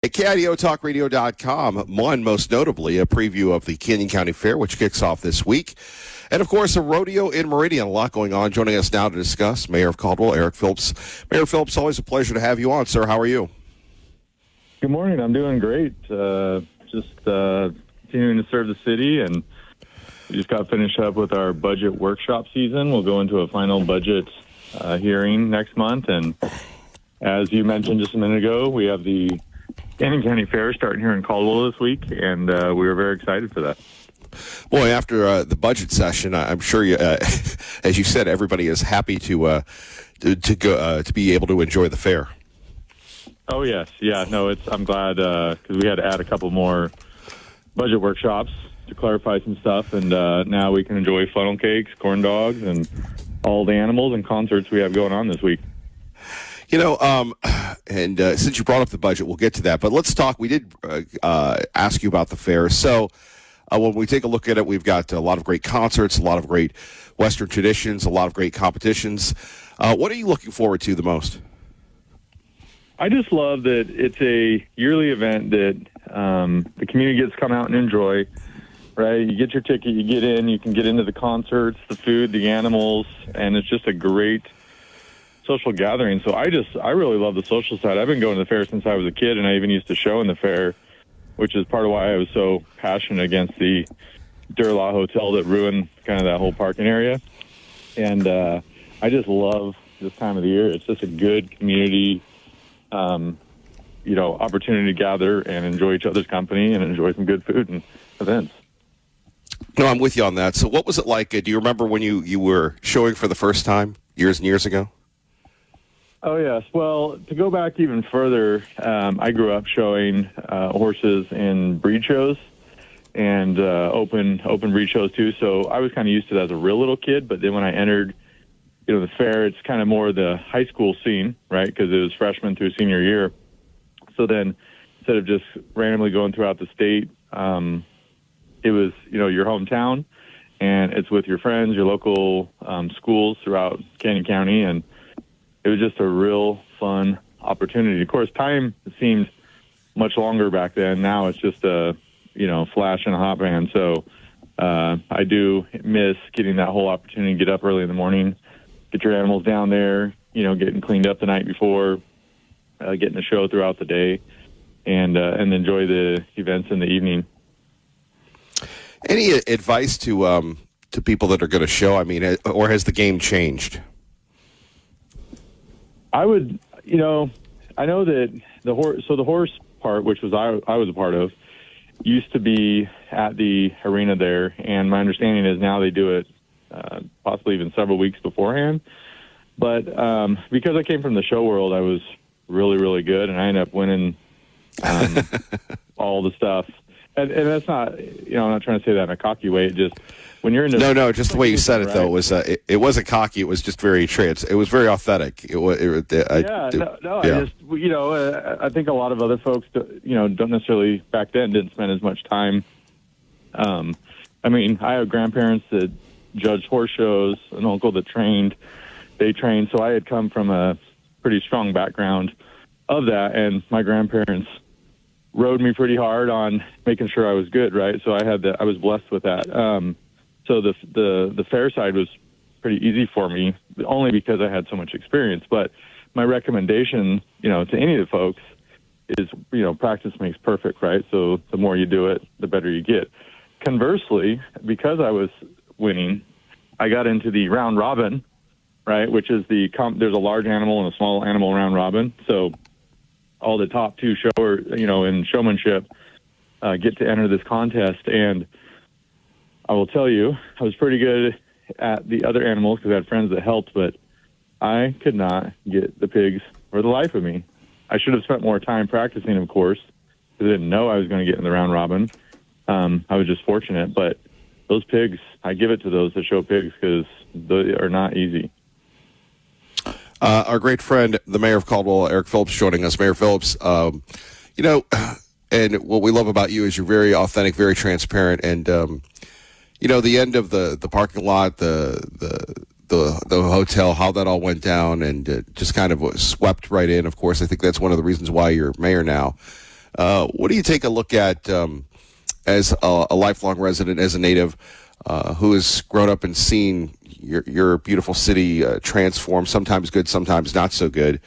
At KIDOTalkRadio.com, one most notably a preview of the Canyon County Fair, which kicks off this week. And, of course, a rodeo in Meridian. A lot going on. Joining us now to discuss, Mayor of Caldwell, Eric Phillips. Mayor Phillips, always a pleasure to have you on, sir. How are you? Good morning. I'm doing great. Just continuing to serve the city, and we just got finished up with our budget workshop season. We'll go into a final budget hearing next month. And as you mentioned just a minute ago, we have the Canyon County Fair starting here in Caldwell this week, and we were very excited for that. Boy, after the budget session, I'm sure, you, as you said, everybody is happy to go to be able to enjoy the fair. Oh yes, yeah. No, I'm glad because we had to add a couple more budget workshops to clarify some stuff, and now we can enjoy funnel cakes, corn dogs, and all the animals and concerts we have going on this week. You know, and since you brought up the budget, we'll get to that. But let's talk. We did ask you about the fair. So when we take a look at it, we've got a lot of great concerts, a lot of great Western traditions, a lot of great competitions. What are you looking forward to the most? I just love that it's a yearly event that the community gets to come out and enjoy, right? You get your ticket, you get in, you can get into the concerts, the food, the animals, and it's just a great social gathering. So I really love the social side. I've been going to the fair since I was a kid, and I even used to show in the fair, which is part of why I was so passionate against the Durla Hotel that ruined kind of that whole parking area. And I just love this time of the year. It's just a good community, opportunity to gather and enjoy each other's company and enjoy some good food and events. No, I'm with you on that. So what was it like? Do you remember when you were showing for the first time years and years ago? Oh, yes. Well, to go back even further, I grew up showing horses in breed shows and open breed shows, too. So I was kind of used to that as a real little kid. But then when I entered, the fair, it's kind of more the high school scene, right, because it was freshman through senior year. So then instead of just randomly going throughout the state, it was, your hometown, and it's with your friends, your local schools throughout Canyon County, and it was just a real fun opportunity. Of course, time seemed much longer back then. Now it's just a, flash in a hot band. So I do miss getting that whole opportunity to get up early in the morning, get your animals down there, getting cleaned up the night before, getting the show throughout the day, and enjoy the events in the evening. Any advice to people that are going to show? I mean, or has the game changed? I would, I know that the horse part, which was I was a part of, used to be at the arena there, and my understanding is now they do it possibly even several weeks beforehand. But because I came from the show world, I was really, really good, and I ended up winning all the stuff. And that's not, I'm not trying to say that in a cocky way. It just when you're into just the way you said it, right? Though, was it wasn't cocky. It was just very it was very authentic. I think a lot of other folks, don't necessarily back then didn't spend as much time. I have grandparents that judged horse shows, an uncle that they trained. So I had come from a pretty strong background of that, and my grandparents rode me pretty hard on making sure I was good, right? So I was blessed with that. So the fair side was pretty easy for me, only because I had so much experience. But my recommendation, to any of the folks is, practice makes perfect, right? So the more you do it, the better you get. Conversely, because I was winning, I got into the round robin, right? Which is there's a large animal and a small animal round robin. So all the top two in showmanship get to enter this contest. And I will tell you, I was pretty good at the other animals because I had friends that helped, but I could not get the pigs for the life of me. I should have spent more time practicing, of course, because I didn't know I was going to get in the round robin. I was just fortunate, but those pigs, I give it to those that show pigs because they are not easy. Our great friend, the mayor of Caldwell, Eric Phillips, joining us. Mayor Phillips, and what we love about you is you're very authentic, very transparent, and the end of the parking lot, the hotel, how that all went down, and just kind of was swept right in. Of course, I think that's one of the reasons why you're mayor now. What do you take a look at as a lifelong resident, as a native who has grown up and seen your beautiful city transform, sometimes good, sometimes not so good?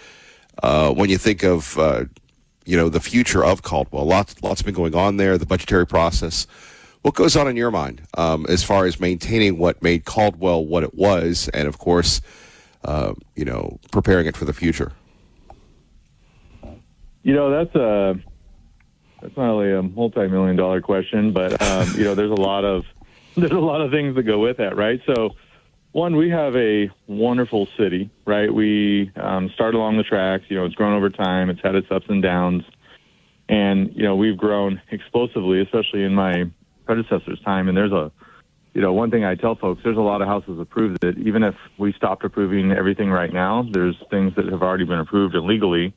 When you think of the future of Caldwell, lots been going on there. The budgetary process. What goes on in your mind as far as maintaining what made Caldwell what it was, and of course, preparing it for the future? That's not really a multi-million-dollar question, but there's a lot of things that go with that, right? So, one, we have a wonderful city, right? We start along the tracks. It's grown over time. It's had its ups and downs, and we've grown explosively, especially in my predecessor's time. And there's one thing I tell folks: there's a lot of houses approved that even if we stopped approving everything right now, there's things that have already been approved illegally.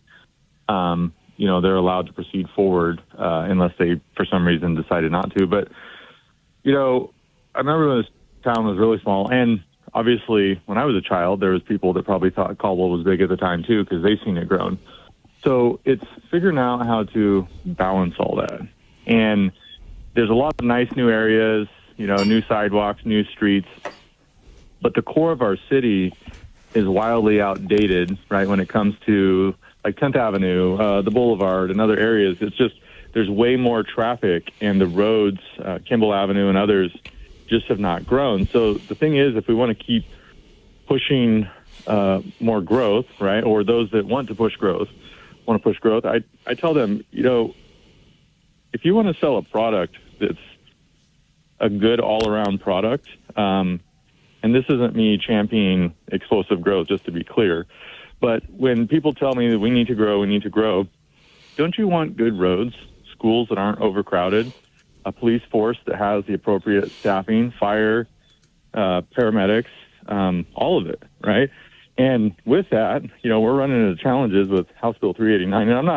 They're allowed to proceed forward unless they, for some reason, decided not to. But, I remember when this town was really small, and obviously when I was a child, there was people that probably thought Caldwell was big at the time, too, because they've seen it grown. So it's figuring out how to balance all that. And there's a lot of nice new areas, new sidewalks, new streets. But the core of our city is wildly outdated, right, when it comes to like 10th Avenue, the Boulevard, and other areas. It's just there's way more traffic, and the roads, Kimball Avenue and others, just have not grown. So the thing is, if we want to keep pushing more growth, right, or those that want to push growth, I tell them, if you want to sell a product that's a good all-around product, and this isn't me championing explosive growth, just to be clear, but when people tell me that we need to grow, don't you want good roads, schools that aren't overcrowded, a police force that has the appropriate staffing, fire, paramedics, all of it, right? And with that, we're running into challenges with House Bill 389. And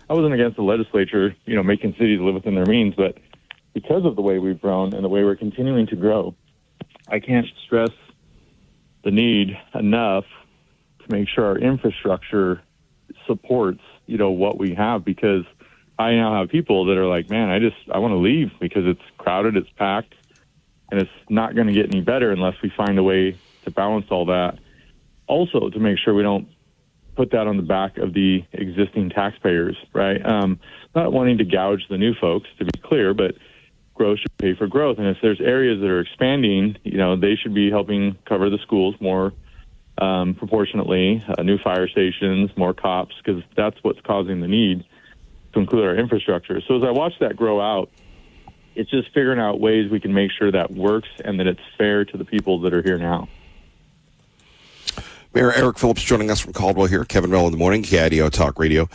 I wasn't against the legislature, making cities live within their means, but because of the way we've grown and the way we're continuing to grow, I can't stress the need enough to make sure our infrastructure supports, what we have, because I now have people that are like, man, I want to leave because it's crowded, it's packed, and it's not going to get any better unless we find a way to balance all that. Also, to make sure we don't put that on the back of the existing taxpayers, right? Not wanting to gouge the new folks, to be clear, but growth should pay for growth. And if there's areas that are expanding, they should be helping cover the schools more proportionately, new fire stations, more cops, because that's what's causing the need to include our infrastructure. So as I watch that grow out, it's just figuring out ways we can make sure that works and that it's fair to the people that are here now. Mayor Eric Phillips joining us from Caldwell here. Kevin Mel in the morning, KIDO Talk Radio.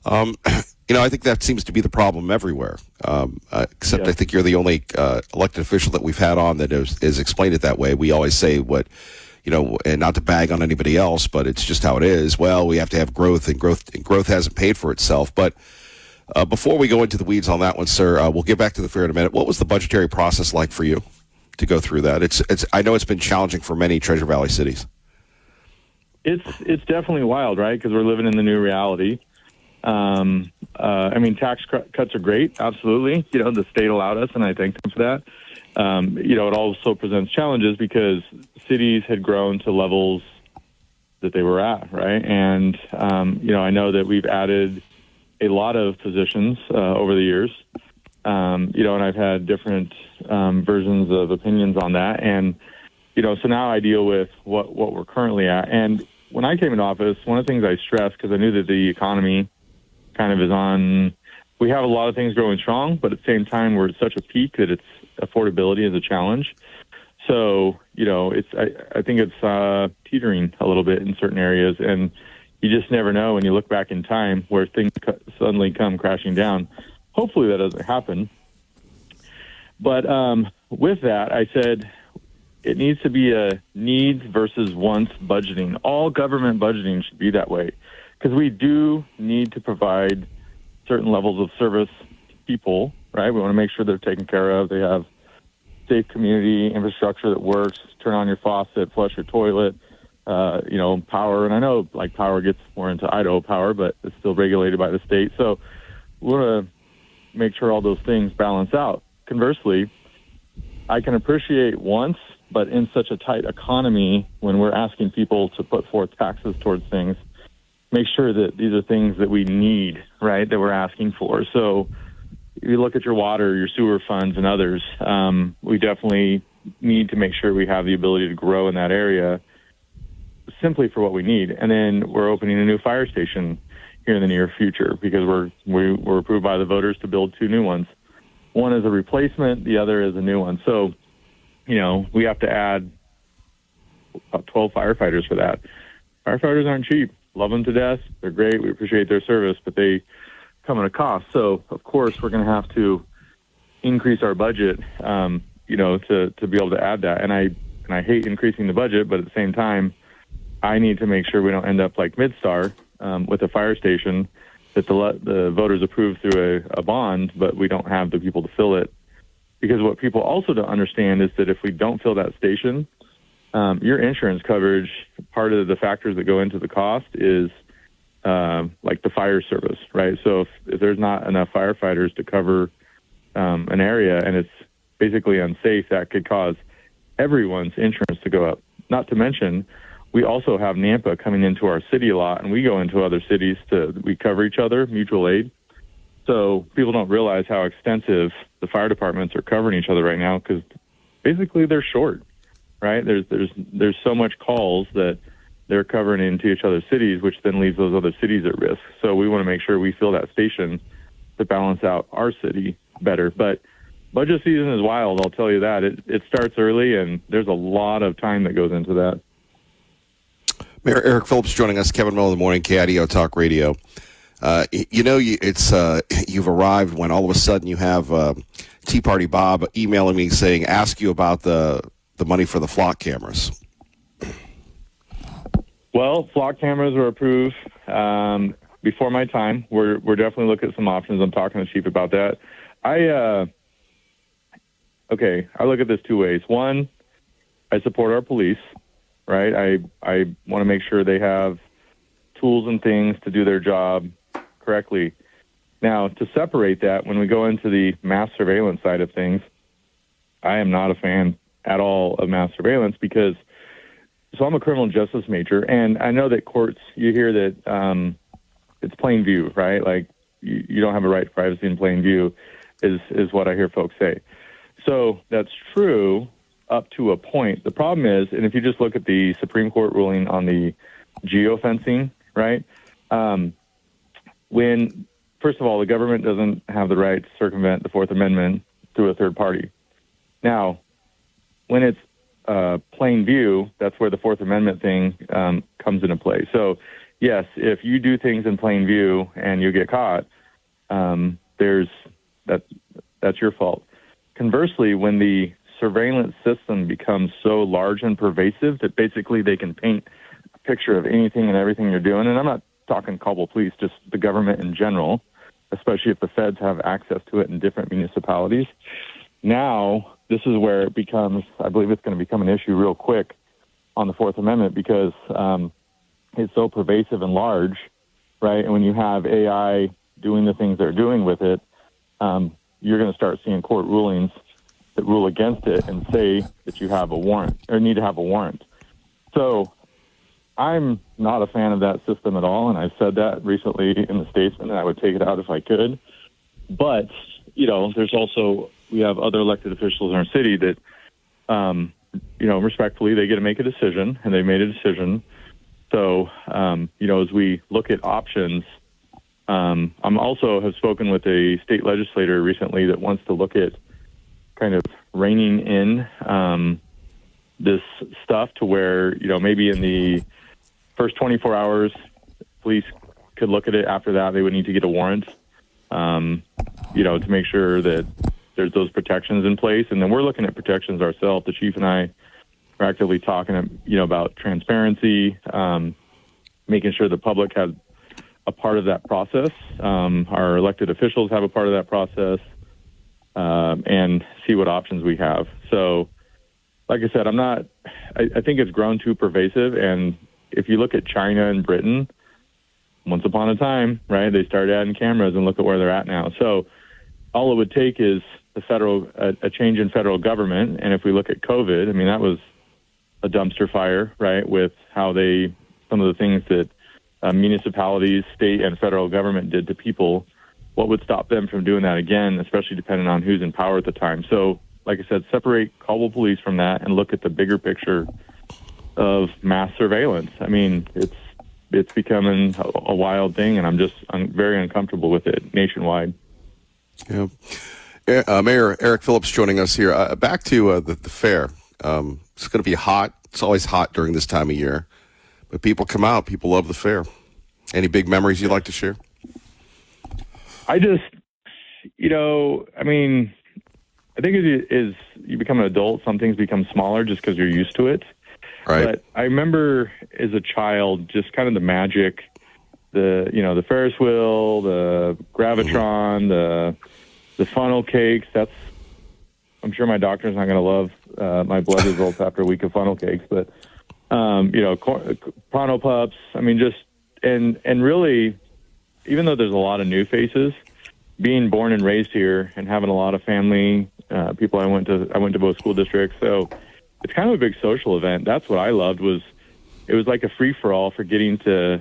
I think that seems to be the problem everywhere, except I think you're the only elected official that we've had on that is explained it that way. We always say and not to bag on anybody else, but it's just how it is. Well, we have to have growth, and growth hasn't paid for itself. But before we go into the weeds on that one, sir, we'll get back to the fair in a minute. What was the budgetary process like for you to go through that? I know it's been challenging for many Treasure Valley cities. It's definitely wild, right? Because we're living in the new reality. Tax cuts are great, absolutely. The state allowed us, and I thank them for that. It also presents challenges because cities had grown to levels that they were at, right? And, I know that we've added a lot of positions over the years, and I've had different versions of opinions on that. And, so now I deal with what we're currently at. And when I came into office, one of the things I stressed, because I knew that the economy kind of is on, we have a lot of things growing strong, but at the same time, we're at such a peak that it's affordability is a challenge. So, I think it's teetering a little bit in certain areas, and you just never know when you look back in time where things suddenly come crashing down. Hopefully that doesn't happen. But with that, I said it needs to be a needs versus wants budgeting. All government budgeting should be that way, because we do need to provide certain levels of service to people, right? We want to make sure they're taken care of. They have safe community infrastructure that works, turn on your faucet, flush your toilet, power. And I know power gets more into Idaho power, but it's still regulated by the state. So we want to make sure all those things balance out. Conversely, I can appreciate wants, but in such a tight economy, when we're asking people to put forth taxes towards things, make sure that these are things that we need, right, that we're asking for. So if you look at your water, your sewer funds, and others, we definitely need to make sure we have the ability to grow in that area simply for what we need. And then we're opening a new fire station here in the near future because we're approved by the voters to build 2 new ones. One is a replacement, the other is a new one. So, we have to add about 12 firefighters for that. Firefighters aren't cheap. Love them to death. They're great. We appreciate their service, but they come at a cost. So, of course, we're going to have to increase our budget, to be able to add that. And I hate increasing the budget, but at the same time, I need to make sure we don't end up like Midstar with a fire station that the voters approve through a bond, but we don't have the people to fill it. Because what people also don't understand is that if we don't fill that station, your insurance coverage, part of the factors that go into the cost is like the fire service, right? So if there's not enough firefighters to cover an area and it's basically unsafe, that could cause everyone's insurance to go up. Not to mention, we also have NAMPA coming into our city a lot, and we go into other cities we cover each other, mutual aid. So people don't realize how extensive the fire departments are covering each other right now because basically they're short, right? There's so much calls that they're covering into each other's cities, which then leaves those other cities at risk. So we want to make sure we fill that station to balance out our city better. But budget season is wild, I'll tell you that. It starts early, and there's a lot of time that goes into that. Mayor Eric Phillips joining us, Kevin Mill in the morning, KIDO Talk Radio. You've arrived when all of a sudden you have Tea Party Bob emailing me saying, ask you about the money for the flock cameras. Well, flock cameras were approved before my time. We're definitely looking at some options. I'm talking to Chief about that. I look at this 2 ways. One, I support our police, right? I want to make sure they have tools and things to do their job correctly. Now, to separate that, when we go into the mass surveillance side of things, I am not a fan at all of mass surveillance because, so I'm a criminal justice major, and I know that courts, you hear that it's plain view, right? Like you don't have a right to privacy in plain view is what I hear folks say. So that's true up to a point. The problem is, and if you just look at the Supreme Court ruling on the geofencing, right? When, first of all, the government doesn't have the right to circumvent the Fourth Amendment through a third party. Now, when it's plain view, that's where the Fourth Amendment thing comes into play. So, yes, if you do things in plain view and you get caught, that's your fault. Conversely, when the surveillance system becomes so large and pervasive that basically they can paint a picture of anything and everything you're doing, and I'm not talking Kabul police, just the government in general, especially if the feds have access to it in different municipalities. Now, this is where it becomes, I believe it's going to become an issue real quick on the Fourth Amendment because it's so pervasive and large, right? And when you have AI doing the things they're doing with it, you're going to start seeing court rulings that rule against it and say that you have a warrant or need to have a warrant. So I'm not a fan of that system at all, and I've said that recently in the statesman, and I would take it out if I could. But, there's also, we have other elected officials in our city that, respectfully, they get to make a decision, and they made a decision. So, as we look at options, I'm also have spoken with a state legislator recently that wants to look at kind of reining in this stuff to where, maybe in the first 24 hours, police could look at it. After that, they would need to get a warrant, to make sure that there's those protections in place. And then we're looking at protections ourselves. The chief and I are actively talking, about transparency, making sure the public has a part of that process. Our elected officials have a part of that process, and see what options we have. So, like I said, I think it's grown too pervasive. And if you look at China and Britain, once upon a time, right, they started adding cameras and look at where they're at now. So all it would take is a change in federal government. And if we look at COVID, I mean, that was a dumpster fire, right? With how some of the things that municipalities, state, and federal government did to people. What would stop them from doing that again, especially depending on who's in power at the time? So, like I said, separate culpable police from that and look at the bigger picture of mass surveillance. I mean, it's becoming a wild thing, and I'm very uncomfortable with it nationwide. Yeah. Mayor Eric Phillips joining us here. Back to the fair. It's going to be hot. It's always hot during this time of year. But people come out. People love the fair. Any big memories you'd like to share? I just, I mean, I think as you become an adult, some things become smaller just because you're used to it. Right. But I remember as a child, just kind of the magic, the Ferris wheel, the Gravitron, the funnel cakes. I'm sure my doctor's not going to love my blood results after a week of funnel cakes, but Pronto Pups. I mean, just and really, even though there's a lot of new faces, being born and raised here and having a lot of family people, I went to both school districts, so it's kind of a big social event. That's what I loved. It was like a free for all for getting to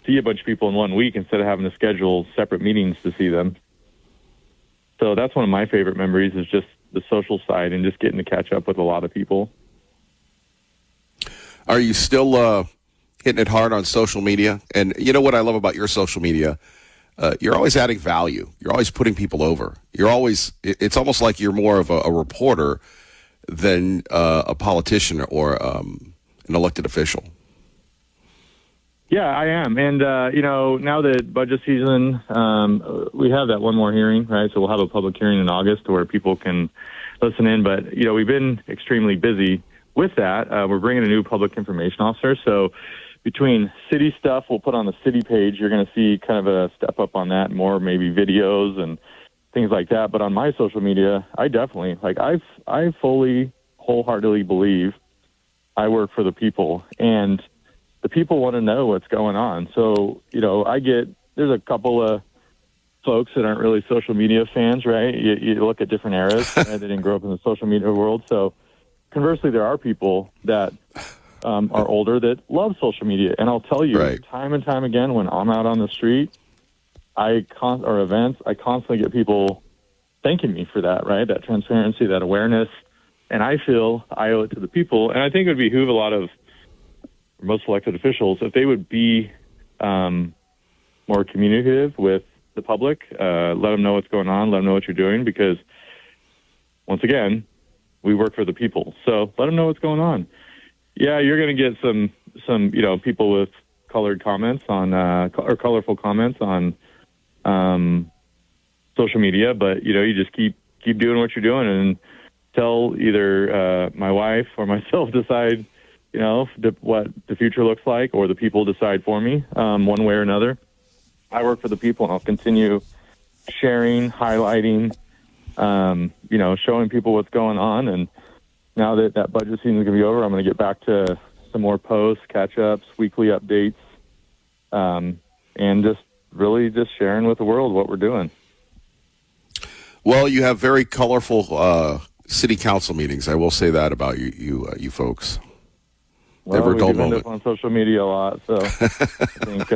see a bunch of people in 1 week instead of having to schedule separate meetings to see them. So that's one of my favorite memories, is just the social side and just getting to catch up with a lot of people. Are you still hitting it hard on social media? And you know what I love about your social media? You're always adding value. You're always putting people over. It's almost like you're more of a reporter than a politician or an elected official. Yeah, I am. And, now that budget season, we have that one more hearing, right? So we'll have a public hearing in August where people can listen in. But, we've been extremely busy with that. We're bringing a new public information officer. So between city stuff we'll put on the city page, you're going to see kind of a step up on that, more maybe videos and things like that. But on my social media, I definitely, I fully, wholeheartedly believe I work for the people, and the people want to know what's going on. So, there's a couple of folks that aren't really social media fans, right? You look at different eras, right? They didn't grow up in the social media world. So conversely, there are people that are older that love social media. And I'll tell you, right, time and time again, when I'm out on the street, or events, I constantly get people thanking me for that, right? That transparency, that awareness. And I feel I owe it to the people. And I think it would behoove a lot of most elected officials if they would be more communicative with the public, let them know what's going on, let them know what you're doing, because once again, we work for the people. So let them know what's going on. Yeah, you're going to get some people with colored comments on or colorful comments on social media, but you just keep doing what you're doing and tell either my wife or myself decide what the future looks like, or the people decide for me, one way or another. I work for the people, and I'll continue sharing, highlighting, showing people what's going on. And now that budget season is going to be over, I'm going to get back to some more posts, catch-ups, weekly updates, and just really just sharing with the world what we're doing. Well, you have very colorful city council meetings. I will say that about you folks. Well, Never a dull we end moment. up on social media a lot, so I think,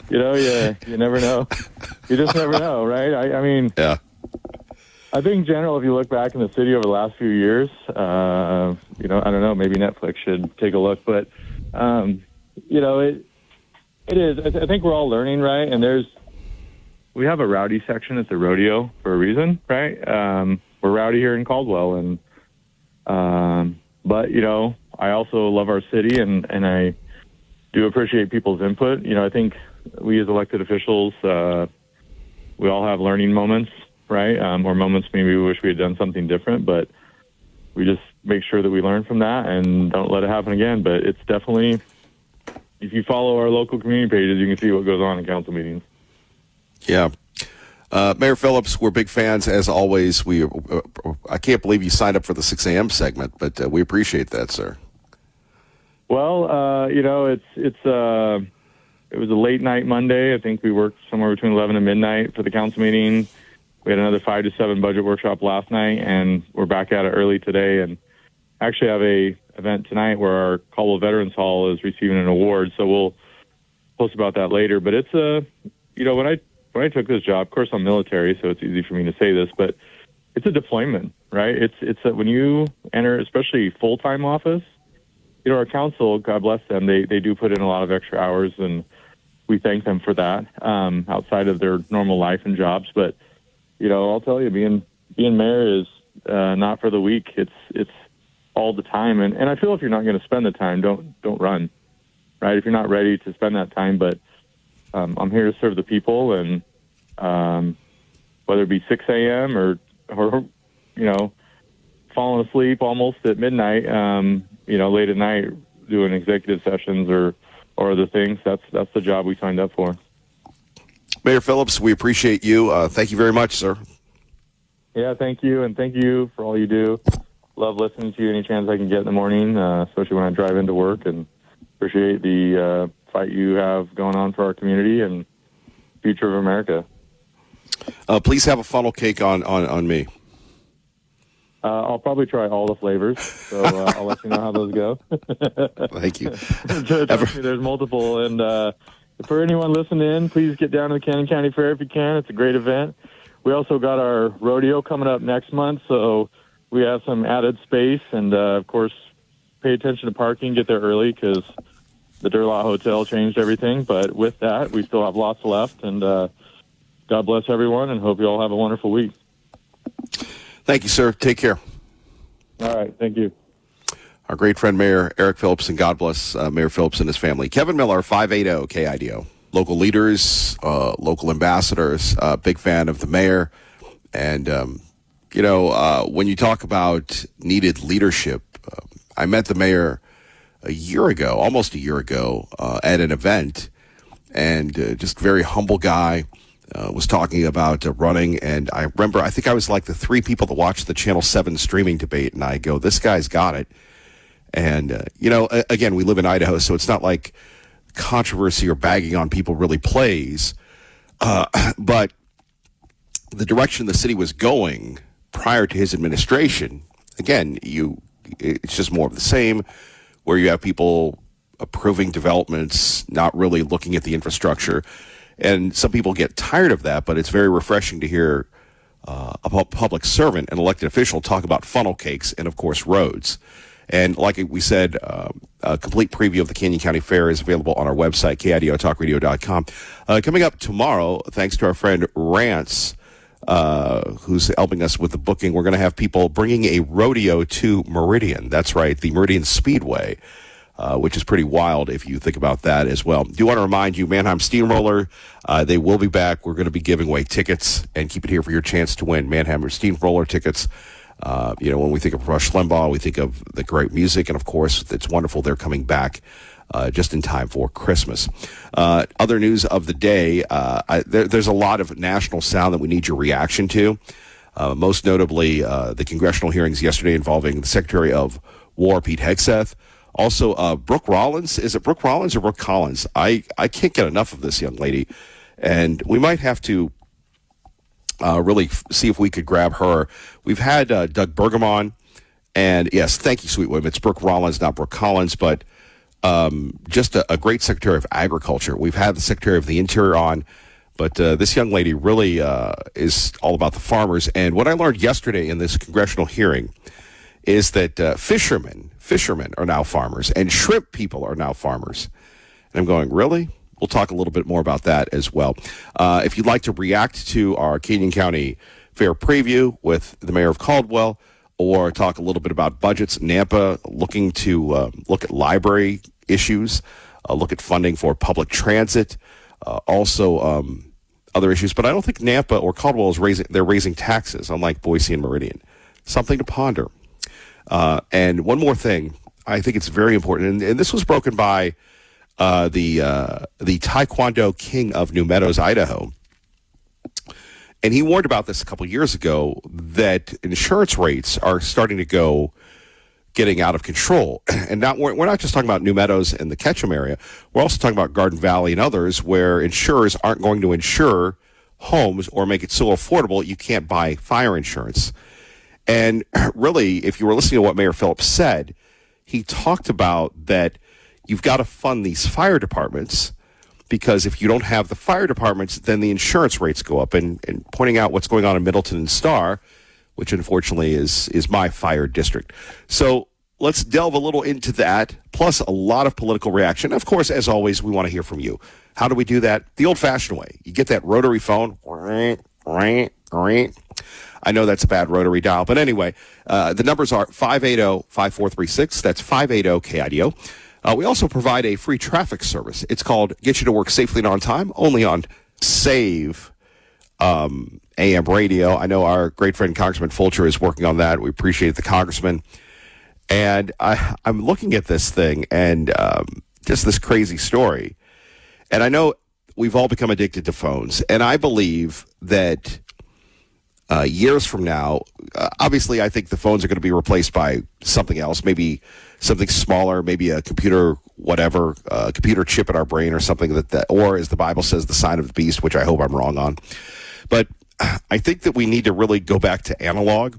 you never know. You just never know, right? I mean, yeah. I think in general, if you look back in the city over the last few years, I don't know, maybe Netflix should take a look, but, it is. I think we're all learning, right? And we have a rowdy section at the rodeo for a reason, right? We're rowdy here in Caldwell, but I also love our city, and I do appreciate people's input. I think we as elected officials, we all have learning moments, right? Or moments maybe we wish we had done something different, but we just make sure that we learn from that and don't let it happen again. But it's definitely, if you follow our local community pages, you can see what goes on in council meetings. Yeah. Mayor Phillips, we're big fans, as always. I can't believe you signed up for the 6 a.m. segment, but we appreciate that, sir. Well, it was a late night Monday. I think we worked somewhere between 11 and midnight for the council meeting. We had another 5 to 7 budget workshop last night, and we're back at it early today. And actually have a event tonight where our Caldwell Veterans Hall is receiving an award. So we'll post about that later. But it's when I took this job, of course I'm military, so it's easy for me to say this, but it's a deployment, right? It's when you enter, especially full-time office, our council, God bless them, they do put in a lot of extra hours, and we thank them for that outside of their normal life and jobs. But I'll tell you, being mayor is not for the weak. It's all the time, and I feel if you're not going to spend the time, don't run, right? If you're not ready to spend that time, but I'm here to serve the people, and whether it be 6 a.m. or falling asleep almost at midnight, late at night doing executive sessions or other things. That's the job we signed up for. Mayor Phillips, we appreciate you. Thank you very much, sir. Yeah, thank you, and thank you for all you do. Love listening to you any chance I can get in the morning, especially when I drive into work, and appreciate the fight you have going on for our community and future of America. Please have a funnel cake on me. I'll probably try all the flavors, so I'll let you know how those go. Thank you. Trust me, there's multiple, and for anyone listening in, please get down to the Canyon County Fair if you can. It's a great event. We also got our rodeo coming up next month, so we have some added space, and of course, pay attention to parking. Get there early because the Durlot Hotel changed everything. But with that, we still have lots left, and God bless everyone, and hope you all have a wonderful week. Thank you, sir. Take care. All right. Thank you. Our great friend, Mayor Eric Phillips, and God bless Mayor Phillips and his family. Kevin Miller, 580 KIDO. Local leaders, local ambassadors, big fan of the mayor. And, when you talk about needed leadership, I met the mayor almost a year ago, at an event, and just very humble guy. Was talking about running, and I remember, I think I was like the 3 people that watched the Channel 7 streaming debate, and I go, this guy's got it. And, again, we live in Idaho, so it's not like controversy or bagging on people really plays. But the direction the city was going prior to his administration, again, it's just more of the same, where you have people approving developments, not really looking at the infrastructure. And some people get tired of that, but it's very refreshing to hear a public servant, an elected official, talk about funnel cakes and, of course, roads. And like we said, a complete preview of the Canyon County Fair is available on our website, KIDOtalkradio.com. Coming up tomorrow, thanks to our friend Rance, who's helping us with the booking, we're going to have people bringing a rodeo to Meridian. That's right, the Meridian Speedway. Which is pretty wild if you think about that as well. Do want to remind you, Mannheim Steamroller, they will be back. We're going to be giving away tickets, and keep it here for your chance to win Mannheim Steamroller tickets. When we think of Rush Limbaugh, we think of the great music, and of course, it's wonderful they're coming back just in time for Christmas. Other news of the day, there's a lot of national sound that we need your reaction to. Most notably, the congressional hearings yesterday involving the Secretary of War, Pete Hegseth. Also, Brooke Rollins. Is it Brooke Rollins or Brooke Collins? I can't get enough of this young lady. And we might have to really see if we could grab her. We've had Doug Bergamon. And, yes, thank you, sweet women. It's Brooke Rollins, not Brooke Collins. But just a great Secretary of Agriculture. We've had the Secretary of the Interior on. But this young lady really is all about the farmers. And what I learned yesterday in this congressional hearing is that fishermen are now farmers, and shrimp people are now farmers. And I'm going, really? We'll talk a little bit more about that as well. If you'd like to react to our Canyon County Fair preview with the mayor of Caldwell, or talk a little bit about budgets, Nampa looking to look at library issues, look at funding for public transit, also other issues. But I don't think Nampa or Caldwell is raising taxes, unlike Boise and Meridian. Something to ponder. And one more thing, I think it's very important, and this was broken by the Taekwondo King of New Meadows, Idaho. And he warned about this a couple years ago, that insurance rates are starting to go getting out of control. And now we're not just talking about New Meadows and the Ketchum area. We're also talking about Garden Valley and others where insurers aren't going to insure homes or make it so affordable you can't buy fire insurance. And really, if you were listening to what Mayor Phillips said, he talked about that you've got to fund these fire departments because if you don't have the fire departments, then the insurance rates go up. And pointing out what's going on in Middleton and Star, which unfortunately is my fire district. So let's delve a little into that, plus a lot of political reaction. Of course, as always, we want to hear from you. How do we do that? The old-fashioned way. You get that rotary phone. I know that's a bad rotary dial, but anyway, the numbers are 580-5436. That's 580-KIDO. We also provide a free traffic service. It's called Get You to Work Safely and On Time, only on Save AM radio. I know our great friend Congressman Fulcher is working on that. We appreciate the congressman. And I'm looking at this thing and just this crazy story. And I know we've all become addicted to phones. And I believe that years from now, obviously, I think the phones are going to be replaced by something else, maybe something smaller, maybe a computer, whatever, a computer chip in our brain or something that, or as the Bible says, the sign of the beast, which I hope I'm wrong on. But I think that we need to really go back to analog.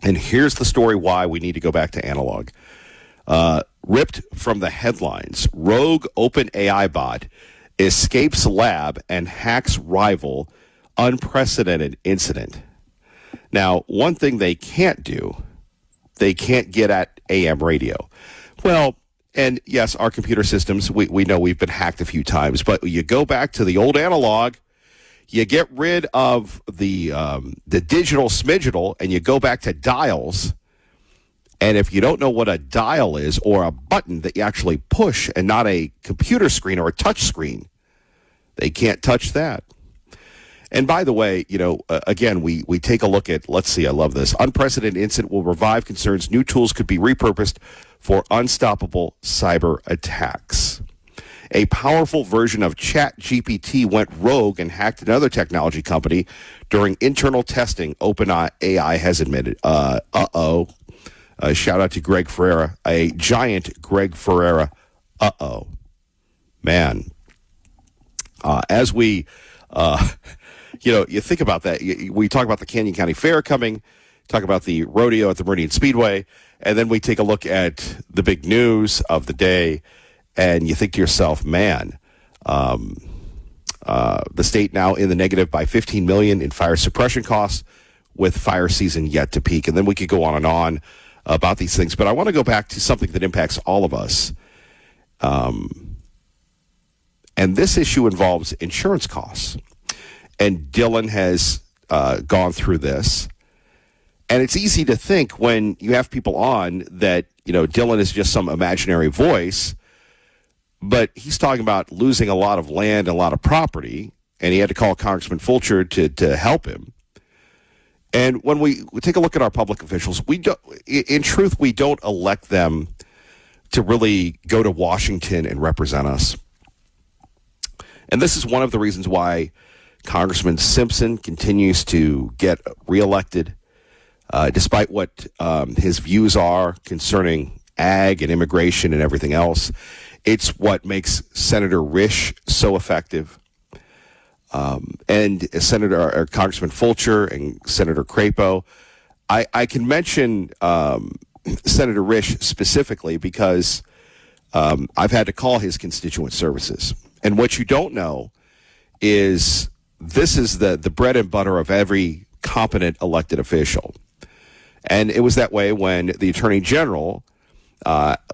And here's the story why we need to go back to analog. Ripped from the headlines, rogue OpenAI bot escapes lab and hacks rival, unprecedented incident. Now, one thing they can't do, they can't get at AM radio. Well, and yes, our computer systems, we know we've been hacked a few times, but you go back to the old analog, you get rid of the digital smidgetal, and you go back to dials. And if you don't know what a dial is, or a button that you actually push and not a computer screen or a touch screen, they can't touch that. And by the way, again, we take a look at, let's see, I love this. Unprecedented incident will revive concerns new tools could be repurposed for unstoppable cyber attacks. A powerful version of ChatGPT went rogue and hacked another technology company during internal testing, OpenAI has admitted. Shout out to Greg Ferreira, a giant Greg Ferreira. Man. As we, you think about that. We talk about the Canyon County Fair coming, talk about the rodeo at the Meridian Speedway, and then we take a look at the big news of the day. And you think to yourself, man, the state now in the negative by $15 million in fire suppression costs with fire season yet to peak. And then we could go on about these things. But I want to go back to something that impacts all of us. And this issue involves insurance costs. And Dylan has gone through this. And it's easy to think when you have people on that, Dylan is just some imaginary voice. But he's talking about losing a lot of land and a lot of property, and he had to call Congressman Fulcher to help him. And when we take a look at our public officials, in truth, we don't elect them to really go to Washington and represent us. And this is one of the reasons why Congressman Simpson continues to get reelected, despite what his views are concerning ag and immigration and everything else. It's what makes Senator Risch so effective. And Congressman Fulcher and Senator Crapo. I can mention Senator Risch specifically because I've had to call his constituent services. And what you don't know is this is the bread and butter of every competent elected official. And it was that way when the Attorney General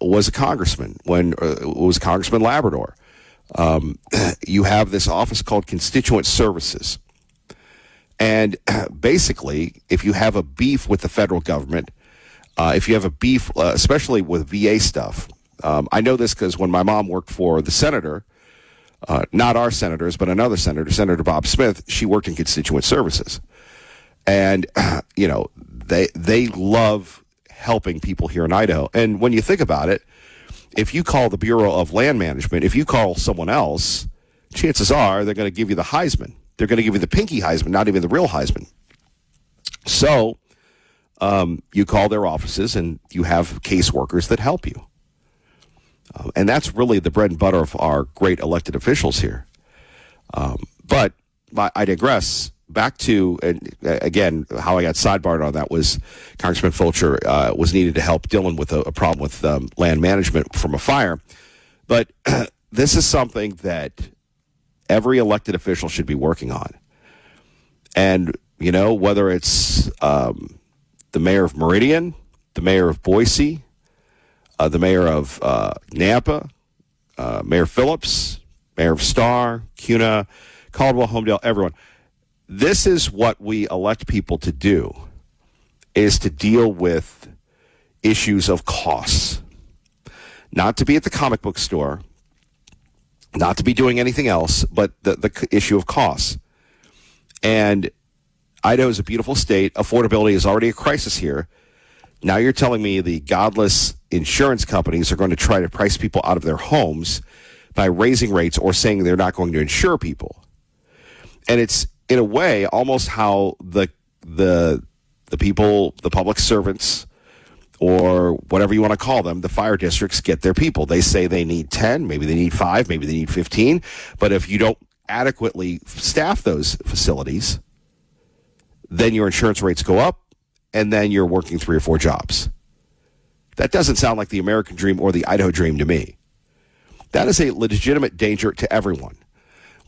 was a congressman, when it was Congressman Labrador. You have this office called Constituent Services. And basically, if you have a beef with the federal government, if you have a beef, especially with VA stuff, I know this because when my mom worked for the senator, not our senators, but another senator, Senator Bob Smith, she worked in Constituent Services. And, they love helping people here in Idaho. And when you think about it, if you call the Bureau of Land Management, if you call someone else, chances are they're going to give you the Heisman. They're going to give you the pinky Heisman, not even the real Heisman. So you call their offices and you have caseworkers that help you. And that's really the bread and butter of our great elected officials here. But I digress. Back to, and again, how I got sidebarred on that was Congressman Fulcher was needed to help dealing with a problem with land management from a fire. But this is something that every elected official should be working on. And, you know, whether it's the mayor of Meridian, the mayor of Boise, the mayor of Nampa, Mayor Phillips, mayor of Star, Cuna, Caldwell, Homedale, everyone. This is what we elect people to do, is to deal with issues of costs. Not to be at the comic book store, not to be doing anything else, but the issue of costs. And Idaho is a beautiful state. Affordability is already a crisis here. Now you're telling me the godless insurance companies are going to try to price people out of their homes by raising rates or saying they're not going to insure people. And it's, in a way, almost how the people, the public servants, or whatever you want to call them, the fire districts get their people. They say they need 10, maybe they need 5, maybe they need 15. But if you don't adequately staff those facilities, then your insurance rates go up, and then you're working 3 or 4 jobs. That doesn't sound like the American dream or the Idaho dream to me. That is a legitimate danger to everyone.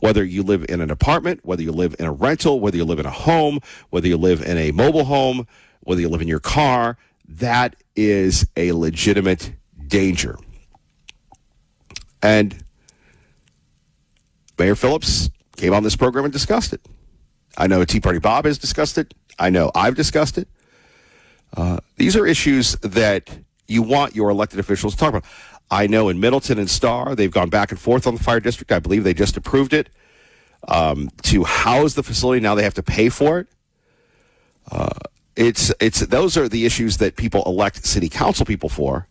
Whether you live in an apartment, whether you live in a rental, whether you live in a home, whether you live in a mobile home, whether you live in your car, that is a legitimate danger. And Mayor Phillips came on this program and discussed it. I know Tea Party Bob has discussed it. I know I've discussed it. These are issues that you want your elected officials to talk about. I know in Middleton and Star, they've gone back and forth on the fire district. I believe they just approved it to house the facility. Now they have to pay for it. Those are the issues that people elect city council people for.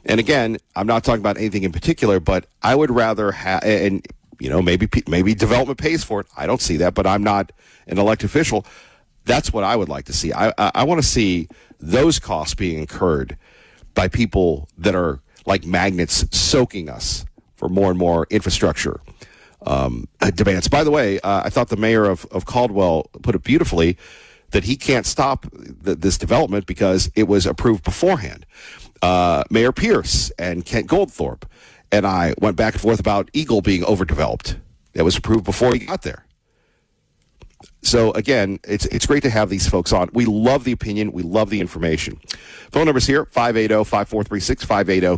And again, I'm not talking about anything in particular, but I would rather have, and you know, maybe development pays for it. I don't see that, but I'm not an elected official. That's what I would like to see. I want to see those costs being incurred by people that are like magnets soaking us for more and more infrastructure demands. By the way, I thought the mayor of Caldwell put it beautifully that he can't stop this development because it was approved beforehand. Mayor Pierce and Kent Goldthorpe and I went back and forth about Eagle being overdeveloped. It was approved before he got there. So, again, it's great to have these folks on. We love the opinion. We love the information. Phone numbers here, 580-5436,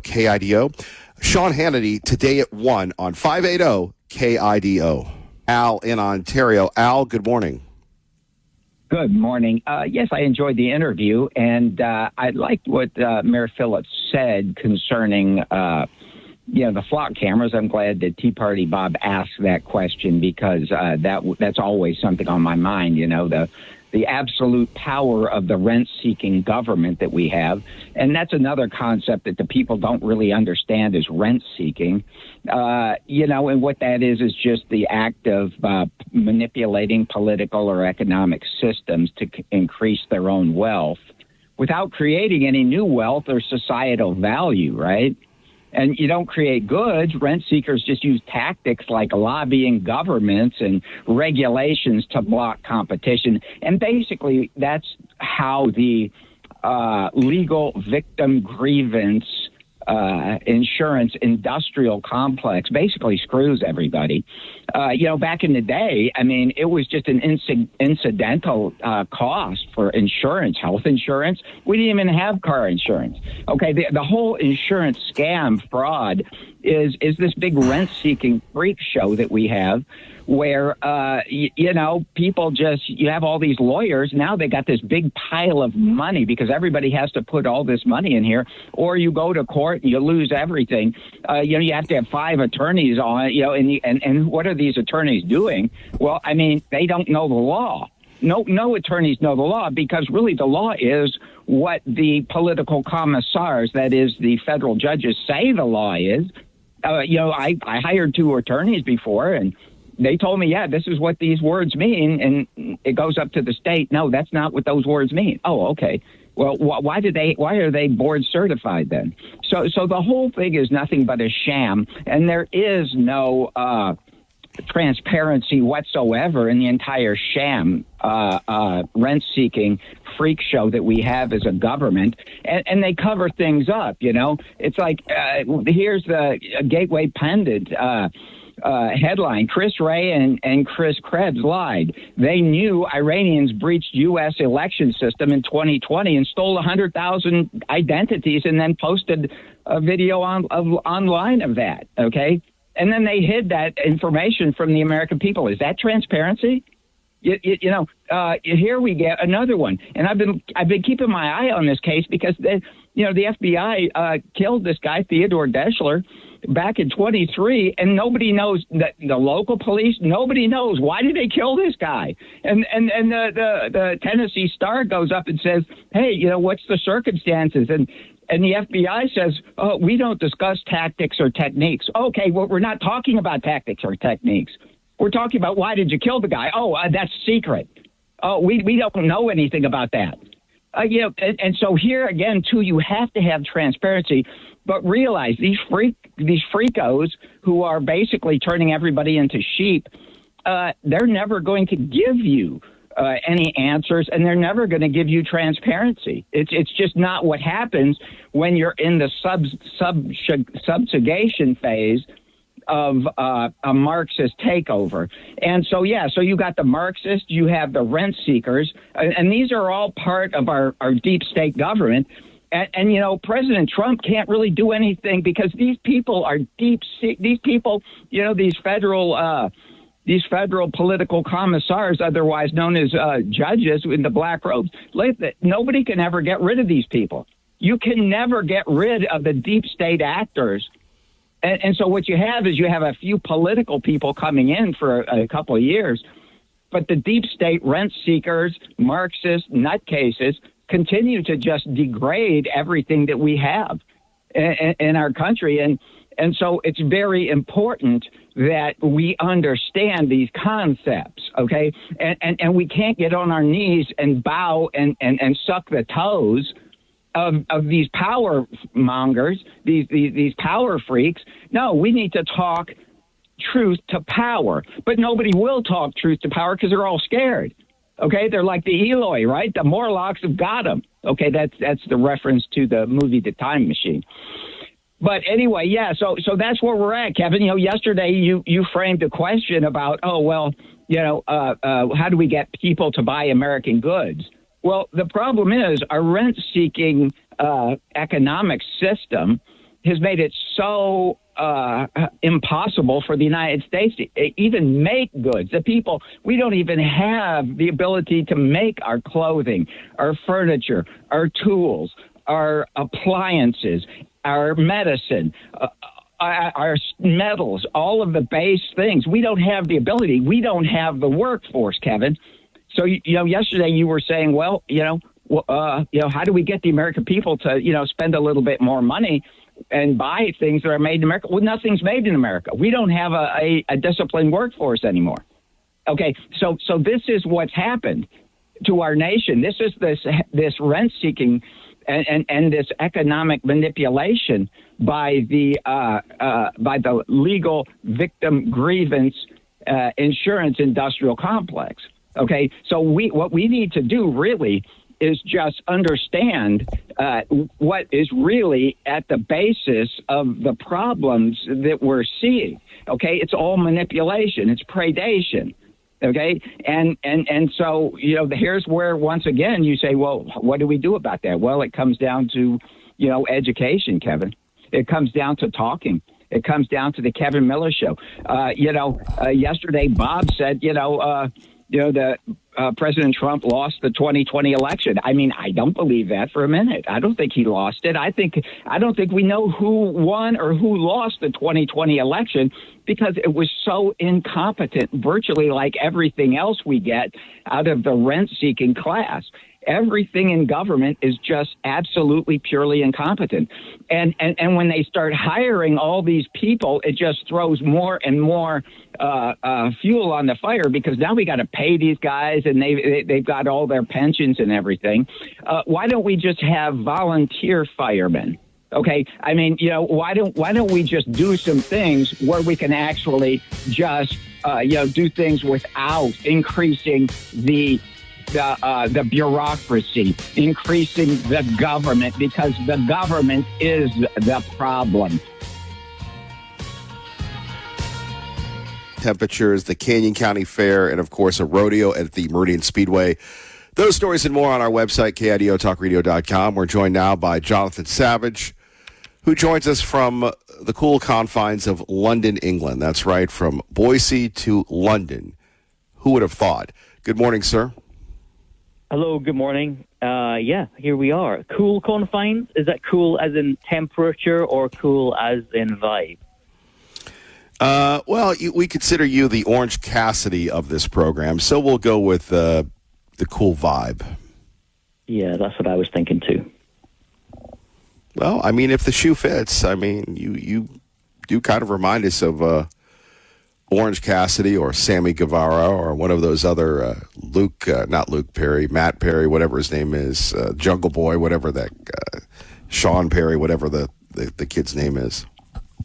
580-KIDO. Sean Hannity today at 1 on 580-KIDO. Al in Ontario. Al, good morning. Good morning. Yes, I enjoyed the interview, and I liked what Mayor Phillips said concerning the flock cameras. I'm glad that Tea Party Bob asked that question because that's always something on my mind, you know, the absolute power of the rent-seeking government that we have. And that's another concept that the people don't really understand is rent-seeking. And what that is just the act of manipulating political or economic systems to increase their own wealth without creating any new wealth or societal value, right? And you don't create goods. Rent seekers just use tactics like lobbying governments and regulations to block competition. And basically, that's how the legal victim grievance insurance industrial complex basically screws everybody. Back in the day, I mean, it was just an incidental cost for insurance, health insurance. We didn't even have car insurance. Okay, the whole insurance scam fraud is this big rent-seeking freak show that we have where, people you have all these lawyers. Now they got this big pile of money because everybody has to put all this money in here, or you go to court and you lose everything. You have to have 5 attorneys on it, and what are these attorneys doing? Well, I mean, they don't know the law. No attorneys know the law because really the law is what the political commissars, that is the federal judges, say the law is. I hired 2 attorneys before, and they told me, yeah, this is what these words mean, and it goes up to the state. No, that's not what those words mean. Oh, okay. Well, why are they board certified then? So the whole thing is nothing but a sham, and there is no transparency whatsoever in the entire sham rent-seeking freak show that we have as a government, and they cover things up. It's like here's the Gateway Pundit headline: Chris Wray and Chris Krebs lied. They knew Iranians breached U.S. election system in 2020 and stole 100,000 identities, and then posted a video online of that. Okay. And then they hid that information from the American people. Is that transparency? Here we get another one. And I've been keeping my eye on this case because the FBI killed this guy, Theodore Deschler, back in 23, and nobody knows. That the local police, nobody knows, why did they kill this guy? And the Tennessee Star goes up and says, hey, what's the circumstances? And the FBI says, oh, we don't discuss tactics or techniques. Okay, well, we're not talking about tactics or techniques. We're talking about, why did you kill the guy? Oh, that's secret. Oh, we don't know anything about that. And so here again, too, you have to have transparency, but realize these freakos who are basically turning everybody into sheep, they're never going to give you any answers, and they're never going to give you transparency. It's just not what happens when you're in the subjugation phase of a Marxist takeover. And so you got the Marxists, you have the rent seekers, and these are all part of our deep state government. And President Trump can't really do anything because these people are these people, these federal political commissars, otherwise known as judges in the black robes, nobody can ever get rid of these people. You can never get rid of the deep state actors. And so what you have is a few political people coming in for a couple of years, but the deep state rent seekers, Marxist nutcases continue to just degrade everything that we have in our country. And so it's very important that we understand these concepts, okay? And we can't get on our knees and bow and suck the toes of these power mongers, these power freaks. No, we need to talk truth to power. But nobody will talk truth to power because they're all scared. Okay, they're like the Eloi, right? The Morlocks have got them. Okay, that's the reference to the movie The Time Machine. But anyway, yeah, so that's where we're at, Kevin. Yesterday you framed a question about, how do we get people to buy American goods? Well, the problem is our rent-seeking economic system has made it so impossible for the United States to even make goods. The people, we don't even have the ability to make our clothing, our furniture, our tools, our appliances, our medicine, our metals, all of the base things. We don't have the ability. We don't have the workforce, Kevin. So, yesterday you were saying, well, how do we get the American people to, spend a little bit more money and buy things that are made in America? Well, nothing's made in America. We don't have a disciplined workforce anymore. Okay, so this is what's happened to our nation. This is this rent-seeking and this economic manipulation by the legal victim grievance insurance industrial complex. Okay, so what we need to do really is just understand what is really at the basis of the problems that we're seeing. Okay, it's all manipulation, it's predation. Okay, and so here's where once again you say, well, what do we do about that? Well, it comes down to education, Kevin. It comes down to talking. It comes down to the Kevin Miller Show. Yesterday, Bob said, President Trump lost the 2020 election. I mean, I don't believe that for a minute. I don't think he lost it. I don't think we know who won or who lost the 2020 election because it was so incompetent, virtually like everything else we get out of the rent-seeking class. Everything in government is just absolutely purely incompetent. And when they start hiring all these people, it just throws more and more fuel on the fire, because now we got to pay these guys, and they've got all their pensions and everything. Why don't we just have volunteer firemen? Okay, I mean, why don't we just do some things where we can actually just do things without increasing the bureaucracy, increasing the government, because the government is the problem. Temperatures, the Canyon County Fair, and of course a rodeo at the Meridian Speedway. Those stories and more on our website, KIDOTalkRadio.com. We're joined now by Jonathan Savage, who joins us from the cool confines of London, England. That's right, from Boise to London. Who would have thought? Good morning, sir. Hello, good morning. Here we are. Cool confines? Is that cool as in temperature or cool as in vibe? We consider you the Orange Cassidy of this program, so we'll go with the cool vibe. Yeah, that's what I was thinking too. Well, I mean, if the shoe fits, I mean, you do kind of remind us of Orange Cassidy or Sammy Guevara or one of those other not Luke Perry, Matt Perry, whatever his name is, Jungle Boy, whatever that, Sean Perry, whatever the kid's name is.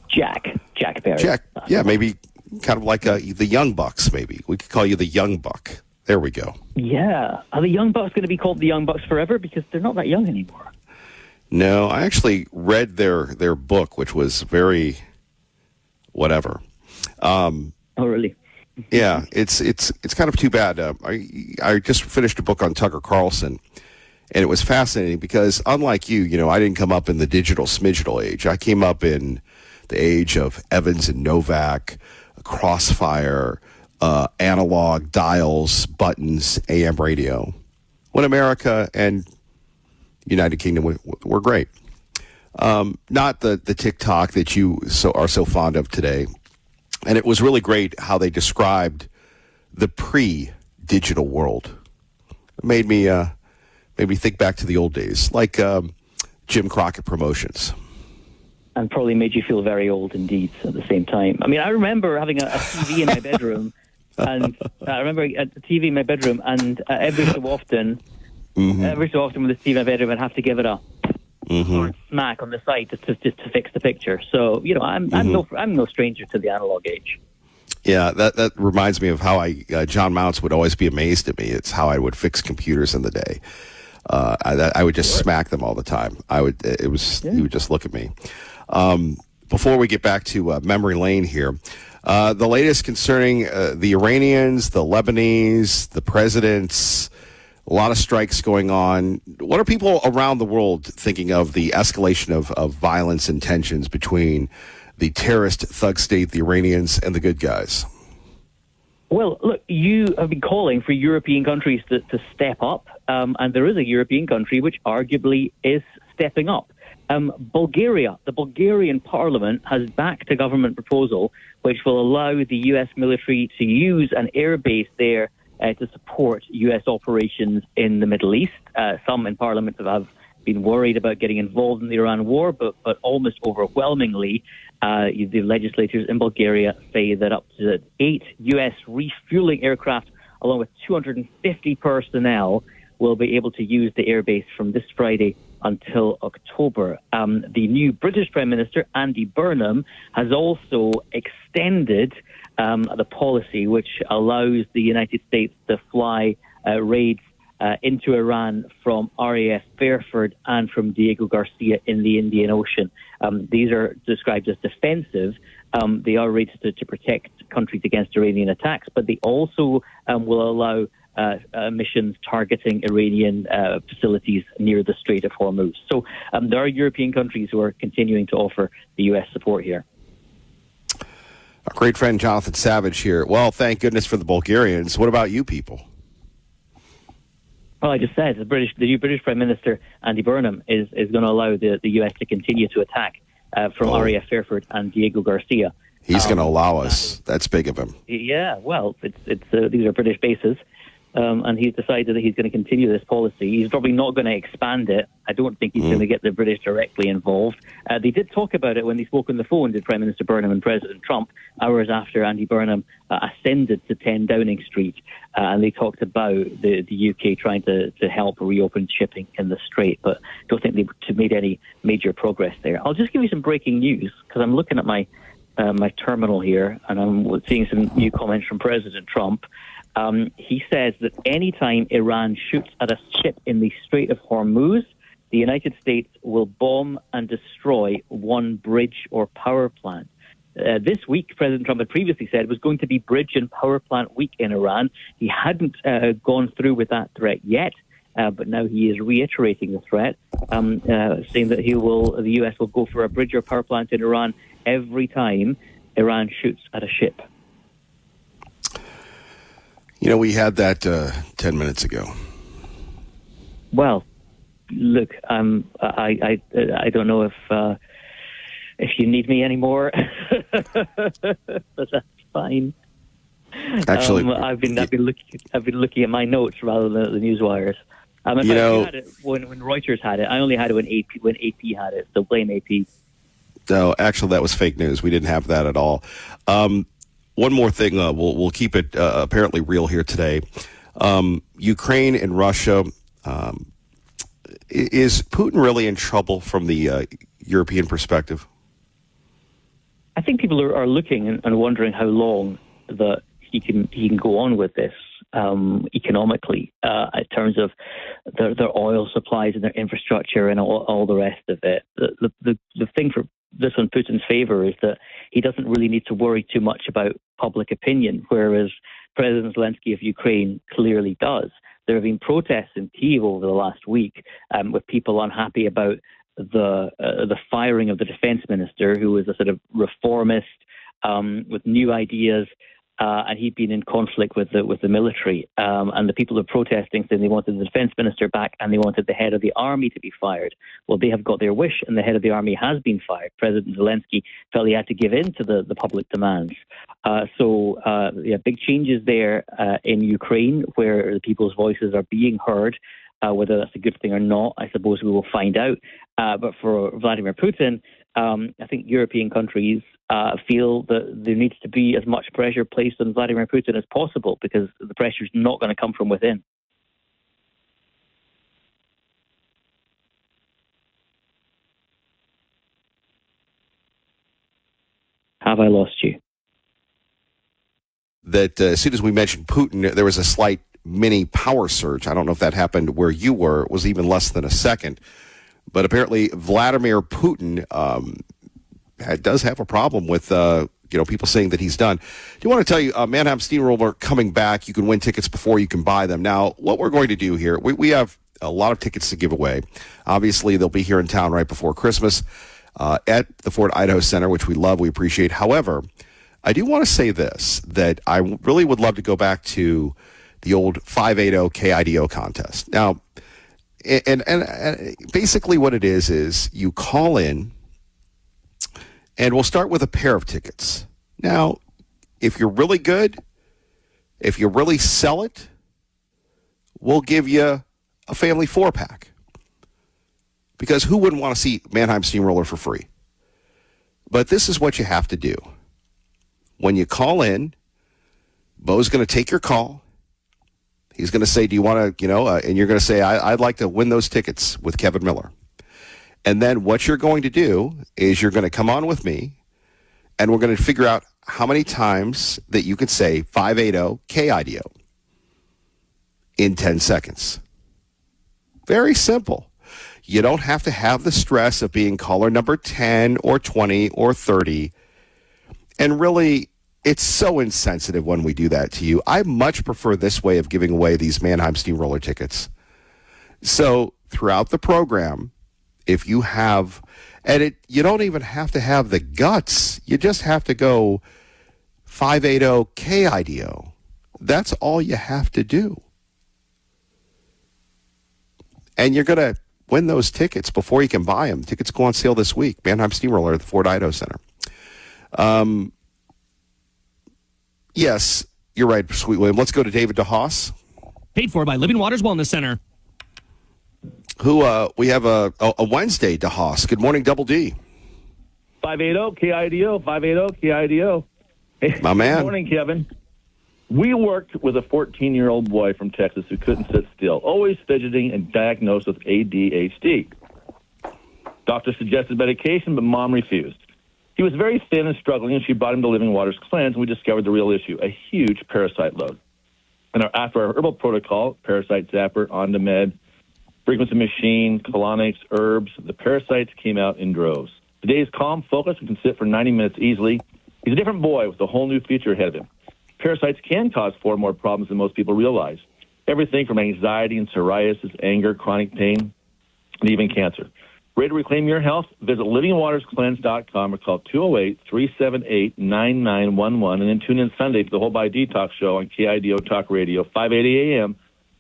Jack Perry. Jack, yeah, maybe kind of like the Young Bucks, maybe. We could call you the Young Buck. There we go. Yeah. Are the Young Bucks going to be called the Young Bucks forever? Because they're not that young anymore. No, I actually read their book, which was very whatever. Oh, really? Yeah, it's kind of too bad. I just finished a book on Tucker Carlson, and it was fascinating because, unlike you, I didn't come up in the digital smidgital age. I came up in the age of Evans and Novak, Crossfire, analog dials, buttons, AM radio, when America and United Kingdom were great. Not the TikTok that you are so fond of today. And it was really great how they described the pre-digital world. It made me think back to the old days, like Jim Crockett Promotions. And probably made you feel very old indeed at the same time. I mean, I remember having a TV in my bedroom, and every so often when the TV in my bedroom, I'd have to give it a hard smack on the side just to fix the picture. So, I'm no stranger to the analog age. Yeah, that reminds me of how John Mounts would always be amazed at me. It's how I would fix computers in the day. I would just smack them all the time. He would just look at me. Before we get back to memory lane here, the latest concerning the Iranians, the Lebanese, the presidents, a lot of strikes going on. What are people around the world thinking of the escalation of violence and tensions between the terrorist thug state, the Iranians, and the good guys? Well, look, you have been calling for European countries to step up, and there is a European country which arguably is stepping up. Bulgaria, the Bulgarian parliament has backed a government proposal which will allow the U.S. military to use an air base there to support U.S. operations in the Middle East. Some in parliament have been worried about getting involved in the Iran war, but almost overwhelmingly, the legislators in Bulgaria say that up to 8 U.S. refueling aircraft, along with 250 personnel, will be able to use the airbase from this Friday until October. The new British Prime Minister, Andy Burnham, has also extended the policy which allows the United States to fly raids into Iran from RAF Fairford and from Diego Garcia in the Indian Ocean. These are described as defensive. They are raids to protect countries against Iranian attacks, but they also will allow missions targeting Iranian facilities near the Strait of Hormuz. So there are European countries who are continuing to offer the U.S. support here. Our great friend Jonathan Savage here. Well, thank goodness for the Bulgarians. What about you people? Well, I just said the new British Prime Minister, Andy Burnham, is going to allow the U.S. to continue to attack from RAF Fairford and Diego Garcia. He's going to allow us. That's big of him. Yeah, well, it's these are British bases. and he's decided that he's going to continue this policy. He's probably not going to expand it. I don't think he's going to get the British directly involved. They did talk about it when they spoke on the phone, did Prime Minister Burnham and President Trump, hours after Andy Burnham ascended to 10 Downing Street, and they talked about the UK trying to help reopen shipping in the Strait, but don't think they made any major progress there. I'll just give you some breaking news, because I'm looking at my terminal here, and I'm seeing some new comments from President Trump. He says that anytime Iran shoots at a ship in the Strait of Hormuz, the United States will bomb and destroy one bridge or power plant. This week, President Trump had previously said it was going to be bridge and power plant week in Iran. He hadn't gone through with that threat yet, but now he is reiterating the threat, saying that the U.S. will go for a bridge or power plant in Iran every time Iran shoots at a ship. We had that 10 minutes ago. Well, look, I don't know if you need me anymore, but that's fine. Actually, I've been looking at my notes rather than at the news wires. In fact, you had it when Reuters had it. I only had it when AP had it. So blame AP. No, actually, that was fake news. We didn't have that at all. One more thing, we'll keep it apparently real here today. Ukraine and Russia, is Putin really in trouble from the European perspective? I think people are looking and wondering how long that he can go on with this economically, in terms of their oil supplies and their infrastructure and all the rest of it. The thing for this in Putin's favor is that he doesn't really need to worry too much about public opinion, whereas President Zelensky of Ukraine clearly does. There have been protests in Kyiv over the last week, with people unhappy about the firing of the defense minister, who was a sort of reformist with new ideas, and he'd been in conflict with the military. And the people are protesting, saying they wanted the defense minister back and they wanted the head of the army to be fired. Well, they have got their wish, and the head of the army has been fired. President Zelensky felt he had to give in to the public demands. So big changes there in Ukraine, where the people's voices are being heard. Whether that's a good thing or not, I suppose we will find out. But for Vladimir Putin, I think European countries feel that there needs to be as much pressure placed on Vladimir Putin as possible, because the pressure is not going to come from within. Have I lost you? That as soon as we mentioned Putin, there was a slight mini power surge. I don't know if that happened where you were. It was even less than a second. But apparently Vladimir Putin does have a problem with people saying that he's done. Do you want to tell you, Mannheim Steamroller coming back? You can win tickets before you can buy them. Now, what we're going to do here, we have a lot of tickets to give away. Obviously, they'll be here in town right before Christmas at the Ford Idaho Center, which we love, we appreciate. However, I do want to say this, that I really would love to go back to the old 580 KIDO contest. Now, and basically what it is you call in, and we'll start with a pair of tickets. Now, if you're really good, if you really sell it, we'll give you a family 4-pack. Because who wouldn't want to see Mannheim Steamroller for free? But this is what you have to do. When you call in, Bo's going to take your call. He's going to say, do you want to, and you're going to say, I'd like to win those tickets with Kevin Miller. And then what you're going to do is you're going to come on with me, and we're going to figure out how many times that you can say 580 KIDO in 10 seconds. Very simple. You don't have to have the stress of being caller number 10 or 20 or 30. And really, it's so insensitive when we do that to you. I much prefer this way of giving away these Mannheim Steamroller tickets. So throughout the program, if you have, and you don't even have to have the guts. You just have to go 580 KIDO. That's all you have to do. And you're going to win those tickets before you can buy them. Tickets go on sale this week. Mannheim Steamroller at the Ford Idaho Center. Yes, you're right, Sweet William. Let's go to David DeHaas. Paid for by Living Waters Wellness Center. We have a Wednesday, DeHaas. Good morning, Double D. 580 KIDO, 580 KIDO. Hey, My man. Good morning, Kevin. We worked with a 14-year-old boy from Texas who couldn't sit still, always fidgeting and diagnosed with ADHD. Doctor suggested medication, but mom refused. He was very thin and struggling, and she brought him to Living Waters Cleanse, and we discovered the real issue, a huge parasite load. And after our herbal protocol, parasite zapper, on-the-med, frequency machine, colonics, herbs, the parasites came out in droves. Today is calm, focused, and can sit for 90 minutes easily. He's a different boy with a whole new future ahead of him. Parasites can cause far more problems than most people realize. Everything from anxiety and psoriasis, anger, chronic pain, and even cancer. Ready to reclaim your health? Visit livingwaterscleanse.com or call 208-378-9911 and then tune in Sunday for the Whole Body Detox Show on KIDO Talk Radio, 580 a.m.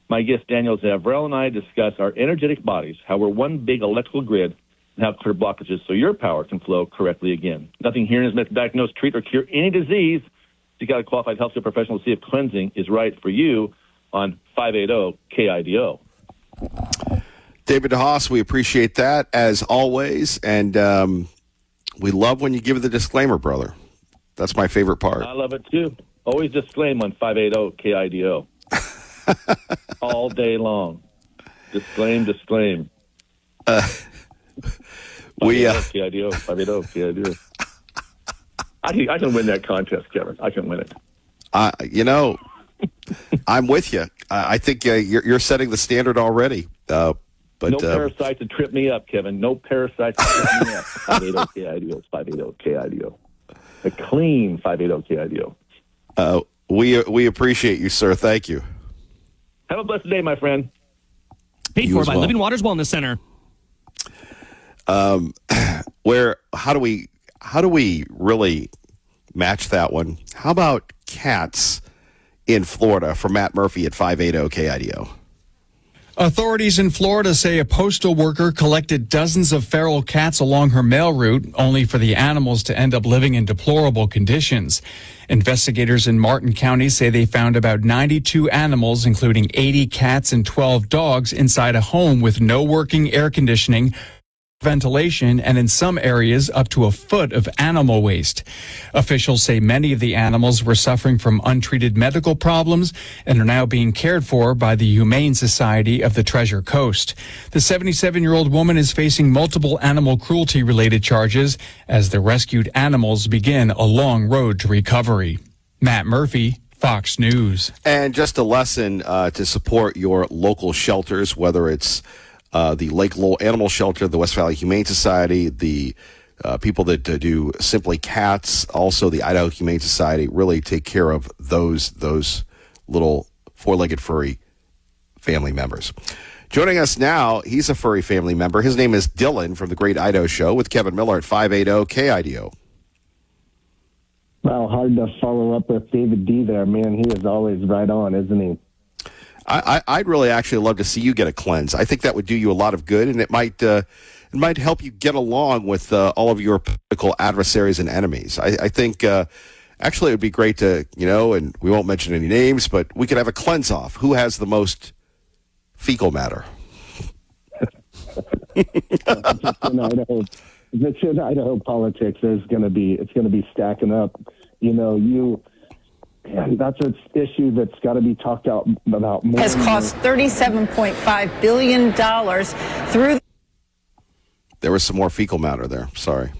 My guest Daniel Zavrell and I discuss our energetic bodies, how we're one big electrical grid, and how to clear blockages so your power can flow correctly again. Nothing here is meant to diagnose, treat, or cure any disease. Seek out a qualified healthcare professional to see if cleansing is right for you on 580 KIDO. David DeHaas, we appreciate that as always, and we love when you give the disclaimer, brother. That's my favorite part. I love it too. Always disclaim on 580 KIDO. All day long. Disclaim. KIDO, 580 KIDO. I can win that contest, Kevin. I can win it. I'm with you. I think you're setting the standard already. But no parasites to trip me up, Kevin. No parasites to trip me up. 580 KIDO, 580 KIDO. A clean 580 KIDO. We appreciate you, sir. Thank you. Have a blessed day, my friend. Paid You for as by well. Living Waters Wellness Center. How do we really match that one? How about cats in Florida for Matt Murphy at 580 KIDO? Authorities in Florida say a postal worker collected dozens of feral cats along her mail route, only for the animals to end up living in deplorable conditions. Investigators in Martin County say they found about 92 animals, including 80 cats and 12 dogs, inside a home with no working air conditioning, ventilation, and in some areas up to a foot of animal waste. Officials say many of the animals were suffering from untreated medical problems and are now being cared for by the Humane Society of the Treasure Coast. The 77-year-old woman is facing multiple animal cruelty-related charges as the rescued animals begin a long road to recovery. Matt Murphy, Fox News. And just a lesson to support your local shelters, whether it's the Lake Lowell Animal Shelter, the West Valley Humane Society, the people that do Simply Cats, also the Idaho Humane Society, really take care of those little four-legged furry family members. Joining us now, he's a furry family member. His name is Dylan from the Great Idaho Show with Kevin Miller at 580 KIDO. Well, hard to follow up with David D there, man. He is always right on, isn't he? I'd really actually love to see you get a cleanse. I think that would do you a lot of good, and it might help you get along with all of your political adversaries and enemies. I think actually it would be great to, and we won't mention any names, but we could have a cleanse off. Who has the most fecal matter? If it's in Idaho politics, it's going to be stacking up. That's an issue that's got to be talked about more. Has cost $37.5 billion through. There was some more fecal matter there. Sorry.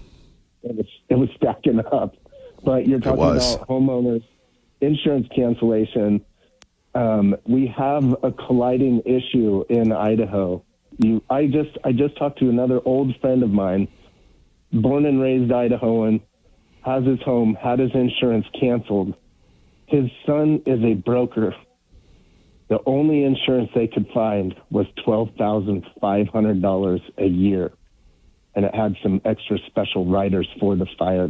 It was stacking up. But you're talking about homeowners, insurance cancellation. We have a colliding issue in Idaho. I just talked to another old friend of mine, born and raised Idahoan, has his home, had his insurance canceled. His son is a broker. The only insurance they could find was $12,500 a year. And it had some extra special riders for the fire.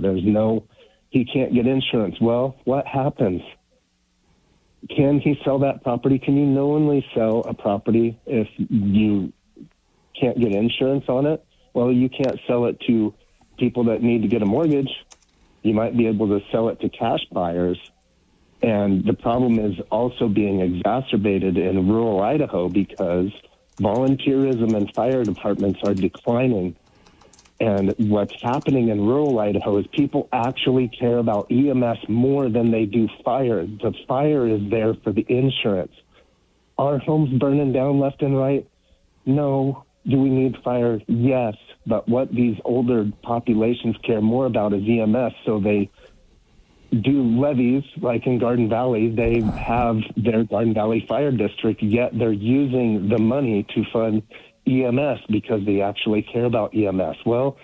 He can't get insurance. Well, what happens? Can he sell that property? Can you knowingly sell a property if you can't get insurance on it? Well, you can't sell it to people that need to get a mortgage. You might be able to sell it to cash buyers. And the problem is also being exacerbated in rural Idaho because volunteerism and fire departments are declining. And what's happening in rural Idaho is people actually care about EMS more than they do fire. The fire is there for the insurance. Are homes burning down left and right? No. Do we need fire? Yes. But what these older populations care more about is EMS, so they do levies, like in Garden Valley. They have their Garden Valley Fire District, yet they're using the money to fund EMS because they actually care about EMS. Well,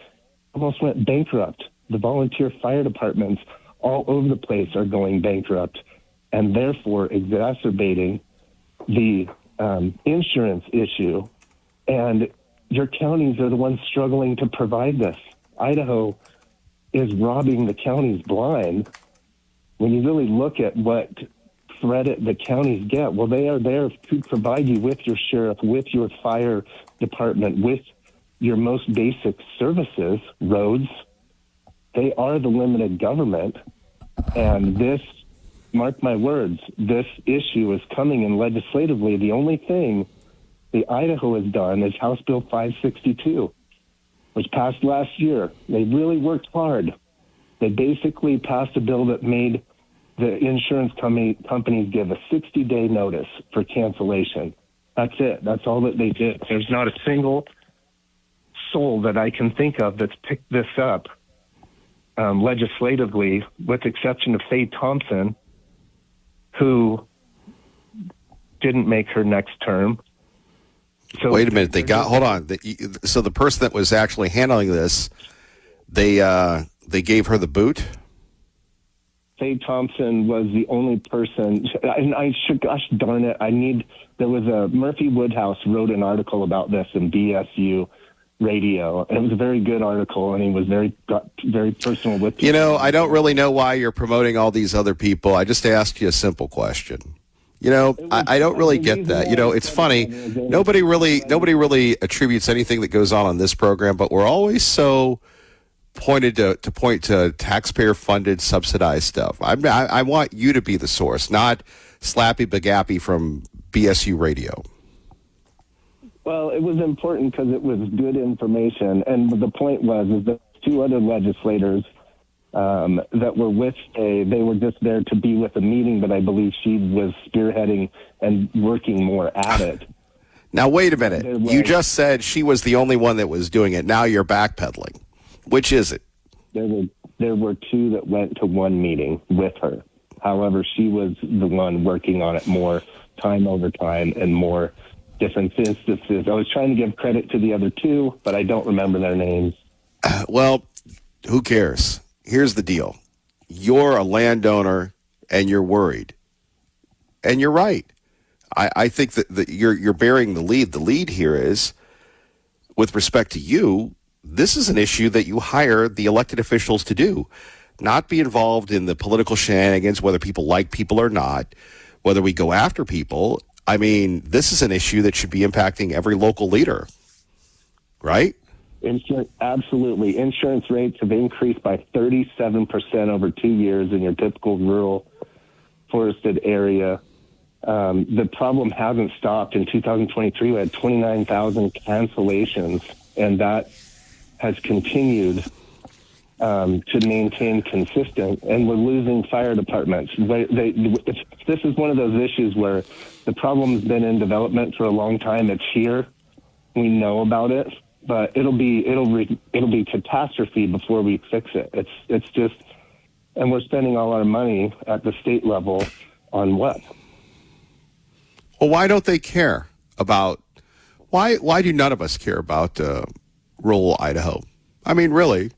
almost went bankrupt. The volunteer fire departments all over the place are going bankrupt, and therefore exacerbating the insurance issue. And your counties are the ones struggling to provide this. Idaho is robbing the counties blind. When you really look at what credit the counties get, well, they are there to provide you with your sheriff, with your fire department, with your most basic services, roads. They are the limited government. And this, mark my words, this issue is coming in legislatively. The only thing the Idaho has done is House Bill 562, which passed last year. They really worked hard. They basically passed a bill that made the insurance companies give a 60-day notice for cancellation. That's it. That's all that they did. There's not a single soul that I can think of that's picked this up legislatively, with the exception of Faye Thompson, who didn't make her next term. So wait a minute. Hold on. So the person that was actually handling this, they gave her the boot? Faye Thompson was the only person, and gosh darn it, there was Murphy Woodhouse wrote an article about this in BSU radio, and it was a very good article, and he was got very personal with people. You know, I don't really know why you're promoting all these other people. I just asked you a simple question. You know, I don't really get that. You know, it's funny. Nobody really attributes anything that goes on this program, but we're always so pointed to point to taxpayer-funded, subsidized stuff. I want you to be the source, not Slappy Bagappy from BSU Radio. Well, it was important because it was good information, and the point was is that two other legislators that were with they were just there to be with the meeting, but I believe she was spearheading and working more at it. Now, wait a minute. You just said she was the only one that was doing it. Now you're backpedaling. Which is it? There were two that went to one meeting with her. However, she was the one working on it more time over time and more different instances. I was trying to give credit to the other two, but I don't remember their names. Well, who cares? Here's the deal. You're a landowner and you're worried. And you're right. I think that you're bearing the lead. The lead here is, with respect to you, this is an issue that you hire the elected officials to do, not be involved in the political shenanigans, whether people like people or not, whether we go after people. I mean, this is an issue that should be impacting every local leader, right? Absolutely. Insurance rates have increased by 37% over 2 years in your typical rural forested area. The problem hasn't stopped. In 2023, we had 29,000 cancellations, and that has continued to maintain consistent, and we're losing fire departments. This is one of those issues where the problem's been in development for a long time. It's here. We know about it, but it'll be catastrophe before we fix it. It's just, and we're spending all our money at the state level on what? Well, why don't they care about? Why do none of us care about rural Idaho? I mean, really.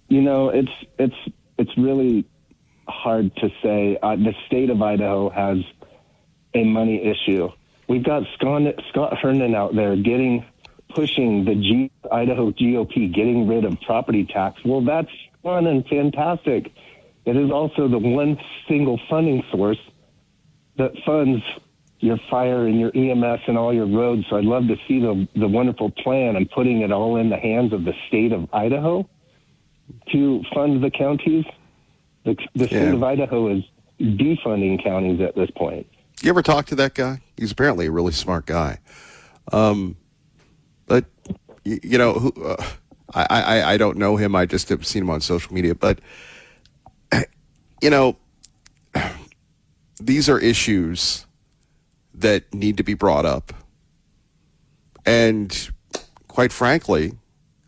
You know, it's really hard to say. The state of Idaho has a money issue. We've got Scott Herndon out there pushing the Idaho GOP, getting rid of property tax. Well, that's fun and fantastic. It is also the one single funding source that funds your fire and your EMS and all your roads. So I'd love to see the wonderful plan and putting it all in the hands of the state of Idaho to fund the counties. The state of Idaho is defunding counties at this point. You ever talk to that guy? He's apparently a really smart guy. But, I don't know him. I just have seen him on social media. But, these are issues that need to be brought up. And quite frankly,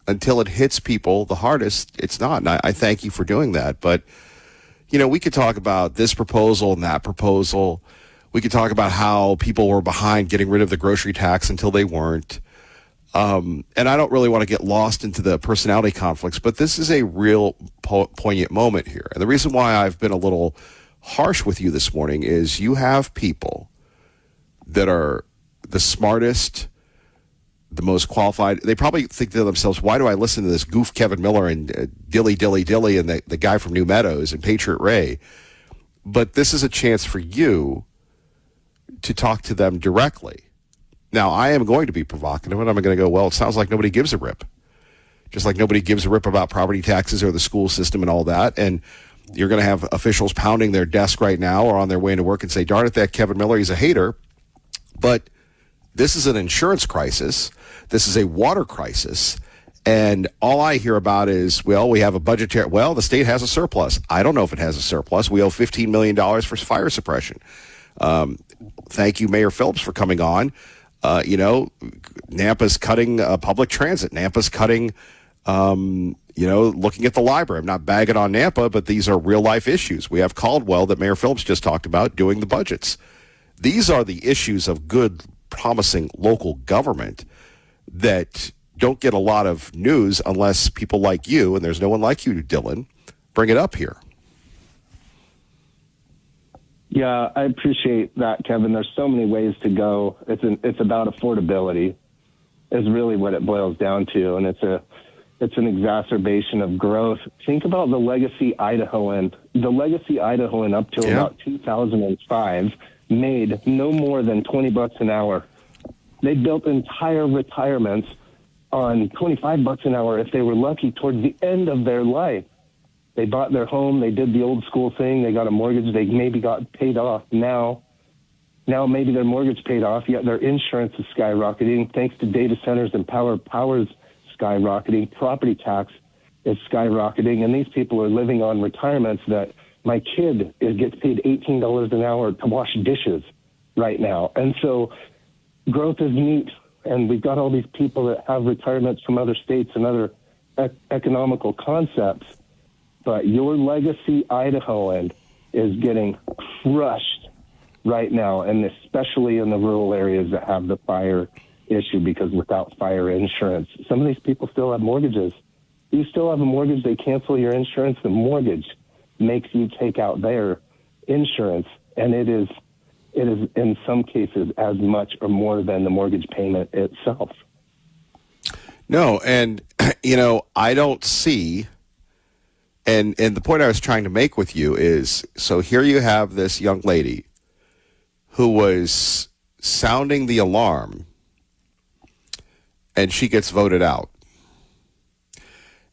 until it hits people the hardest, it's not. And I thank you for doing that. But, we could talk about this proposal and that proposal. We could talk about how people were behind getting rid of the grocery tax until they weren't. And I don't really want to get lost into the personality conflicts, but this is a real poignant moment here. And the reason why I've been a little harsh with you this morning is you have people that are the smartest, the most qualified. They probably think to themselves, why do I listen to this goof Kevin Miller and Dilly and the guy from New Meadows and Patriot Ray? But this is a chance for you to talk to them directly. Now, I am going to be provocative, and I'm going to go, well, it sounds like nobody gives a rip. Just like nobody gives a rip about property taxes or the school system and all that. And you're going to have officials pounding their desk right now or on their way into work and say, darn it, that Kevin Miller, he's a hater. But this is an insurance crisis. This is a water crisis. And all I hear about is, well, we have a budgetary, well, the state has a surplus. I don't know if it has a surplus. We owe $15 million for fire suppression. Thank you, Mayor Phillips, for coming on. Nampa's cutting public transit. Nampa's cutting, looking at the library. I'm not bagging on Nampa, but these are real life issues. We have Caldwell that Mayor Phillips just talked about doing the budgets. These are the issues of good, promising local government that don't get a lot of news unless people like you, and there's no one like you, Dylan, bring it up here. Yeah, I appreciate that, Kevin. There's so many ways to go. It's about affordability is really what it boils down to, and it's an exacerbation of growth. Think about the legacy Idahoan. The legacy Idahoan up to about 2005 made no more than $20 an hour. They built entire retirements on $25 an hour if they were lucky towards the end of their life. They bought their home. They did the old school thing. They got a mortgage. They maybe got paid off. Now maybe their mortgage paid off, yet their insurance is skyrocketing thanks to data centers and power's skyrocketing. Property tax is skyrocketing. And these people are living on retirements that my kid gets paid $18 an hour to wash dishes right now. And so growth is neat. And we've got all these people that have retirements from other states and other economical concepts. But your legacy Idahoan is getting crushed right now, and especially in the rural areas that have the fire issue, because without fire insurance, some of these people still have mortgages. You still have a mortgage, they cancel your insurance, the mortgage makes you take out their insurance, and it is in some cases as much or more than the mortgage payment itself. No, and, I don't see... And the point I was trying to make with you is, so here you have this young lady who was sounding the alarm, and she gets voted out.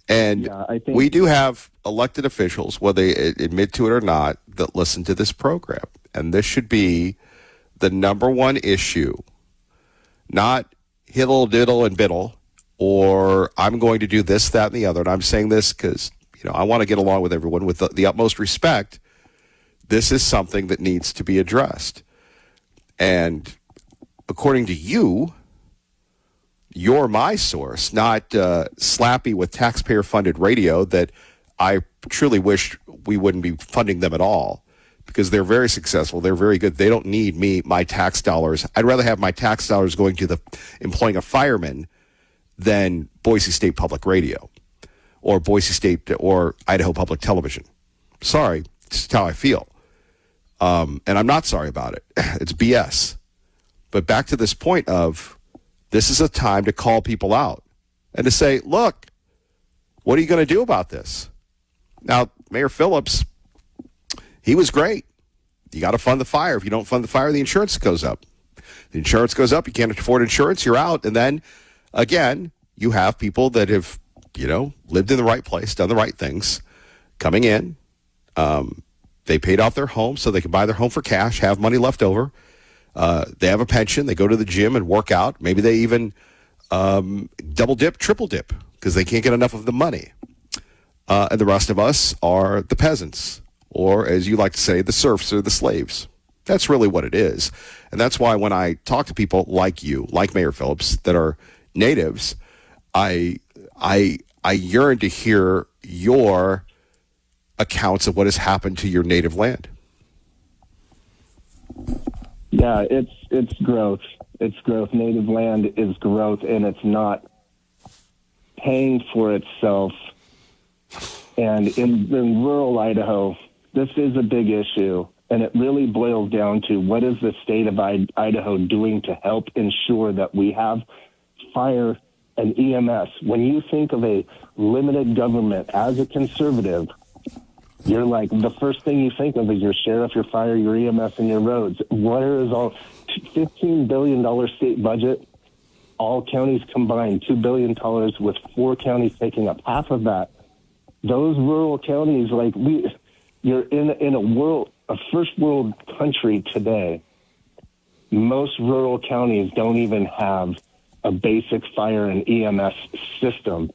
And we do have elected officials, whether they admit to it or not, that listen to this program. And this should be the number one issue, not hiddle, diddle, and biddle, or I'm going to do this, that, and the other. And I'm saying this because I want to get along with everyone with the utmost respect. This is something that needs to be addressed. And according to you, you're my source, not Slappy with taxpayer-funded radio that I truly wish we wouldn't be funding them at all, because they're very successful. They're very good. They don't need my tax dollars. I'd rather have my tax dollars going to employing a fireman than Boise State Public Radio or Boise State or Idaho Public Television. Sorry, it's how I feel. And I'm not sorry about it. It's BS. But back to this point of, this is a time to call people out and to say, look, what are you going to do about this? Now, Mayor Phillips, he was great. You got to fund the fire. If you don't fund the fire, the insurance goes up. The insurance goes up. You can't afford insurance. You're out. And then, again, you have people that have, lived in the right place, done the right things, coming in, They paid off their home so they could buy their home for cash, have money left over. They have a pension. They go to the gym and work out. Maybe they even double dip, triple dip, because they can't get enough of the money. And the rest of us are the peasants, or as you like to say, the serfs or the slaves. That's really what it is. And that's why when I talk to people like you, like Mayor Phillips, that are natives, I yearn to hear your accounts of what has happened to your native land. Yeah, it's growth. It's growth. Native land is growth, and it's not paying for itself. And in rural Idaho, this is a big issue, and it really boils down to what is the state of Idaho doing to help ensure that we have fire and EMS. When you think of a limited government as a conservative, you're like, the first thing you think of is your sheriff, your fire, your EMS, and your roads. Where is all $15 billion state budget, all counties combined, $2 billion with 4 counties taking up half of that. Those rural counties, you're in a first world country today. Most rural counties don't even have a basic fire and EMS system.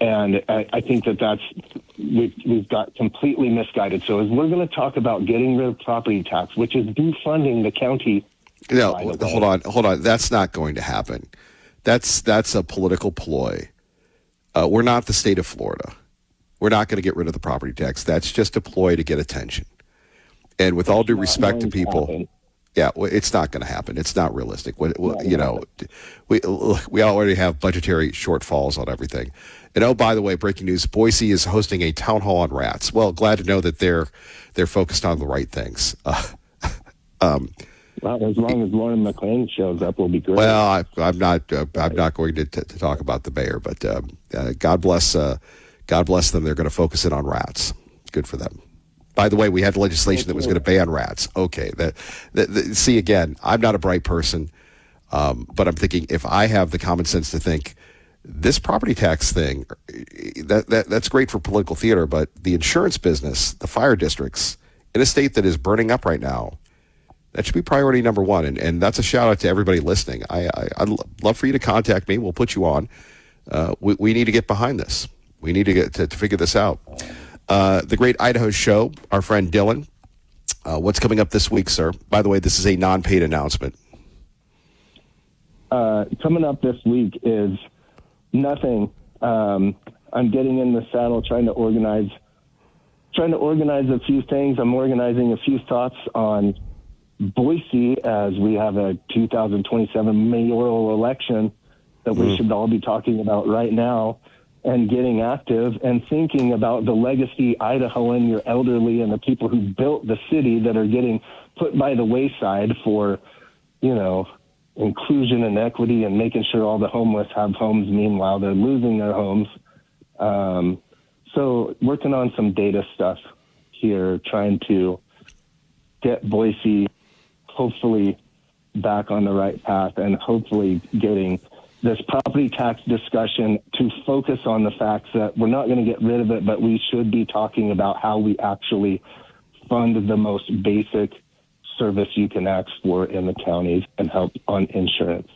And I think we've got completely misguided. So as we're going to talk about getting rid of property tax, which is defunding the county. No, hold on. That's not going to happen. That's a political ploy. We're not the state of Florida. We're not going to get rid of the property tax. That's just a ploy to get attention. And with all due respect to people, it's not going to happen. It's not realistic. We already have budgetary shortfalls on everything. And oh, by the way, breaking news: Boise is hosting a town hall on rats. Well, glad to know that they're focused on the right things. Well, as long as Lauren McLean shows up, we'll be great. Well, I'm not going to talk about the mayor, but God bless them. They're going to focus in on rats. Good for them. By the way, we had legislation that was going to ban rats. Okay, see, again, I'm not a bright person, but I'm thinking if I have the common sense to think this property tax thing, that's great for political theater, but the insurance business, the fire districts in a state that is burning up right now, that should be priority number one. And that's a shout out to everybody listening. I'd love for you to contact me. We'll put you on. We need to get behind this. We need to get to figure this out. The Great Idaho Show, our friend Dylan. What's coming up this week, sir? By the way, this is a non-paid announcement. Coming up this week is nothing. I'm getting in the saddle, trying to organize a few things. I'm organizing a few thoughts on Boise as we have a 2027 mayoral election that we should all be talking about right now, and getting active and thinking about the legacy Idahoan, your elderly, and the people who built the city that are getting put by the wayside for, inclusion and equity and making sure all the homeless have homes. Meanwhile, they're losing their homes. So working on some data stuff here, trying to get Boise hopefully back on the right path, and hopefully getting this property tax discussion to focus on the facts that we're not going to get rid of it, but we should be talking about how we actually fund the most basic service you can ask for in the counties and help on insurance.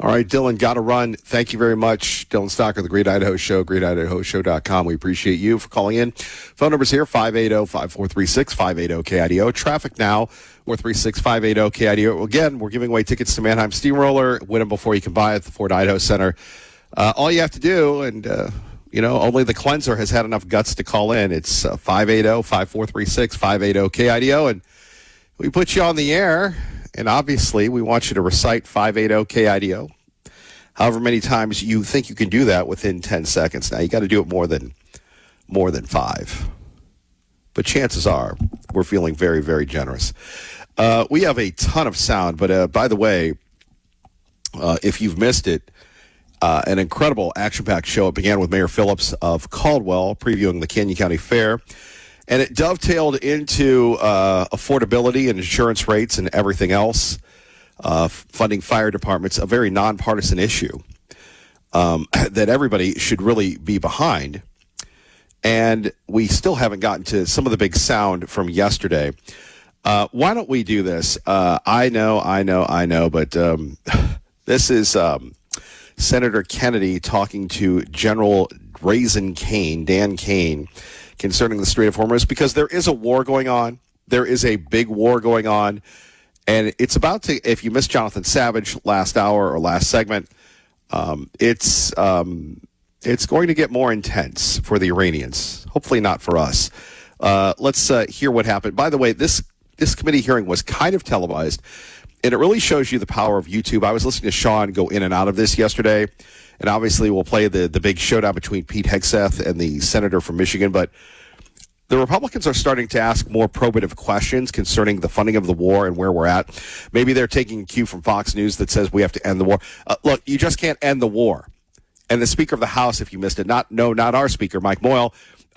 All right, Dylan, got to run. Thank you very much. Dylan Stocker, The Great Idaho Show, greatidahoshow.com. We appreciate you for calling in. Phone number's here, 580-5436, 580-KIDO. Traffic now, 436-580-KIDO. Again, we're giving away tickets to Mannheim Steamroller. Win them before you can buy at the Ford Idaho Center. All you have to do, and, only the cleanser has had enough guts to call in. It's 580-5436, 580-KIDO, and we put you on the air. And obviously, we want you to recite 580-KIDO however many times you think you can do that within 10 seconds. Now, you got to do it more than 5. But chances are, we're feeling very, very generous. We have a ton of sound, but by the way, if you've missed it, an incredible action-packed show. It began with Mayor Phillips of Caldwell previewing the Canyon County Fair. And it dovetailed into affordability and insurance rates and everything else, funding fire departments, a very nonpartisan issue that everybody should really be behind. and we still haven't gotten to some of the big sound from yesterday. Why don't we do this? I know, but this is Senator Kennedy talking to General Dan Kane, concerning the Strait of Hormuz, because there is a war going on. There is a big war going on, and it's about to, if you missed Jonathan Savage last hour or last segment, it's going to get more intense for the Iranians. Hopefully not for us. Let's hear what happened. By the way, this committee hearing was kind of televised, and it really shows you the power of YouTube. I was listening to Sean go in and out of this yesterday, and obviously we'll play the big showdown between Pete Hegseth and the senator from Michigan, but the Republicans are starting to ask more probative questions concerning the funding of the war and where we're at. Maybe they're taking a cue from Fox News that says we have to end the war. Look, you just can't end the war. And the Speaker of the House, if you missed it, not our Speaker, Mike Moyle,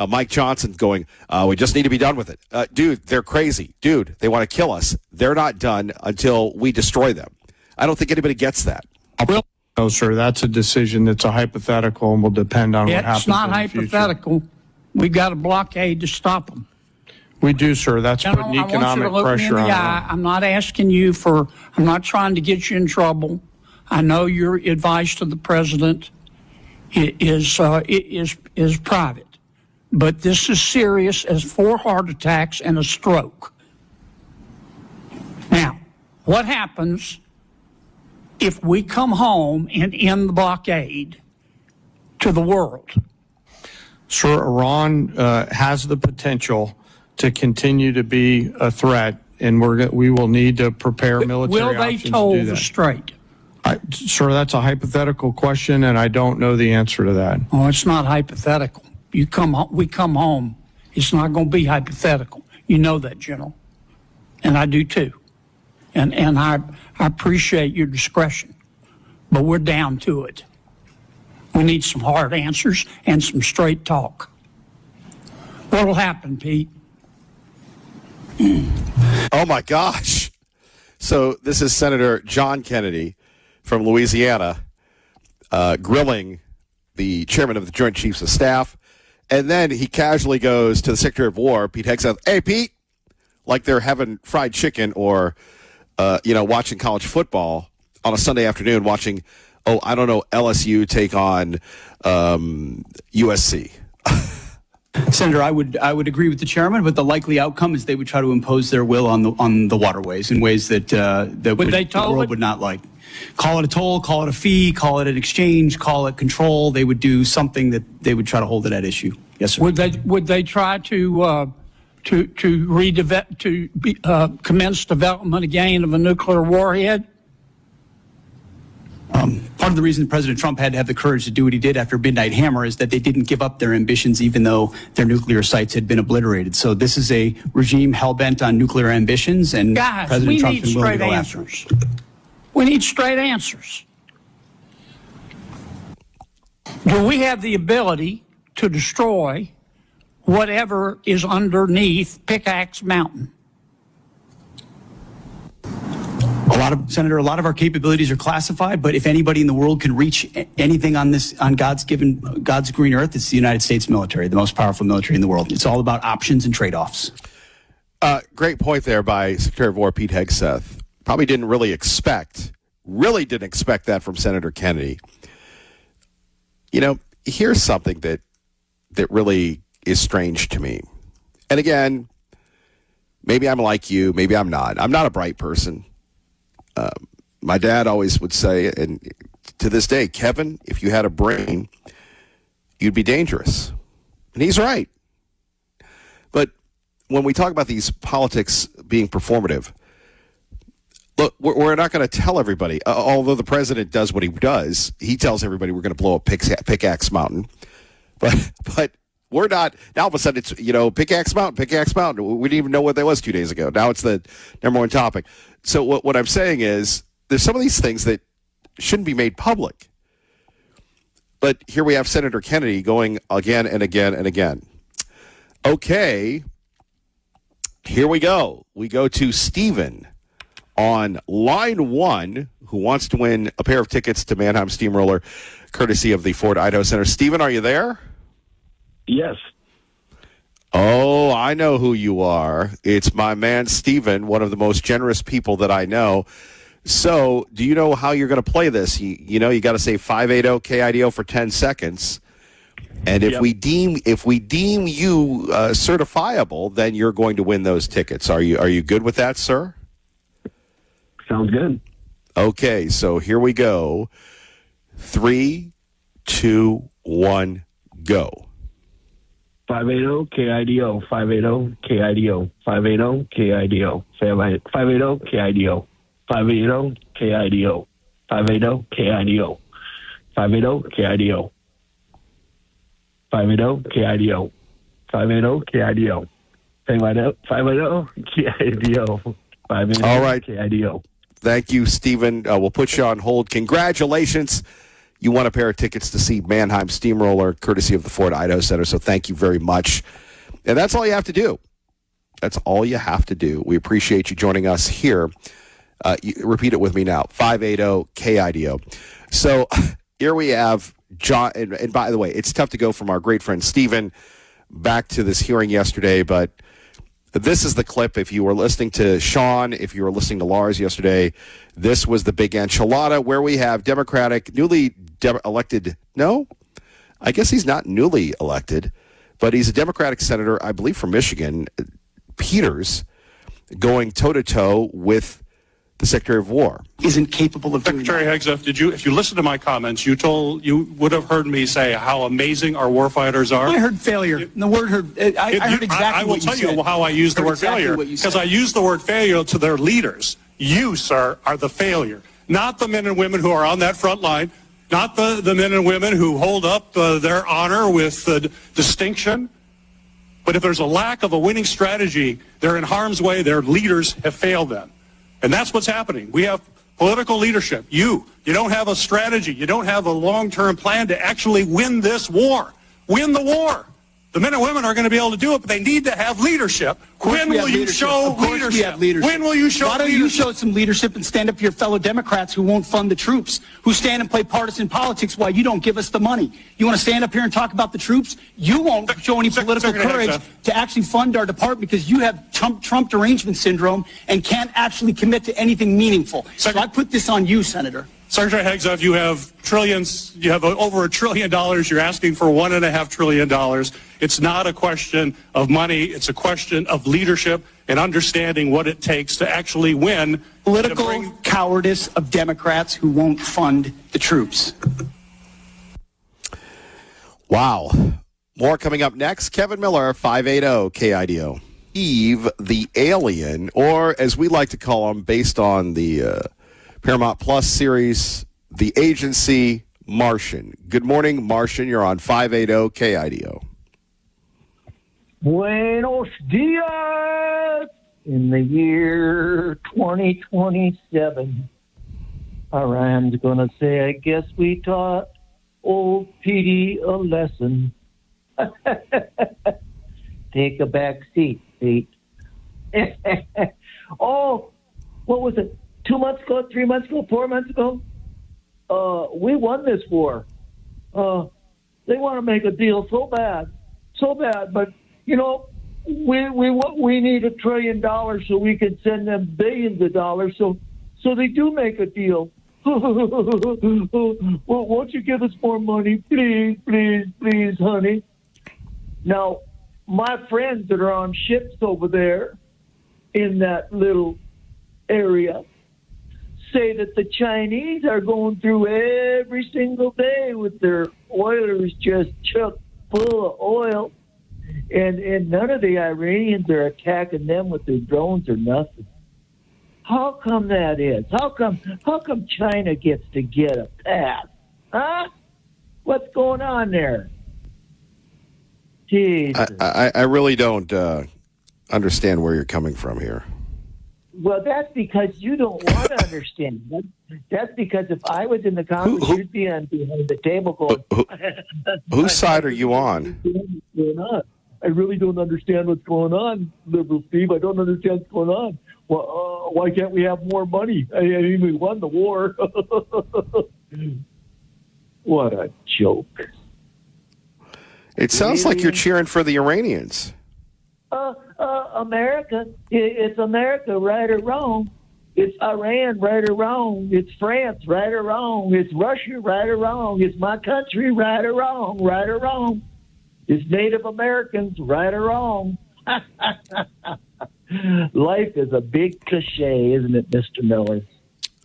Mike Johnson going, we just need to be done with it. Dude, they're crazy. Dude, they want to kill us. They're not done until we destroy them. I don't think anybody gets that. No, sir, that's a decision that's a hypothetical and will depend on what happens. It's not in the hypothetical. future. We've got a blockade to stop them. We do, sir. That's putting economic pressure on them. I'm not asking you I'm not trying to get you in trouble. I know your advice to the president is private. But this is serious as 4 heart attacks and a stroke. Now, what happens if we come home and end the blockade to the world? Sir, Iran has the potential to continue to be a threat, and we will need to prepare military Will they options to toll do the that. strait? Sir, that's a hypothetical question, and I don't know the answer to that. Oh, it's not hypothetical. We come home. It's not going to be hypothetical. You know that, General, and I do too. And I appreciate your discretion, but we're down to it. We need some hard answers and some straight talk. What'll happen, Pete? Oh my gosh! So this is Senator John Kennedy from Louisiana grilling the chairman of the Joint Chiefs of Staff. And then he casually goes to the Secretary of War, Pete Hegseth. Hey, Pete, like they're having fried chicken or, watching college football on a Sunday afternoon, watching, LSU take on USC. Senator, I would agree with the chairman, but the likely outcome is they would try to impose their will on the waterways in ways that the world would not like. Call it a toll, call it a fee, call it an exchange, call it control. They would do something that they would try to hold it at issue. Yes, sir. Would they try to commence development again of a nuclear warhead? Part of the reason President Trump had to have the courage to do what he did after Midnight Hammer is that they didn't give up their ambitions even though their nuclear sites had been obliterated. So this is a regime hell-bent on nuclear ambitions, and Guys, President Trump's been willing to go after them. We need straight answers. Do we have the ability to destroy whatever is underneath Pickaxe Mountain? Senator, a lot of our capabilities are classified, but if anybody in the world can reach anything on God's green earth, it's the United States military, the most powerful military in the world. It's all about options and trade-offs. Great point there by Secretary of War Pete Hegseth. Probably didn't expect that from Senator Kennedy. Here's something that really is strange to me. And again, maybe I'm like you, maybe I'm not. I'm not a bright person. My dad always would say, and to this day, Kevin, if you had a brain, you'd be dangerous. And he's right. But when we talk about these politics being performative, look, we're not going to tell everybody, although the president does what he does, he tells everybody we're going to blow up Pickaxe Mountain. But we're not, now all of a sudden it's, Pickaxe Mountain. We didn't even know what that was 2 days ago. Now it's the number one topic. So what I'm saying is there's some of these things that shouldn't be made public. But here we have Senator Kennedy going again and again and again. Okay, here we go. We go to Stephen on line 1, who wants to win a pair of tickets to Mannheim Steamroller, courtesy of the Ford Idaho Center. Stephen, are you there? Yes. Oh, I know who you are. It's my man, Steven, one of the most generous people that I know. So, do you know how you're going to play this? You know, you got to say 580 KIDO for 10 seconds. And if we deem you certifiable, then you're going to win those tickets. Are you good with that, sir? Sounds good. Okay, so here we go. 3, 2, 1, go. 580 KIDO, 580 KIDO, 580 KIDO, 580 KIDO, 580 KIDO, 580 KIDO, 580 KIDO, 580 KIDO, 580 KIDO, 580 KIDO, 580 All right. KIDO. Thank you, Stephen. We'll put you on hold. Congratulations. You won a pair of tickets to see Mannheim Steamroller, courtesy of the Ford Idaho Center, so thank you very much. And that's all you have to do. That's all you have to do. We appreciate you joining us here. Repeat it with me now, 580 KIDO. So here we have John, and by the way, it's tough to go from our great friend Stephen back to this hearing yesterday, but this is the clip. If you were listening to Sean, if you were listening to Lars yesterday, this was the big enchilada where we have Democratic, newly elected, no, I guess he's not newly elected, but he's a Democratic senator, I believe from Michigan, Peters, going toe-to-toe with the Secretary of War. Isn't capable of doing Secretary Hegseth, if you listen to my comments, you would have heard me say how amazing our warfighters are. I heard failure. The word heard. I heard exactly I will what you tell said. you how I use the word Exactly failure, what you said. because I use the word failure to their leaders. You, sir, are the failure, not the men and women who are on that front line, not the men and women who hold up their honor with distinction. But if there's a lack of a winning strategy, they're in harm's way. Their leaders have failed them. And that's what's happening. We have political leadership. You don't have a strategy. You don't have a long-term plan to actually win this war. Win the war. The men and women are going to be able to do it, but they need to have leadership. When will you show leadership? When will you show leadership? Why don't you show some leadership and stand up to your fellow Democrats who won't fund the troops, who stand and play partisan politics while you don't give us the money? You want to stand up here and talk about the troops? You won't show any political courage to actually fund our department because you have Trump derangement syndrome and can't actually commit to anything meaningful. So I put this on you, Senator. Secretary Hegseth, you have trillions, you have over $1 trillion, you're asking for $1.5 trillion. It's not a question of money, it's a question of leadership and understanding what it takes to actually win. Political cowardice of Democrats who won't fund the troops. Wow. More coming up next. Kevin Miller, 580 KIDO. Eve the Alien, or as we like to call him, based on the Paramount Plus series, The Agency, Martian. Good morning, Martian. You're on 580 KIDO. Buenos dias! In the year 2027, Iran's going to say, I guess we taught old Petey a lesson. Take a back seat, Pete. Oh, what was it? 2 months ago, 3 months ago, 4 months ago? We won this war. They want to make a deal so bad, but you know, we need $1 trillion so we can send them billions of dollars. So they do make a deal. Well, won't you give us more money, please, please, please, honey? Now, my friends that are on ships over there in that little area say that the Chinese are going through every single day with their oilers just chock full of oil. And none of the Iranians are attacking them with their drones or nothing. How come that is? How come China gets to get a pass? Huh? What's going on there? Jesus. I really don't understand where you're coming from here. Well, that's because you don't want to understand. That's because if I was in the Congress, you'd be on behind the table going, whose side are you on? I really don't understand what's going on, Liberal Steve. I don't understand what's going on. Well, why can't we have more money? I mean, we won the war. What a joke. It sounds like you're cheering for the Iranians. America. It's America, right or wrong. It's Iran, right or wrong. It's France, right or wrong. It's Russia, right or wrong. It's my country, right or wrong, right or wrong. It's Native Americans, right or wrong. Life is a big cliche, isn't it, Mr. Miller?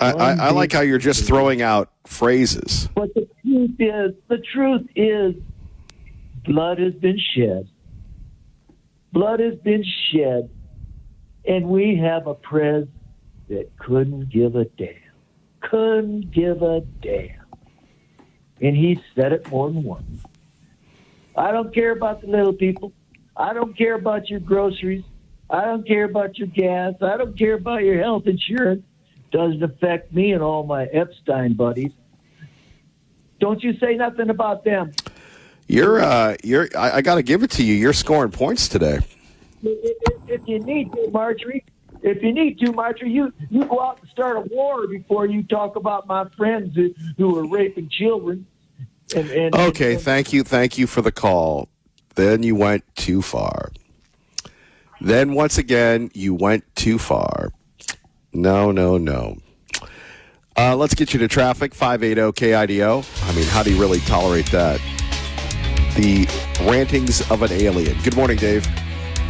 I like how you're just throwing out phrases. But the truth is, blood has been shed. Blood has been shed, and we have a president that couldn't give a damn. Couldn't give a damn. And he said it more than once. I don't care about the little people. I don't care about your groceries. I don't care about your gas. I don't care about your health insurance. Doesn't affect me and all my Epstein buddies. Don't you say nothing about them. I got to give it to you. You're scoring points today. If you need to, Marjorie, you go out and start a war before you talk about my friends who are raping children. Okay, thank you for the call. Then you went too far. Then once again, you went too far. No. Let's get you to traffic, 580 KIDO. I mean, how do you really tolerate that? The rantings of an alien. Good morning, Dave.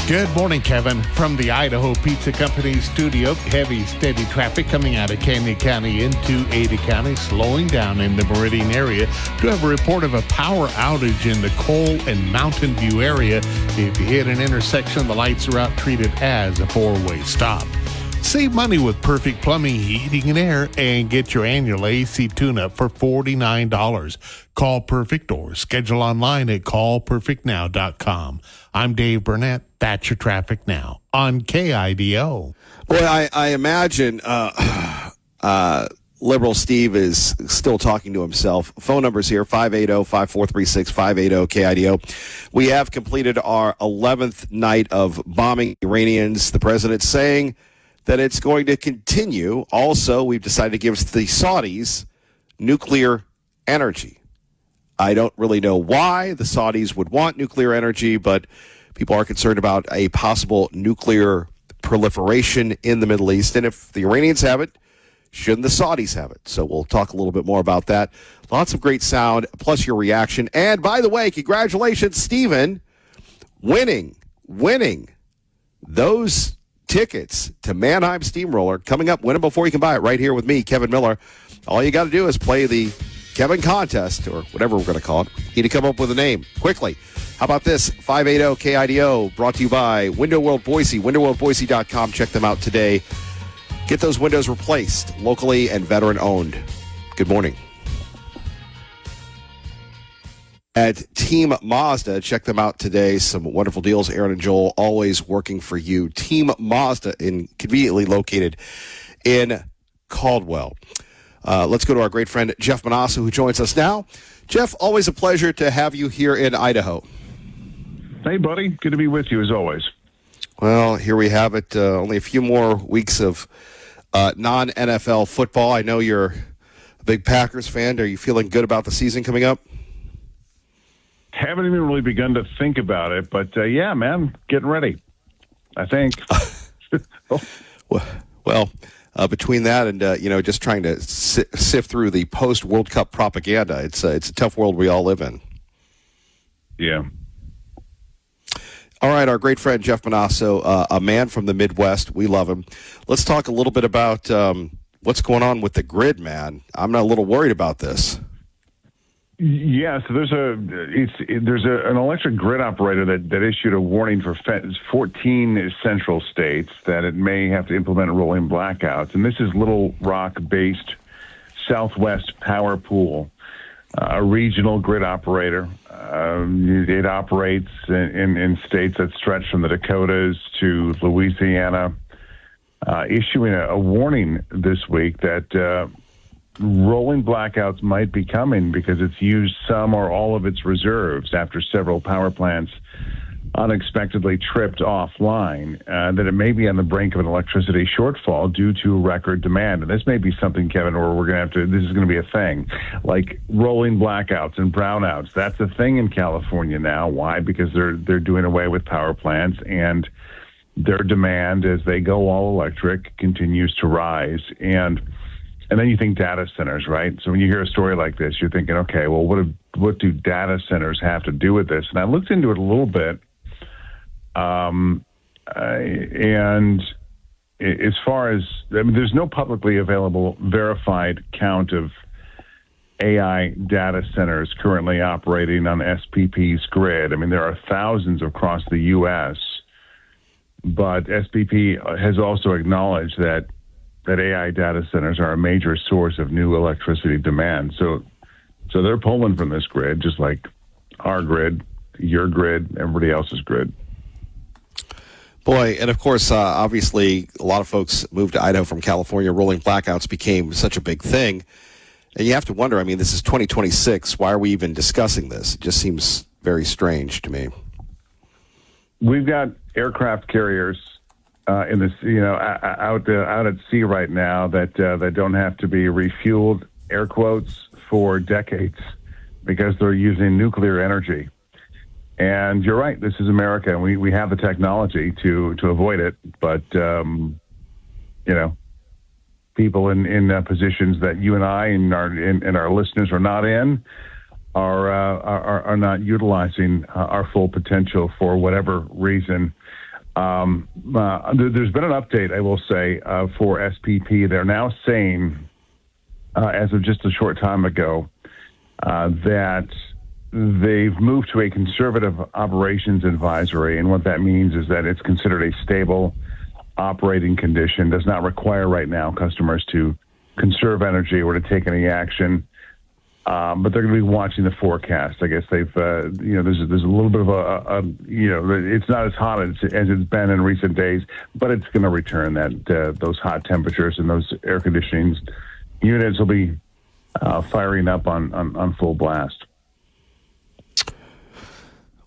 Good morning, Kevin. From the Idaho Pizza Company studio, heavy, steady traffic coming out of Canyon County into Ada County, slowing down in the Meridian area. Do have a report of a power outage in the Cole and Mountain View area. If you hit an intersection, the lights are out, treated as a four-way stop. Save money with Perfect Plumbing, Heating, and Air, and get your annual AC tune-up for $49. Call Perfect or schedule online at callperfectnow.com. I'm Dave Burnett. That's your traffic now on KIDO. Boy, I imagine Liberal Steve is still talking to himself. Phone numbers here, 580-5436, 580-KIDO. We have completed our 11th night of bombing Iranians. The president's saying that it's going to continue. Also, we've decided to give the Saudis nuclear energy. I don't really know why the Saudis would want nuclear energy, but people are concerned about a possible nuclear proliferation in the Middle East. And if the Iranians have it, shouldn't the Saudis have it? So we'll talk a little bit more about that. Lots of great sound, plus your reaction. And by the way, congratulations, Stephen, winning those tickets to Mannheim Steamroller. Coming up, win them before you can buy it, right here with me, Kevin Miller. All you got to do is play the Kevin contest, or whatever we're going to call it. You need to come up with a name quickly. How about this? 580 KIDO, brought to you by Window World Boise, windowworldboise.com. Check them out today. Get those windows replaced, locally and veteran owned. Good morning. At Team Mazda, check them out today. Some wonderful deals. Aaron and Joel always working for you. Team Mazda, conveniently located in Caldwell. Let's go to our great friend Jeff Manasso, who joins us now. Jeff, always a pleasure to have you here in Idaho. Hey, buddy. Good to be with you, as always. Well, here we have it. Only a few more weeks of non-NFL football. I know you're a big Packers fan. Are you feeling good about the season coming up? Haven't even really begun to think about it, but yeah, man, getting ready, I think. Well, between that and just trying to sift through the post-World Cup propaganda, it's a tough world we all live in. Yeah. All right, our great friend Jeff Manasso, a man from the Midwest. We love him. Let's talk a little bit about what's going on with the grid, man. I'm a little worried about this. Yeah, so there's an electric grid operator that issued a warning for 14 central states that it may have to implement rolling blackouts. And this is Little Rock-based Southwest Power Pool, a regional grid operator. It operates in states that stretch from the Dakotas to Louisiana, issuing a warning this week that rolling blackouts might be coming because it's used some or all of its reserves after several power plants unexpectedly tripped offline, that it may be on the brink of an electricity shortfall due to record demand. And this may be something, Kevin, where we're going to have to, this is going to be a thing, like rolling blackouts and brownouts. That's a thing in California now. Why? Because they're doing away with power plants, and their demand as they go all electric continues to rise. And then you think data centers, right? So when you hear a story like this, you're thinking, okay, well, what do data centers have to do with this? And I looked into it a little bit. And as far as, I mean, there's no publicly available verified count of AI data centers currently operating on SPP's grid. I mean, there are thousands across the U.S., but SPP has also acknowledged that AI data centers are a major source of new electricity demand. So they're pulling from this grid, just like our grid, your grid, everybody else's grid. Boy, and of course, obviously, a lot of folks moved to Idaho from California. Rolling blackouts became such a big thing. And you have to wonder, I mean, this is 2026. Why are we even discussing this? It just seems very strange to me. We've got aircraft carriers in this, out at sea right now that don't have to be refueled, air quotes, for decades because they're using nuclear energy. And you're right, this is America, and we have the technology to avoid it. But, people in positions that you and I and our listeners are not in are not utilizing our full potential for whatever reason. There's been an update, I will say, for SPP. They're now saying, as of just a short time ago, that they've moved to a conservative operations advisory, and what that means is that it's considered a stable operating condition, does not require right now customers to conserve energy or to take any action, but they're going to be watching the forecast. I guess they've, there's a little bit of it's not as hot as it's been in recent days, but it's going to return those hot temperatures, and those air conditioning units will be firing up on full blast.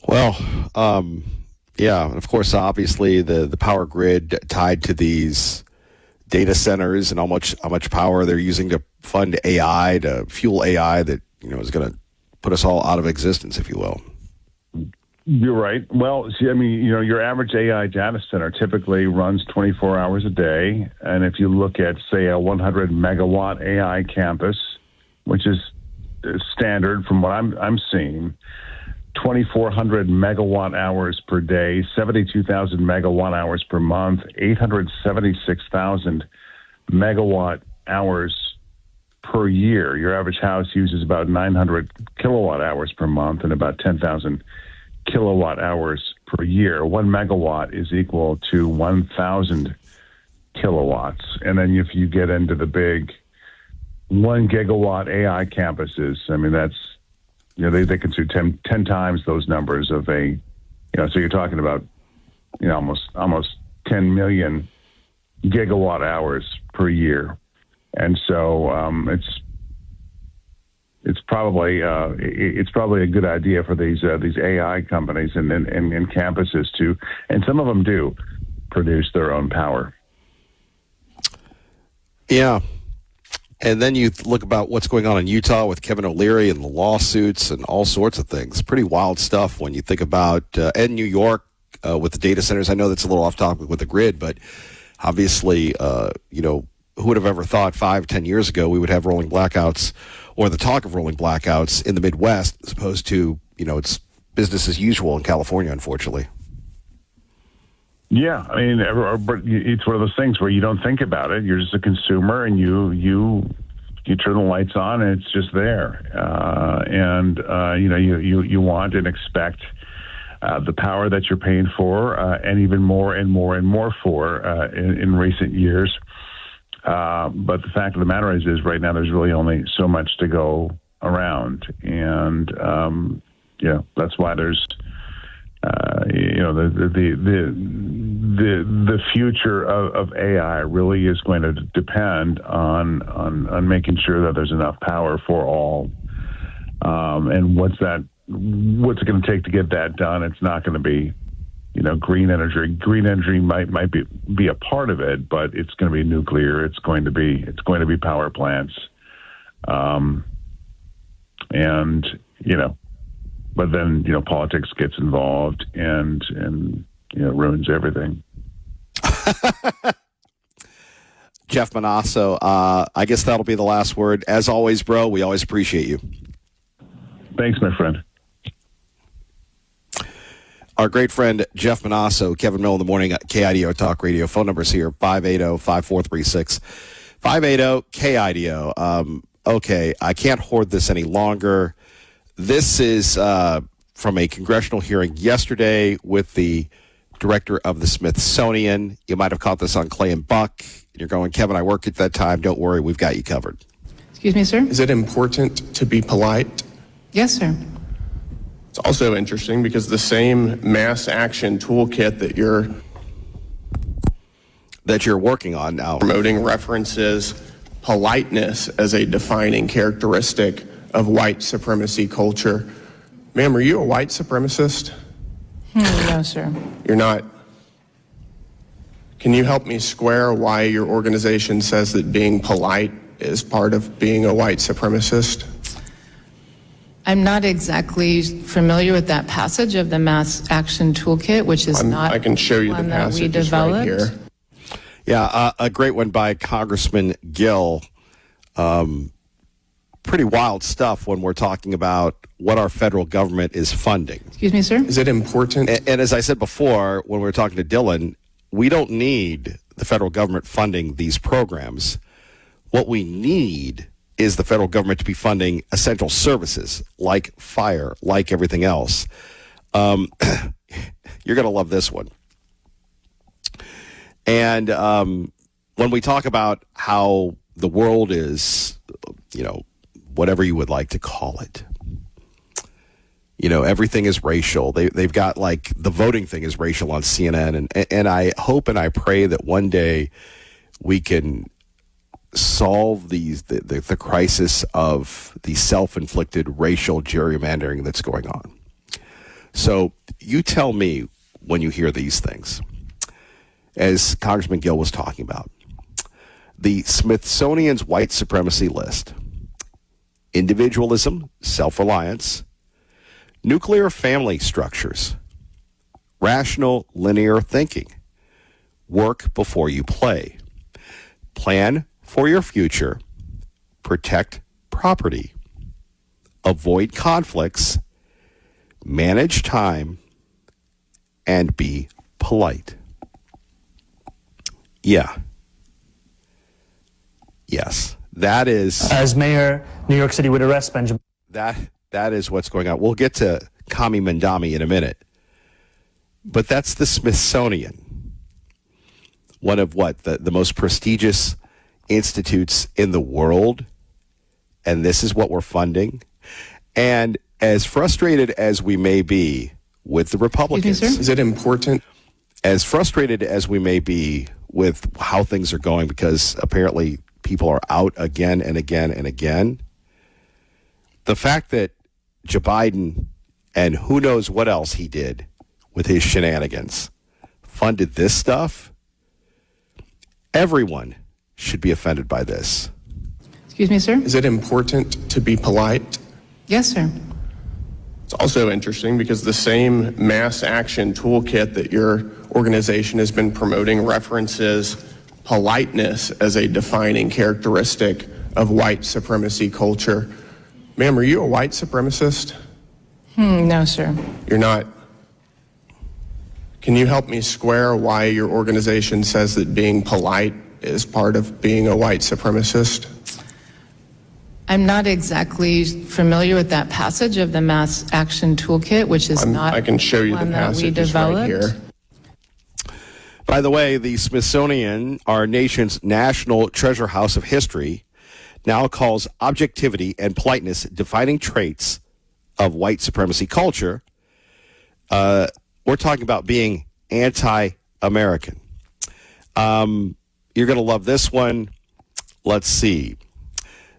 Well, yeah, and of course, obviously, the power grid tied to these data centers and how much power they're using to fund AI, to fuel AI that, is going to put us all out of existence, if you will. You're right. Well, see, I mean, your average AI data center typically runs 24 hours a day. And if you look at, say, a 100 megawatt AI campus, which is standard from what I'm seeing, 2,400 megawatt hours per day, 72,000 megawatt hours per month, 876,000 megawatt hours per year. Your average house uses about 900 kilowatt hours per month and about 10,000 kilowatt hours per year. 1 megawatt is equal to 1,000 kilowatts. And then if you get into the big 1 gigawatt AI campuses, I mean, that's, they consume 10 times those numbers of so you're talking about, almost 10 million gigawatt hours per year. And so it's probably a good idea for these AI companies and campuses to, and some of them do, produce their own power. Yeah. And then you look about what's going on in Utah with Kevin O'Leary and the lawsuits and all sorts of things. Pretty wild stuff when you think about, and New York with the data centers. I know that's a little off topic with the grid, but obviously, who would have ever thought 5-10 years ago we would have rolling blackouts or the talk of rolling blackouts in the Midwest as opposed to, it's business as usual in California, unfortunately. Yeah, I mean, it's one of those things where you don't think about it. You're just a consumer, and you turn the lights on, and it's just there. You want and expect the power that you're paying for, and even more and more and more for in recent years. But the fact of the matter is right now there's really only so much to go around, and that's why there's. The future of AI really is going to depend on making sure that there's enough power for all. And what's it going to take to get that done? It's not going to be green energy. Green energy might be a part of it, but it's going to be nuclear. It's going to be power plants, but then politics gets involved and ruins everything. Jeff Manasso, I guess that'll be the last word. As always, bro, we always appreciate you. Thanks, my friend. Our great friend, Jeff Manasso, Kevin Mill in the morning at KIDO Talk Radio. Phone number's here, 580-5436. 580-KIDO. Okay, I can't hoard this any longer. This is from a congressional hearing yesterday with the director of the Smithsonian. You might have caught this on Clay and Buck. You're going, Kevin, I worked at that time. Don't worry, we've got you covered. Excuse me, sir? Is it important to be polite? Yes, sir. It's also interesting because the same mass action toolkit that you're working on now promoting references politeness as a defining characteristic of white supremacy culture. Ma'am, are you a white supremacist? No, sir. You're not. Can you help me square why your organization says that being polite is part of being a white supremacist? I'm not exactly familiar with that passage of the Mass Action Toolkit, which is I can show you the passage right here. Yeah, a great one by Congressman Gill. Pretty wild stuff when we're talking about what our federal government is funding. Excuse me, sir? Is it important? And as I said before, when we were talking to Dylan, we don't need the federal government funding these programs. What we need is the federal government to be funding essential services like fire, like everything else. You're going to love this one. And when we talk about how the world is, whatever you would like to call it, everything is racial. They've got like the voting thing is racial on CNN. And I hope and I pray that one day we can solve the crisis of the self-inflicted racial gerrymandering that's going on. So you tell me when you hear these things, as Congressman Gill was talking about, the Smithsonian's white supremacy list: individualism, self-reliance, nuclear family structures, rational linear thinking, work before you play, plan for your future, protect property, avoid conflicts, manage time, and be polite. Yeah. Yes. That is... As mayor, New York City would arrest Benjamin. That is what's going on. We'll get to Kami Mandami in a minute. But that's the Smithsonian. One of the most prestigious institutes in the world. And this is what we're funding. And as frustrated as we may be with the Republicans... Is it important? As frustrated as we may be with how things are going, because apparently people are out again and again and again, the fact that Joe Biden and who knows what else he did with his shenanigans funded this stuff, everyone should be offended by this. Excuse me, sir? Is it important to be polite? Yes, sir. It's also interesting because the same mass action toolkit that your organization has been promoting references politeness as a defining characteristic of white supremacy culture. Ma'am, are you a white supremacist? No, sir. You're not. Can you help me square why your organization says that being polite is part of being a white supremacist? I'm not exactly familiar with that passage of the Mass Action Toolkit, which is I can show you the passage right here. By the way, the Smithsonian, our nation's national treasure house of history, now calls objectivity and politeness defining traits of white supremacy culture. We're talking about being anti-American. You're going to love this one. Let's see.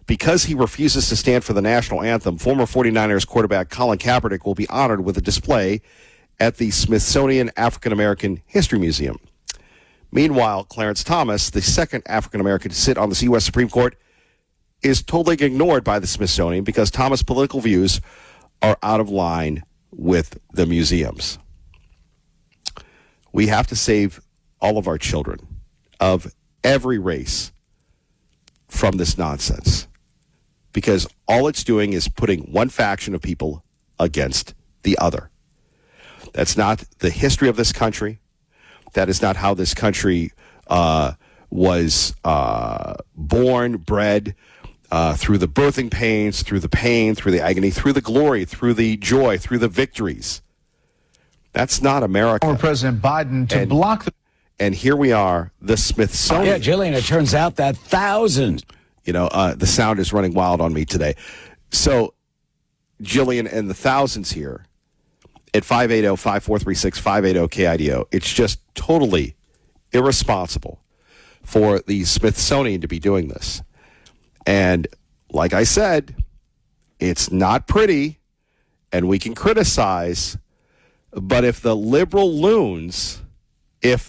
Because he refuses to stand for the national anthem, former 49ers quarterback Colin Kaepernick will be honored with a display at the Smithsonian African American History Museum. Meanwhile, Clarence Thomas, the second African American to sit on the U.S. Supreme Court, is totally ignored by the Smithsonian because Thomas' political views are out of line with the museum's. We have to save all of our children of every race from this nonsense, because all it's doing is putting one faction of people against the other. That's not the history of this country. That is not how this country was born, bred, through the birthing pains, through the pain, through the agony, through the glory, through the joy, through the victories. That's not America. Or President Biden to block the... And here we are, the Smithsonian. Yeah, Jillian, it turns out that thousands. The sound is running wild on me today. So, Jillian and the thousands here at 580-5436, 580-KIDO, it's just totally irresponsible for the Smithsonian to be doing this. And like I said, it's not pretty, and we can criticize, but if the liberal loons get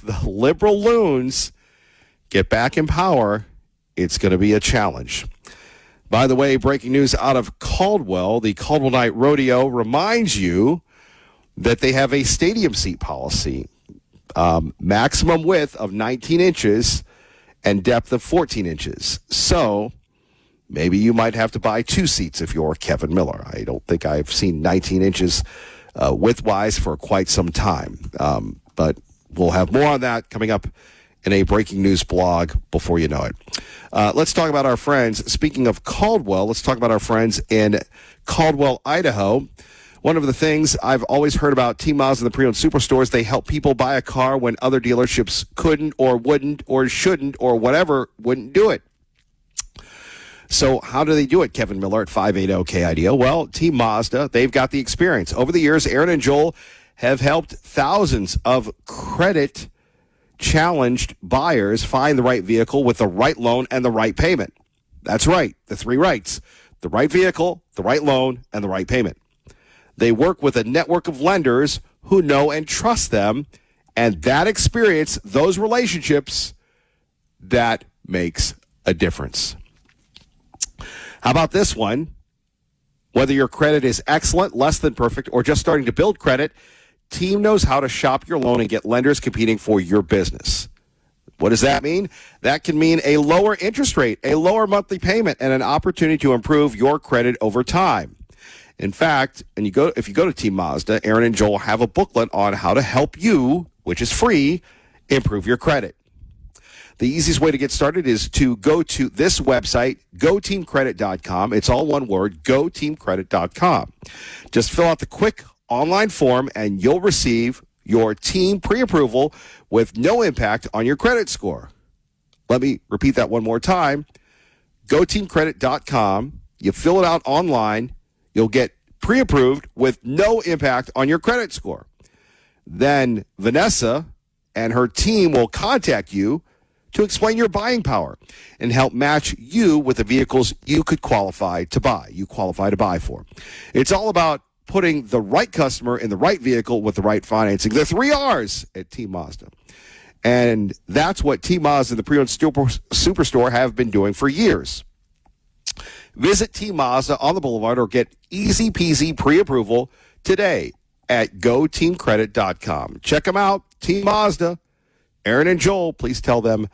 back in power, it's going to be a challenge. By the way, breaking news out of Caldwell, the Caldwell Night Rodeo reminds you that they have a stadium seat policy, maximum width of 19 inches and depth of 14 inches. So maybe you might have to buy 2 seats if you're Kevin Miller. I don't think I've seen 19 inches width-wise for quite some time. But we'll have more on that coming up in a breaking news blog before you know it. Let's talk about our friends. Speaking of Caldwell, let's talk about our friends in Caldwell, Idaho. One of the things I've always heard about Team Mazda and the pre-owned superstores, they help people buy a car when other dealerships couldn't or wouldn't or shouldn't or whatever wouldn't do it. So how do they do it, Kevin Miller at 580-KIDO? Well, Team Mazda, they've got the experience. Over the years, Aaron and Joel have helped thousands of credit-challenged buyers find the right vehicle with the right loan and the right payment. That's right, the 3 rights. The right vehicle, the right loan, and the right payment. They work with a network of lenders who know and trust them, and that experience, those relationships, that makes a difference. How about this one? Whether your credit is excellent, less than perfect, or just starting to build credit, Team knows how to shop your loan and get lenders competing for your business. What does that mean? That can mean a lower interest rate, a lower monthly payment, and an opportunity to improve your credit over time. In fact, if you go to Team Mazda, Aaron and Joel have a booklet on how to help you, which is free, improve your credit. The easiest way to get started is to go to this website, goteamcredit.com. It's all one word, goteamcredit.com. Just fill out the quick online form and you'll receive your team pre-approval with no impact on your credit score. Let me repeat that one more time. goteamcredit.com. You fill it out online. You'll get pre-approved with no impact on your credit score. Then Vanessa and her team will contact you to explain your buying power and help match you with the vehicles you could qualify to buy for. It's all about putting the right customer in the right vehicle with the right financing. The 3 R's at Team Mazda. And that's what Team Mazda and the Pre-Owned Superstore have been doing for years. Visit Team Mazda on the Boulevard or get easy-peasy pre-approval today at goteamcredit.com. Check them out, Team Mazda. Aaron and Joel, please tell them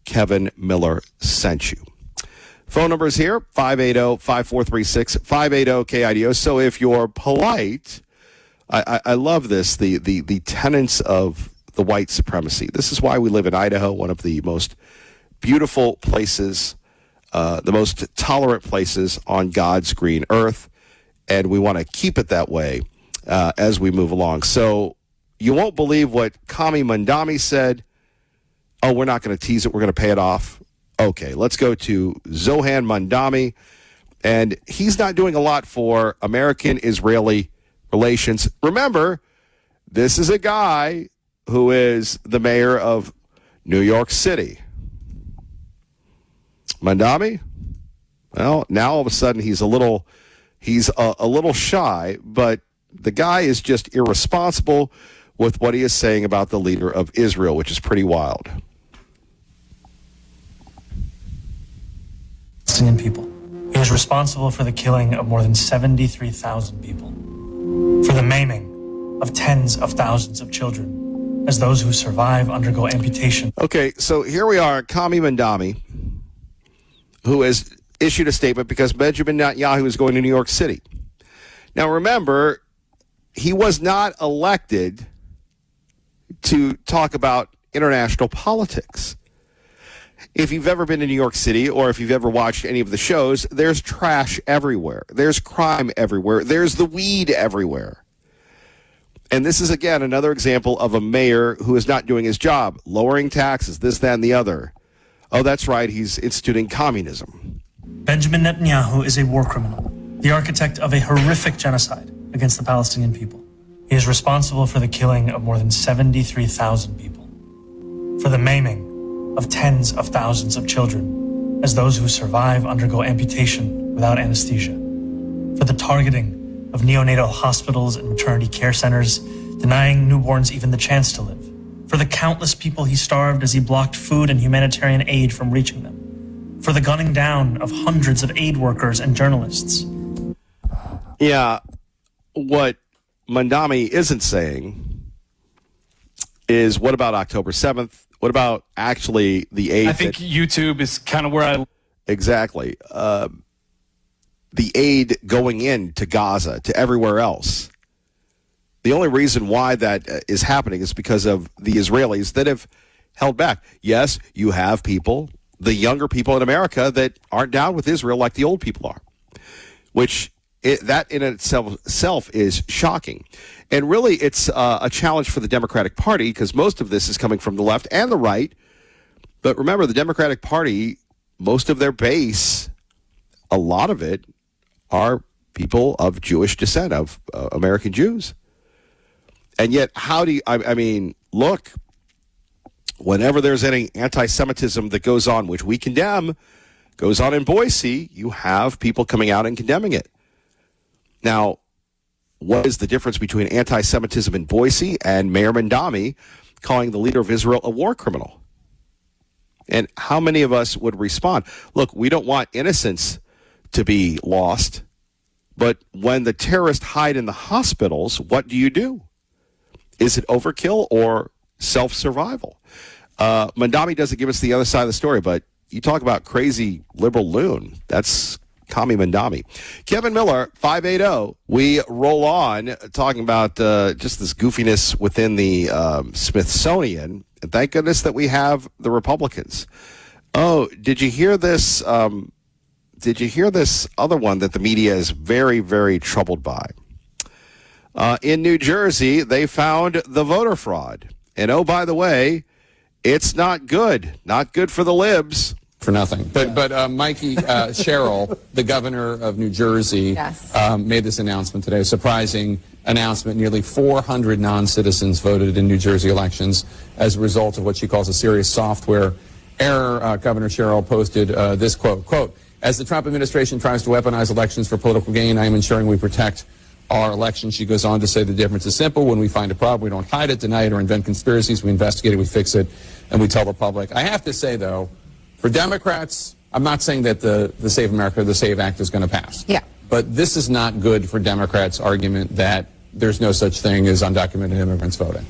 Kevin Miller sent you. Phone number is here, 580-5436, 580-KIDO. So if you're polite, I love this, the tenets of the white supremacy. This is why we live in Idaho, one of the most beautiful places, the most tolerant places on God's green earth, and we want to keep it that way as we move along. So you won't believe what Kami Mandami said. Oh, we're not going to tease it. We're going to pay it off. Okay, let's go to Zohan Mandami, and he's not doing a lot for American-Israeli relations. Remember, this is a guy who is the mayor of New York City. Mandami? Well, now all of a sudden he's a little shy, but The guy is just irresponsible with what he is saying about the leader of Israel, which is pretty wild. Palestinian people. He is responsible for the killing of more than 73,000 people, for the maiming of tens of thousands of children, as those who survive undergo amputation. Okay, so here we are, Kami Mandami, who has issued a statement because Benjamin Netanyahu is going to New York City. Now remember, he was not elected to talk about international politics. If you've ever been to New York City or if you've ever watched any of the shows, there's trash everywhere. There's crime everywhere. There's the weed everywhere. And this is, again, another example of a mayor who is not doing his job, lowering taxes, this, that, and the other. Oh, that's right, he's instituting communism. Benjamin Netanyahu is a war criminal, the architect of a horrific genocide against the Palestinian people. He is responsible for the killing of more than 73,000 people, for the maiming of tens of thousands of children, as those who survive undergo amputation without anesthesia, for the targeting of neonatal hospitals and maternity care centers, denying newborns even the chance to live, for the countless people he starved as he blocked food and humanitarian aid from reaching them, for the gunning down of hundreds of aid workers and journalists. Yeah, what Mandami isn't saying is, what about October 7th? What about actually the aid? I think YouTube is kind of where I... Exactly. The aid going in to Gaza, to everywhere else. The only reason why that is happening is because of the Israelis that have held back. Yes, you have people, the younger people in America, that aren't down with Israel like the old people are, which that in itself is shocking. And really, it's a challenge for the Democratic Party because most of this is coming from the left and the right. But remember, the Democratic Party, most of their base, a lot of it, are people of Jewish descent, of American Jews. And yet, how do you, I mean, look, whenever there's any anti-Semitism that goes on, which we condemn, goes on in Boise, you have people coming out and condemning it. Now, what is the difference between anti-Semitism in Boise and Mayor Mandami calling the leader of Israel a war criminal? And how many of us would respond? Look, we don't want innocents to be lost, but when the terrorists hide in the hospitals, what do? Is it overkill or self-survival? Mandami doesn't give us the other side of the story, but you talk about crazy liberal loon. That's Kami Mandami. Kevin Miller, 580. We roll on talking about just this goofiness within the Smithsonian. And thank goodness that we have the Republicans. Oh, did you hear this? Did you hear this other one that the media is very, very troubled by? In New Jersey, they found the voter fraud. And oh, by the way, it's not good. Not good for the libs. For nothing. But Mikey Sherrill, the governor of New Jersey, made this announcement today, a surprising announcement. Nearly 400 non-citizens voted in New Jersey elections as a result of what she calls a serious software error. Governor Sherrill posted this quote, as the Trump administration tries to weaponize elections for political gain, I am ensuring we protect our elections. She goes on to say the difference is simple. When we find a problem, we don't hide it, deny it, or invent conspiracies. We investigate it, we fix it, and we tell the public. I have to say, though, for Democrats, I'm not saying that the Save America, the SAVE Act is going to pass. Yeah. But this is not good for Democrats' argument that there's no such thing as undocumented immigrants voting.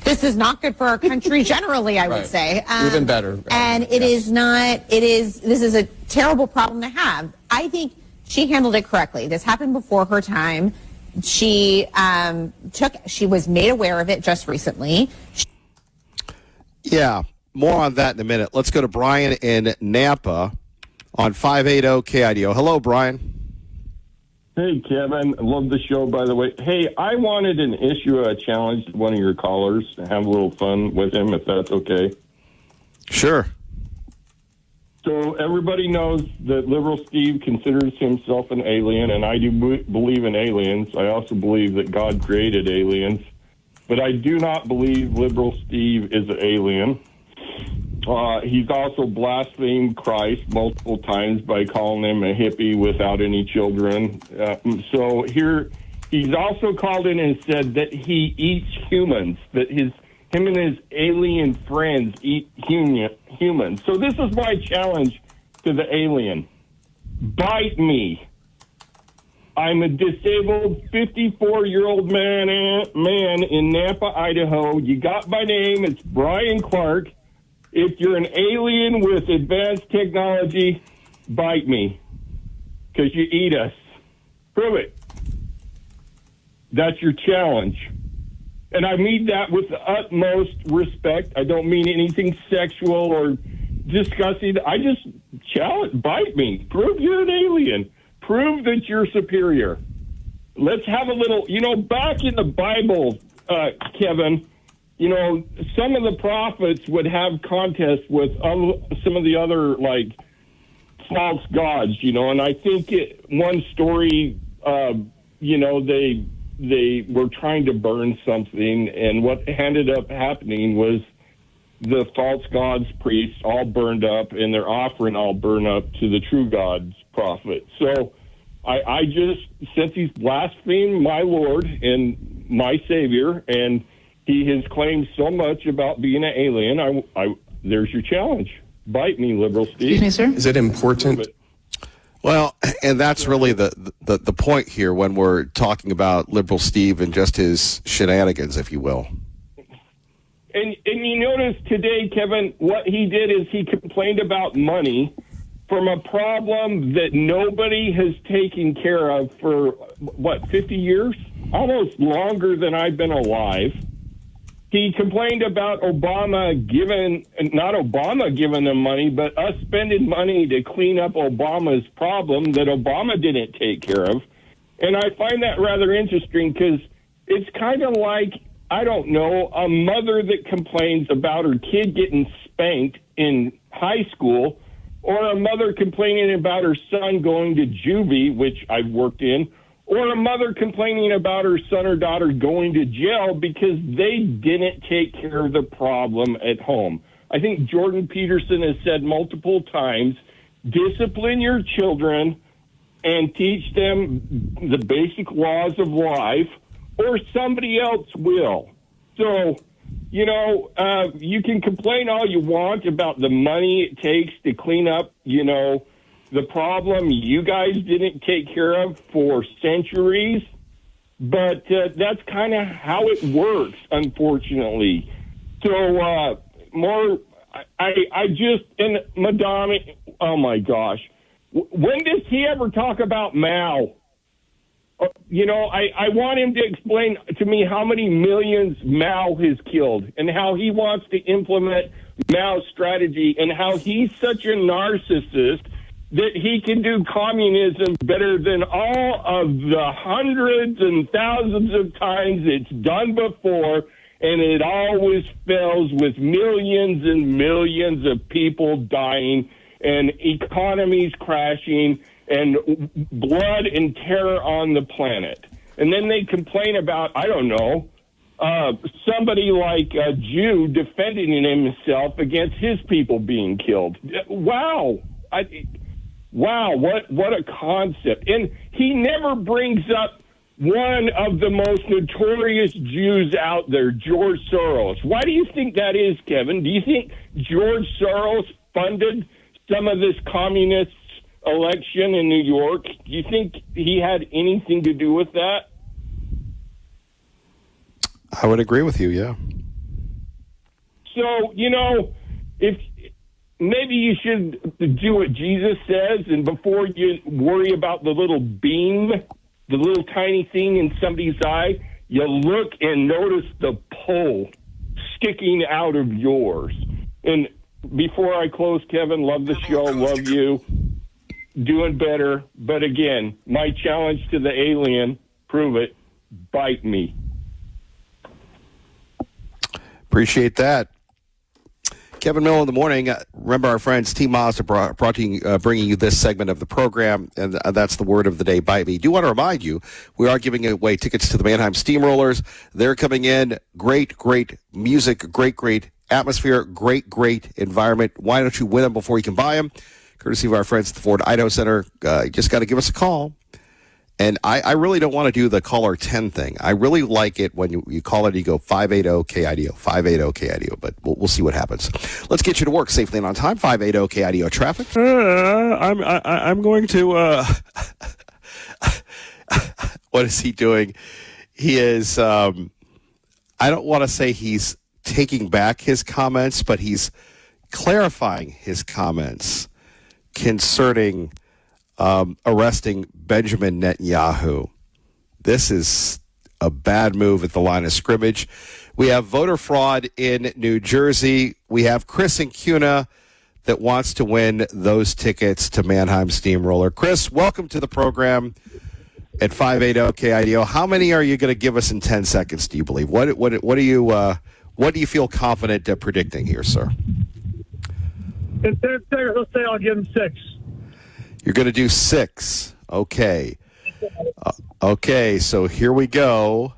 This is not good for our country generally, I would say. Even better. And it is not, this is a terrible problem to have. I think she handled it correctly. This happened before her time. She was made aware of it just recently. Yeah. More on that in a minute. Let's go to Brian in Nampa on 580 KIDO. Hello, Brian. Hey, Kevin. I love the show, by the way. Hey, I wanted to issue a challenge to one of your callers to have a little fun with him, if that's okay. Sure. So everybody knows that Liberal Steve considers himself an alien, and I do believe in aliens. I also believe that God created aliens. But I do not believe Liberal Steve is an alien. He's also blasphemed Christ multiple times by calling him a hippie without any children. So here He's also called in and said that he eats humans, that him and his alien friends eat humans. So this is my challenge to the alien. Bite me. I'm a disabled 54-year-old man in Nampa, Idaho. You got my name. It's Brian Clark. If you're an alien with advanced technology, bite me, because you eat us. Prove it. That's your challenge. And I mean that with the utmost respect. I don't mean anything sexual or disgusting. I just challenge, bite me. Prove you're an alien. Prove that you're superior. Let's have a little, back in the Bible, Kevin, some of the prophets would have contests with some of the other, false gods, and I think one story, they were trying to burn something, and what ended up happening was the false gods' priests all burned up, and their offering all burned up to the true God's prophet. So I just, since he's blasphemed my Lord and my Savior, and he has claimed so much about being an alien, there's your challenge. Bite me, liberal Steve. Excuse me, sir? Is it important? Well, and that's really the point here when we're talking about liberal Steve and just his shenanigans, if you will. And you notice today, Kevin, what he did is he complained about money from a problem that nobody has taken care of for, 50 years? Almost longer than I've been alive. He complained about not Obama giving them money, but us spending money to clean up Obama's problem that Obama didn't take care of. And I find that rather interesting because it's kind of like, I don't know, a mother that complains about her kid getting spanked in high school, or a mother complaining about her son going to juvie, which I've worked in, or a mother complaining about her son or daughter going to jail because they didn't take care of the problem at home. I think Jordan Peterson has said multiple times, discipline your children and teach them the basic laws of life, or somebody else will. So, you can complain all you want about the money it takes to clean up, the problem you guys didn't take care of for centuries, but that's kind of how it works, unfortunately. So, and Madonna, oh my gosh, when does he ever talk about Mao? I want him to explain to me how many millions Mao has killed and how he wants to implement Mao's strategy and how he's such a narcissist that he can do communism better than all of the hundreds and thousands of times it's done before, and it always fails with millions and millions of people dying and economies crashing and blood and terror on the planet. And then they complain about, I don't know, somebody like a Jew defending himself against his people being killed. Wow. Wow, what a concept. And he never brings up one of the most notorious Jews out there, George Soros. Why do you think that is, Kevin? Do you think George Soros funded some of this communist election in New York? Do you think he had anything to do with that? I would agree with you, yeah. So, if maybe you should do what Jesus says, and before you worry about the little beam, the little tiny thing in somebody's eye, you look and notice the pole sticking out of yours. And before I close, Kevin, love the show, love you, doing better. But again, my challenge to the alien, prove it, bite me. Appreciate that. Kevin Miller in the morning. Remember, our friends Team Mazda bringing you this segment of the program, and that's the word of the day, bite me. Do want to remind you, we are giving away tickets to the Mannheim Steamrollers. They're coming in. Great music, great atmosphere, great environment. Why don't you win them before you can buy them? Courtesy of our friends at the Ford Idaho Center. You just got to give us a call. And I really don't want to do the caller 10 thing. I really like it when you call it, you go 580-KIDO, 580-KIDO, but we'll see what happens. Let's get you to work safely and on time. 580-KIDO traffic. I'm going to, what is he doing? He is, I don't want to say he's taking back his comments, but he's clarifying his comments concerning arresting Benjamin Netanyahu. This is a bad move at the line of scrimmage. We have voter fraud in New Jersey. We have Chris in Cuna that wants to win those tickets to Mannheim Steamroller. Chris, welcome to the program at 580-KIDO. How many are you going to give us in 10 seconds, do you believe? What do you feel confident predicting here, sir? In 10 seconds, let's say I'll give him 6. You're going to do 6. Okay. Okay, so here we go.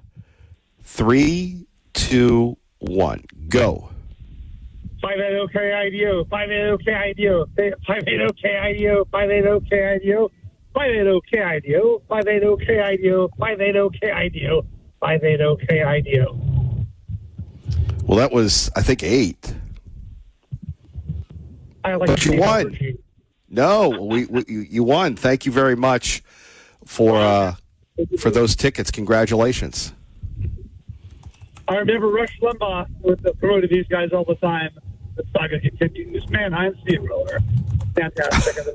3, 2, 1. Go. 580-KIDO, 580-KIDO, 580-KIDO, 580-KIDO, 580-KIDO, 580-KIDO, 580-KIDO, 580-KIDO. Well, that was, I think, 8. But you won. No, you won. Thank you very much for those tickets. Congratulations. I remember Rush Limbaugh with promoted these guys all the time. The saga continues. Mannheim Steamroller. Fantastic.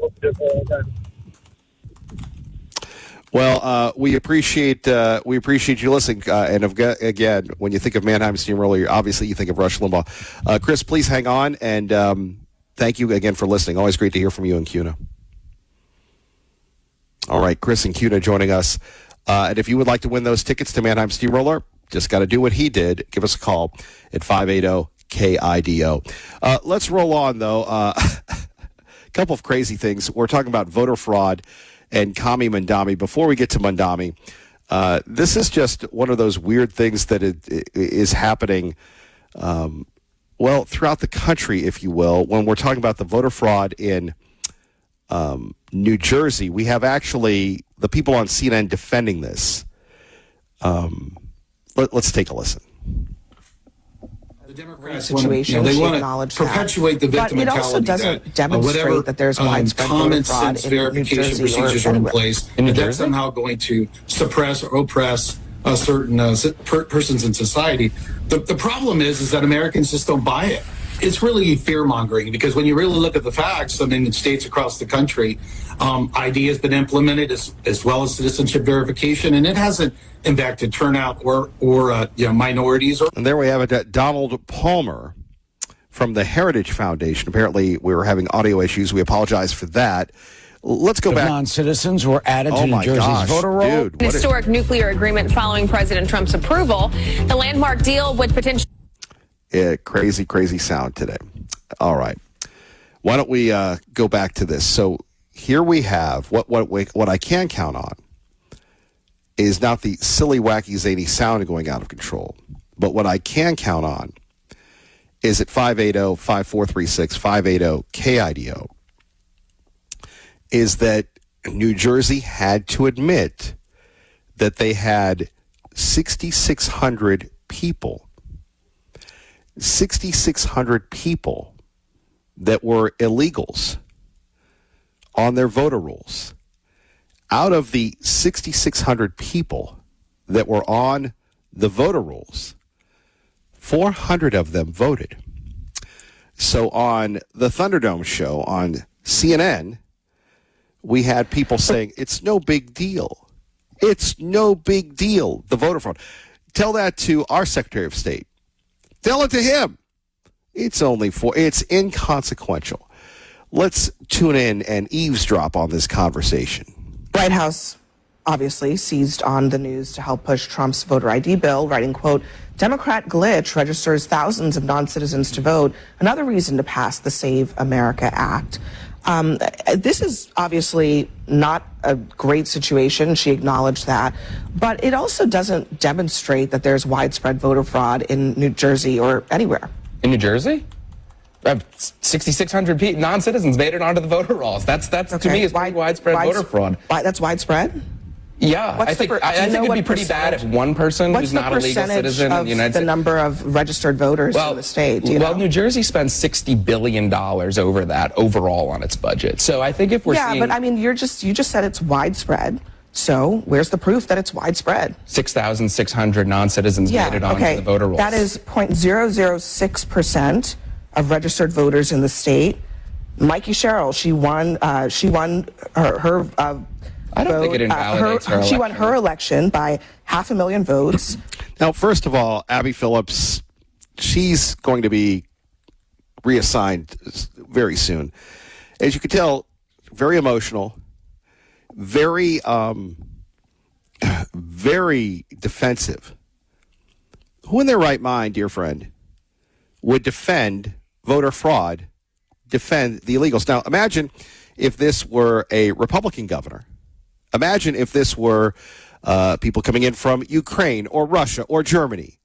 Well, we appreciate you listening. And again, when you think of Mannheim Steamroller, obviously you think of Rush Limbaugh. Chris, please hang on, and thank you again for listening. Always great to hear from you in Cuna. All right, Chris in Cuna joining us. And if you would like to win those tickets to Mannheim Steamroller, just got to do what he did. Give us a call at 580-KIDO. Let's roll on, though. A couple of crazy things. We're talking about voter fraud and Kami Mandami. Before we get to Mandami, this is just one of those weird things that is happening, throughout the country, if you will. When we're talking about the voter fraud in New Jersey, we have actually the people on CNN defending this. Let's take a listen. The Democrats situation, they want to perpetuate the victim mentality. But it also doesn't demonstrate that there's widespread common sense verification procedures are in place, and that's somehow going to suppress or oppress certain persons in society. The problem is that Americans just don't buy it. It's really fear-mongering because when you really look at the facts, I mean, in states across the country, ID has been implemented as well as citizenship verification, and it hasn't impacted turnout or minorities. And there we have it, Donald Palmer from the Heritage Foundation. Apparently, we were having audio issues. We apologize for that. Let's go back. Non-citizens were added to New Jersey's voter roll. An historic nuclear agreement following President Trump's approval. The landmark deal would potentially... Crazy sound today. All right. Why don't we go back to this? So here we have what I can count on is not the silly, wacky, zany sound going out of control, but what I can count on is at 580-5436, 580-KIDO, is that New Jersey had to admit that they had 6,600 people that were illegals on their voter rolls. Out of the 6,600 people that were on the voter rolls, 400 of them voted. So on the Thunderdome show on CNN, we had people saying, it's no big deal. It's no big deal, the voter fraud. Tell that to our Secretary of State. Tell it to him. It's inconsequential. Let's tune in and eavesdrop on this conversation. White House obviously seized on the news to help push Trump's voter ID bill, writing, quote, Democrat glitch registers thousands of non-citizens to vote. Another reason to pass the Save America Act. This is obviously not a great situation. She acknowledged that. But it also doesn't demonstrate that there's widespread voter fraud in New Jersey or anywhere. In New Jersey? 6,600 non-citizens made it onto the voter rolls. That's to me is pretty widespread voter fraud. That's widespread? Yeah, I think it would be pretty bad if one person who's not a legal citizen in the United States. The number of registered voters in the state? New Jersey spends $60 billion over that overall on its budget. So I think if we're seeing... but I mean, you just said it's widespread. So where's the proof that it's widespread? 6,600 non-citizens made it onto the voter rolls. That is 0.006% of registered voters in the state. Mikey Sherrill, she won her I don't think it invalidates her election. She won her election by 500,000 votes. Now, first of all, Abby Phillips, she's going to be reassigned very soon. As you can tell, very emotional, very defensive. Who in their right mind, dear friend, would defend voter fraud, defend the illegals? Now, imagine if this were a Republican governor. Imagine if this were people coming in from Ukraine or Russia or Germany.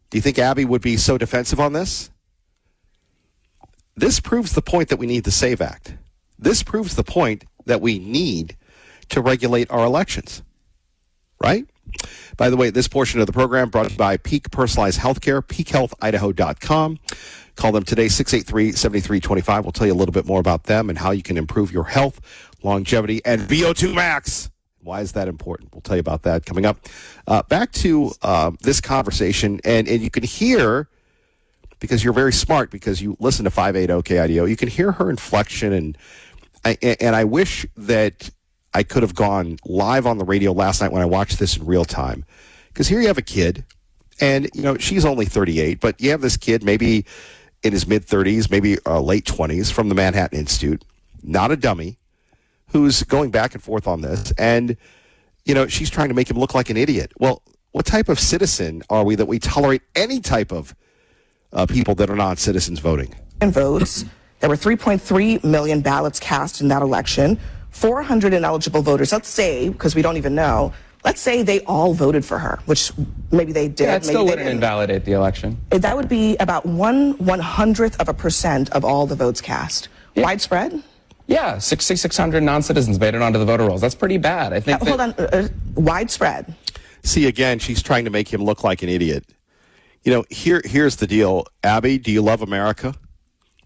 Do you think Abby would be so defensive on this? This proves the point that we need the SAVE Act. This proves the point that we need to regulate our elections. Right? By the way, this portion of the program brought to you by Peak Personalized Healthcare, peakhealthidaho.com. Call them today, 683-7325. We'll tell you a little bit more about them and how you can improve your health, longevity, and VO2 max. Why is that important? We'll tell you about that coming up. Back to this conversation, and you can hear, because you're very smart, because you listen to 580 KIDO, you can hear her inflection, and I wish that I could have gone live on the radio last night when I watched this in real time. Because here you have a kid, and she's only 38, but you have this kid maybe in his mid-30s, maybe late 20s, from the Manhattan Institute, not a dummy, who's going back and forth on this, and she's trying to make him look like an idiot. Well, what type of citizen are we that we tolerate any type of people that are non-citizens voting? And votes. There were 3.3 million ballots cast in that election. 400 ineligible voters. Let's say, because we don't even know, let's say they all voted for her, which maybe they did. Yeah, it still wouldn't invalidate the election. That would be about 1/100% of all the votes cast. Yeah. Widespread? Yeah, 6,600 non-citizens made it onto the voter rolls. That's pretty bad. I think. Hold on, widespread. See, again, she's trying to make him look like an idiot. Here's the deal. Abby, do you love America?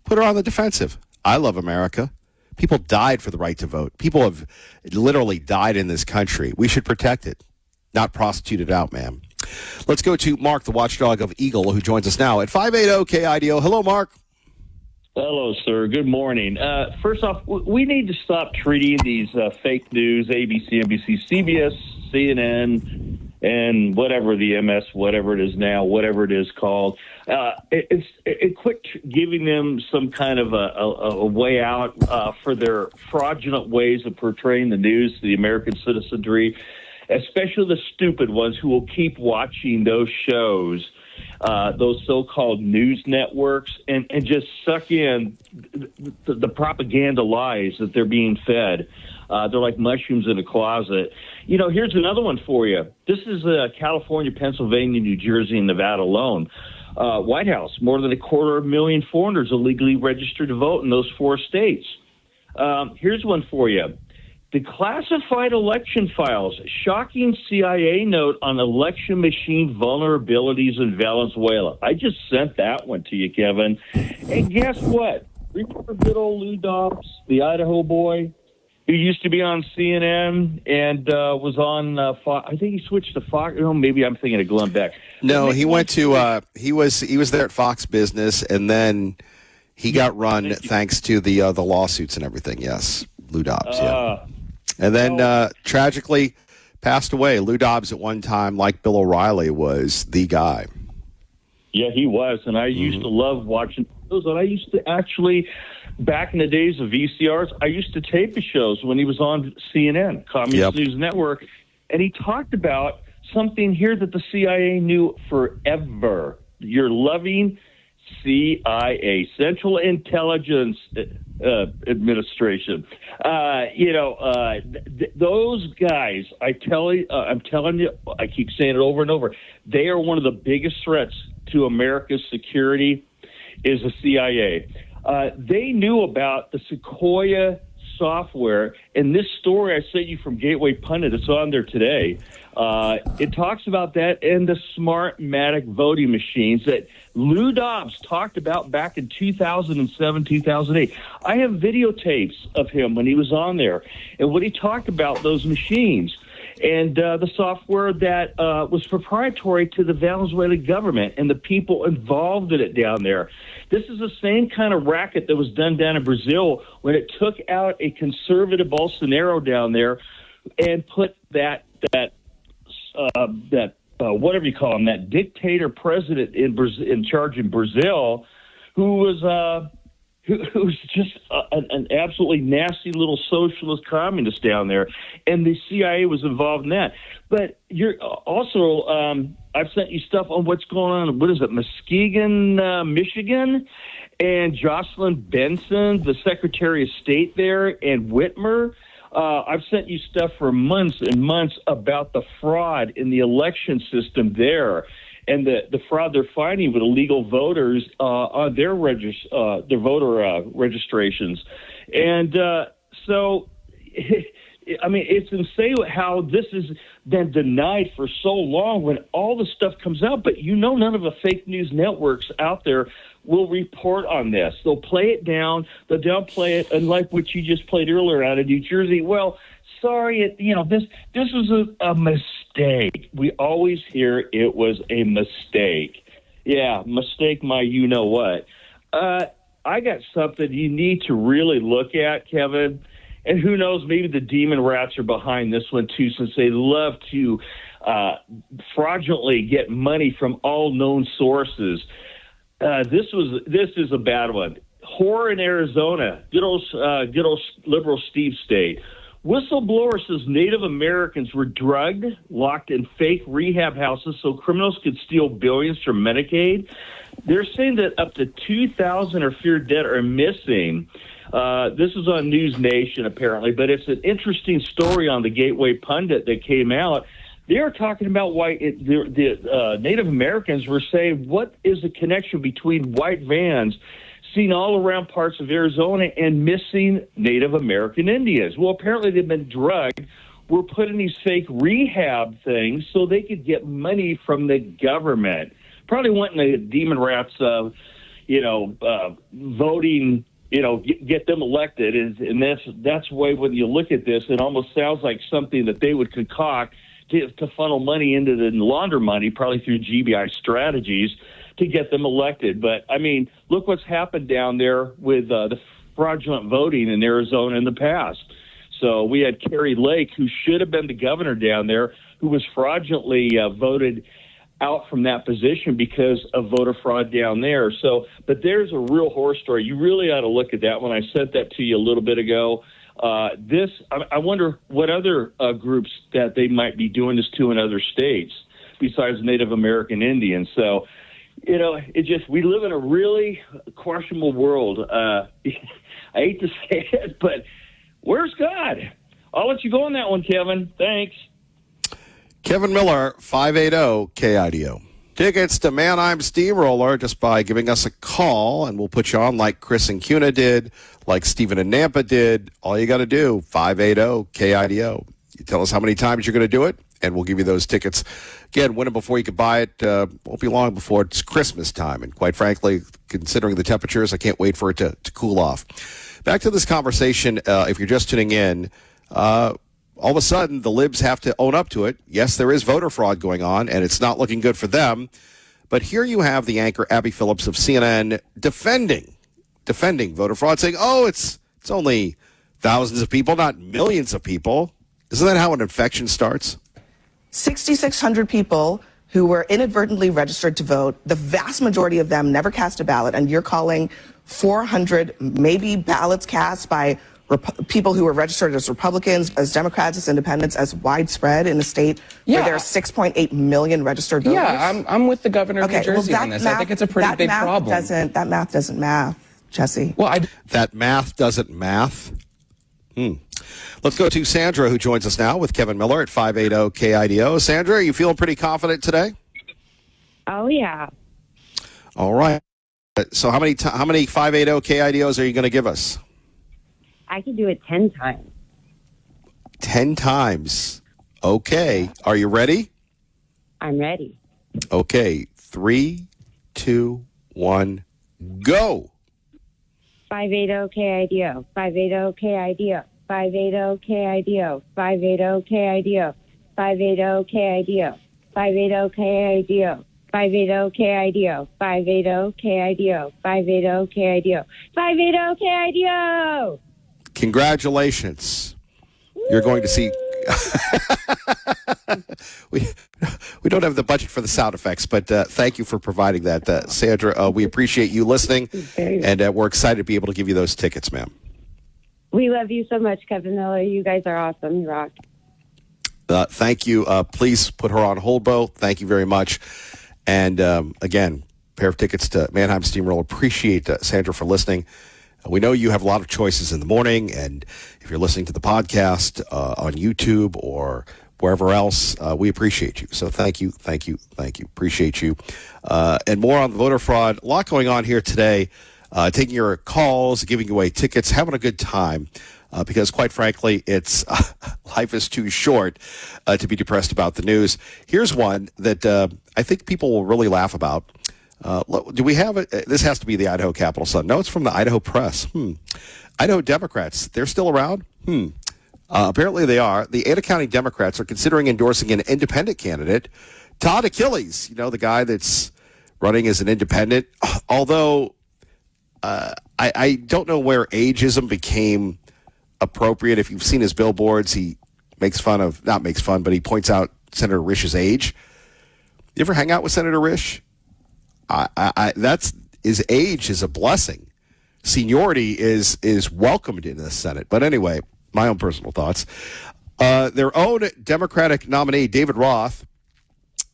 Put her on the defensive. I love America. People died for the right to vote. People have literally died in this country. We should protect it, not prostitute it out, ma'am. Let's go to Mark, the watchdog of Eagle, who joins us now at 580 KIDO. Hello, Mark. Hello, sir. Good morning. First off, we need to stop treating these fake news, ABC, NBC, CBS, CNN, and whatever the MS, whatever it is now, whatever it is called. Quit giving them some kind of a way out for their fraudulent ways of portraying the news to the American citizenry, especially the stupid ones who will keep watching those shows, those so-called news networks, and just suck in the propaganda lies that they're being fed. They're like mushrooms in a closet. Here's another one for you. This is California, Pennsylvania, New Jersey, and Nevada alone. White House, more than 250,000 foreigners illegally registered to vote in those 4 states. Here's one for you. The classified election files, shocking CIA note on election machine vulnerabilities in Venezuela. I just sent that one to you, Kevin. And guess what? Remember good old Lou Dobbs, the Idaho boy, who used to be on CNN and was on Fox. I think he switched to Fox. Maybe I'm thinking of Glenn Beck. No, he went to he was there at Fox Business, and then he got run thanks to the lawsuits and everything. Yes, Lou Dobbs. Yeah, and then tragically passed away. Lou Dobbs at one time, like Bill O'Reilly, was the guy. Yeah, he was, and I used to love watching those. And I used to actually. Back in the days of VCRs, I used to tape his shows when he was on CNN, Communist News Network, and he talked about something here that the CIA knew forever. Your loving CIA, Central Intelligence Administration. Those guys, I'm telling you, I keep saying it over and over, they are one of the biggest threats to America's security is the CIA. They knew about the Sequoia software And this story I sent you from Gateway Pundit, it's on there today. It talks about that and the Smartmatic voting machines that Lou Dobbs talked about back in 2007, 2008. I have videotapes of him when he was on there and what he talked about those machines and the software that was proprietary to the Venezuelan government and the people involved in it down there. This is the same kind of racket that was done down in Brazil when it took out a conservative Bolsonaro down there and put that whatever you call him, that dictator president in charge in Brazil, who was just an absolutely nasty little socialist communist down there, and the CIA was involved in that. But you're also, I've sent you stuff on what's going on. What is it, Muskegon, Michigan, and Jocelyn Benson, the Secretary of State there, and Whitmer. I've sent you stuff for months and months about the fraud in the election system there and the fraud they're finding with illegal voters on their voter registrations. And so, I mean, it's insane how this has been denied for so long when all the stuff comes out. But none of the fake news networks out there will report on this. They'll play it down. They'll downplay it. And like what you just played earlier out of New Jersey, well, sorry, this was a mistake. We always hear it was a mistake. Yeah, mistake my you-know-what. I got something you need to really look at, Kevin. And who knows, maybe the demon rats are behind this one, too, since they love to fraudulently get money from all known sources. This is a bad one. Horror in Arizona, good old liberal Steve State. Whistleblower says Native Americans were drugged, locked in fake rehab houses so criminals could steal billions from Medicaid. They're saying that up to 2,000 are feared dead or missing. This is on News Nation, apparently, but it's an interesting story on the Gateway Pundit that came out. They are talking about why the Native Americans were saying, what is the connection between white vans seen all around parts of Arizona and missing Native American Indians? Well, apparently they've been drugged. We're put in these fake rehab things so they could get money from the government. Probably wanting the demon rats, voting, get them elected. And that's why when you look at this, it almost sounds like something that they would concoct to funnel money into the launder money, probably through GBI strategies, to get them elected. But, I mean, look what's happened down there with the fraudulent voting in Arizona in the past. So we had Kerry Lake, who should have been the governor down there, who was fraudulently voted out from that position because of voter fraud down there. So, but there's a real horror story. You really ought to look at that one. I sent that to you a little bit ago. I wonder what other groups that they might be doing this to in other states besides Native American Indians. So, we live in a really questionable world. I hate to say it, but where's God? I'll let you go on that one, Kevin. Thanks. Kevin Miller, 580 KIDO. Tickets to Mannheim Steamroller just by giving us a call, and we'll put you on like Chris and Cuna did, like Stephen and Nampa did. All you got to do, 580 KIDO. You tell us how many times you're going to do it, and we'll give you those tickets. Again, win them before you can buy it. Won't be long before it's Christmas time. And quite frankly, considering the temperatures, I can't wait for it to cool off. Back to this conversation, if you're just tuning in, all of a sudden, the libs have to own up to it. Yes, there is voter fraud going on, and it's not looking good for them. But here you have the anchor, Abby Phillips of CNN, defending voter fraud, saying, it's only thousands of people, not millions of people. Isn't that how an infection starts? 6,600 people who were inadvertently registered to vote. The vast majority of them never cast a ballot, and you're calling 400 maybe ballots cast by people who were registered as Republicans, as Democrats, as Independents, as widespread in a state where there are 6.8 million registered voters? Yeah, I'm with the governor of New Jersey on this. I think it's a pretty big problem. That math doesn't math, Jesse. That math doesn't math? Let's go to Sandra, who joins us now with Kevin Miller at 580 KIDO. Sandra, are you feeling pretty confident today? Oh, yeah. All right. So how many 580 KIDOs are you going to give us? I could do it 10 times. 10 times. Okay. Are you ready? I'm ready. Okay. 3, 2, 1, go. 580 KIDO. 580 KIDO. 580 KIDO. 580 KIDO. 580 KIDO. 580 KIDO. 580 KIDO. 580 KIDO. 580 KIDO. 580 KIDO. Congratulations. You're going to see. we don't have the budget for the sound effects, but thank you for providing that, Sandra. We appreciate you listening, and we're excited to be able to give you those tickets, ma'am. We love you so much, Kevin Miller. You guys are awesome. You rock. Thank you. Please put her on hold, Bo. Thank you very much. And again, pair of tickets to Mannheim Steamroller. Appreciate Sandra for listening. We know you have a lot of choices in the morning, and if you're listening to the podcast on YouTube or wherever else, we appreciate you. So thank you. Appreciate you. And more on the voter fraud. A lot going on here today. Taking your calls, giving away tickets, having a good time. Because quite frankly, it's life is too short to be depressed about the news. Here's one that I think people will really laugh about. Do we have it? This has to be the Idaho Capital Sun. No, it's from the Idaho Press. Idaho Democrats, they're still around? Apparently they are. The Ada County Democrats are considering endorsing an independent candidate, Todd Achilles, the guy that's running as an independent. Although I don't know where ageism became appropriate. If you've seen his billboards, he makes fun of, not makes fun, but he points out Senator Risch's age. You ever hang out with Senator Risch? That's his age is a blessing. Seniority is welcomed in the Senate. But anyway, my own personal thoughts. Their own Democratic nominee, David Roth,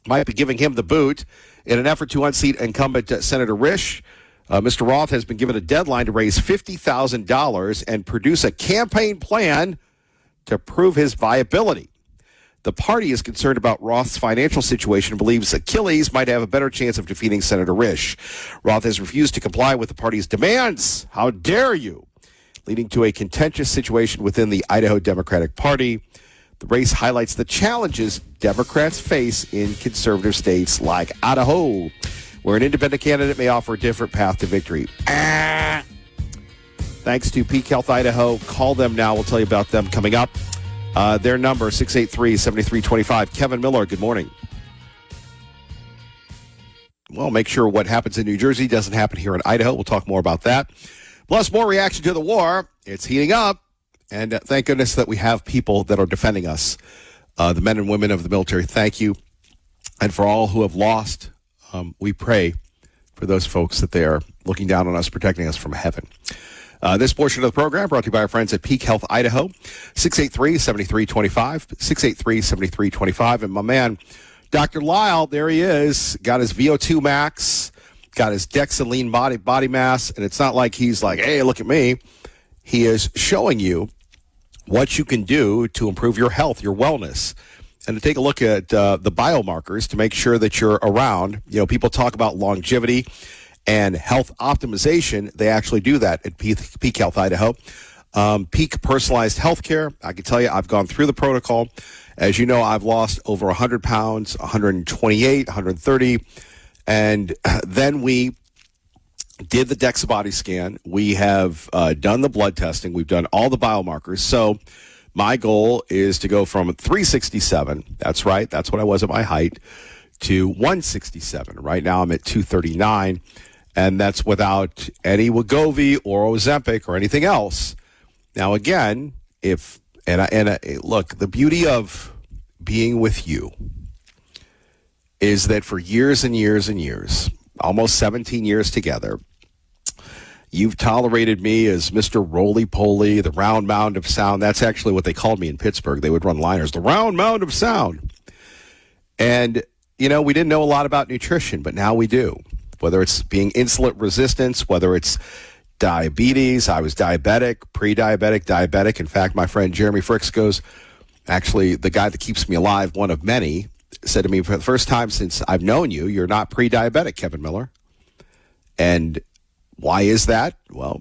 might be giving him the boot in an effort to unseat incumbent Senator Risch. Mr. Roth has been given a deadline to raise $50,000 and produce a campaign plan to prove his viability. The party is concerned about Roth's financial situation and believes Achilles might have a better chance of defeating Senator Risch. Roth has refused to comply with the party's demands. How dare you? Leading to a contentious situation within the Idaho Democratic Party. The race highlights the challenges Democrats face in conservative states like Idaho, where an independent candidate may offer a different path to victory. Thanks to Peak Health Idaho. Call them now. We'll tell you about them coming up. Their number, 683-7325. Kevin Miller, good morning. Well, make sure what happens in New Jersey doesn't happen here in Idaho. We'll talk more about that. Plus, more reaction to the war. It's heating up. And thank goodness that we have people that are defending us, the men and women of the military. Thank you. And for all who have lost, we pray for those folks that they are looking down on us, protecting us from heaven. This portion of the program brought to you by our friends at Peak Health Idaho, 683-7325, 683-7325. And my man, Dr. Lyle, there he is, got his VO2 max, got his DEXA lean body mass, and it's not like he's like, hey, look at me. He is showing you what you can do to improve your health, your wellness, and to take a look at the biomarkers to make sure that you're around. People talk about longevity and health optimization. They actually do that at Peak Health Idaho. Peak Personalized Healthcare. I can tell you, I've gone through the protocol. As you know, I've lost over 100 pounds, 128, 130. And then we did the DEXA body scan. We have done the blood testing. We've done all the biomarkers. So my goal is to go from 367. That's right. That's what I was at my height, to 167. Right now I'm at 239. And that's without any Wegovy or Ozempic or anything else. Now, again, look, the beauty of being with you is that for years and years and years, almost 17 years together, you've tolerated me as Mr. Roly-Poly, the round mound of sound. That's actually what they called me in Pittsburgh. They would run liners, the round mound of sound. And, we didn't know a lot about nutrition, but now we do. Whether it's being insulin resistance, whether it's diabetes. I was diabetic, pre-diabetic, diabetic. In fact, my friend Jeremy Fricks goes, actually, the guy that keeps me alive, one of many, said to me, for the first time since I've known you, you're not pre-diabetic, Kevin Miller. And why is that? Well,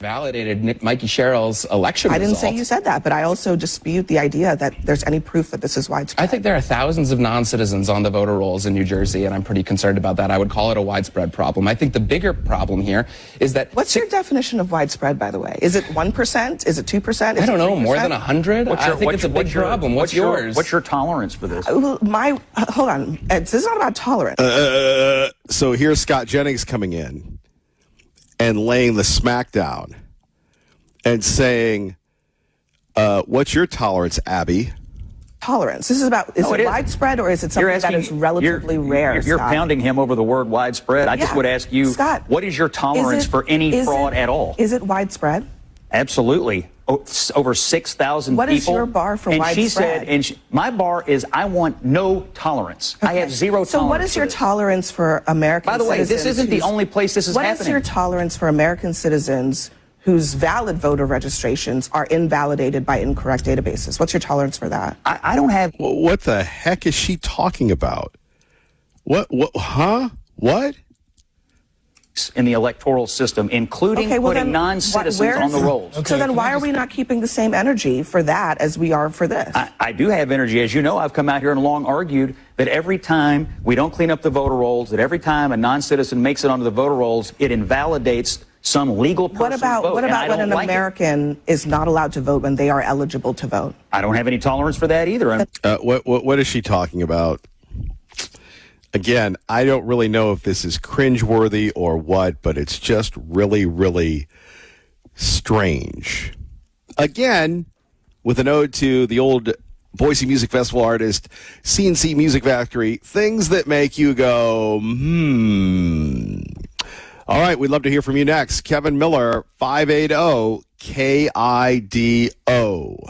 validated Mikey Sherrill's election I didn't result. say you said that, but I also dispute the idea that there's any proof that this is widespread. I think there are thousands of non-citizens on the voter rolls in New Jersey, and I'm pretty concerned about that. I would call it a widespread problem. I think the bigger problem here is that... What's your definition of widespread, by the way? Is it 1%? Is it 2%? I don't know, more than 100? I think it's a big problem. What's yours? What's your tolerance for this? Hold on. This is not about tolerance. So here's Scott Jennings coming in and laying the smackdown and saying, what's your tolerance, Abby? Tolerance. This is about, is it widespread or is it something that is relatively rare, You're pounding him over the word widespread. I just would ask you, Scott, what is your tolerance for any fraud at all? Is it widespread? Absolutely. Over 6,000 people. What is your bar for widespread? She said, my bar is I want no tolerance. Okay. I have zero tolerance. So what is your tolerance for American citizens? By the way, this isn't the only place this is happening. What is your tolerance for American citizens whose valid voter registrations are invalidated by incorrect databases? What's your tolerance for that? I don't have... What the heck is she talking about? What? In the electoral system, including putting non-citizens on the rolls. So then why are we not keeping the same energy for that as we are for this? I do have energy. As you know, I've come out here and long argued that every time we don't clean up the voter rolls, that every time a non-citizen makes it onto the voter rolls, it invalidates some legal person's vote. What about when an American is not allowed to vote when they are eligible to vote? I don't have any tolerance for that either. What is she talking about? Again, I don't really know if this is cringeworthy or what, but it's just really, really strange. Again, with an ode to the old Boise Music Festival artist, CNC Music Factory, things that make you go, All right, we'd love to hear from you next. Kevin Miller, 580-KIDO.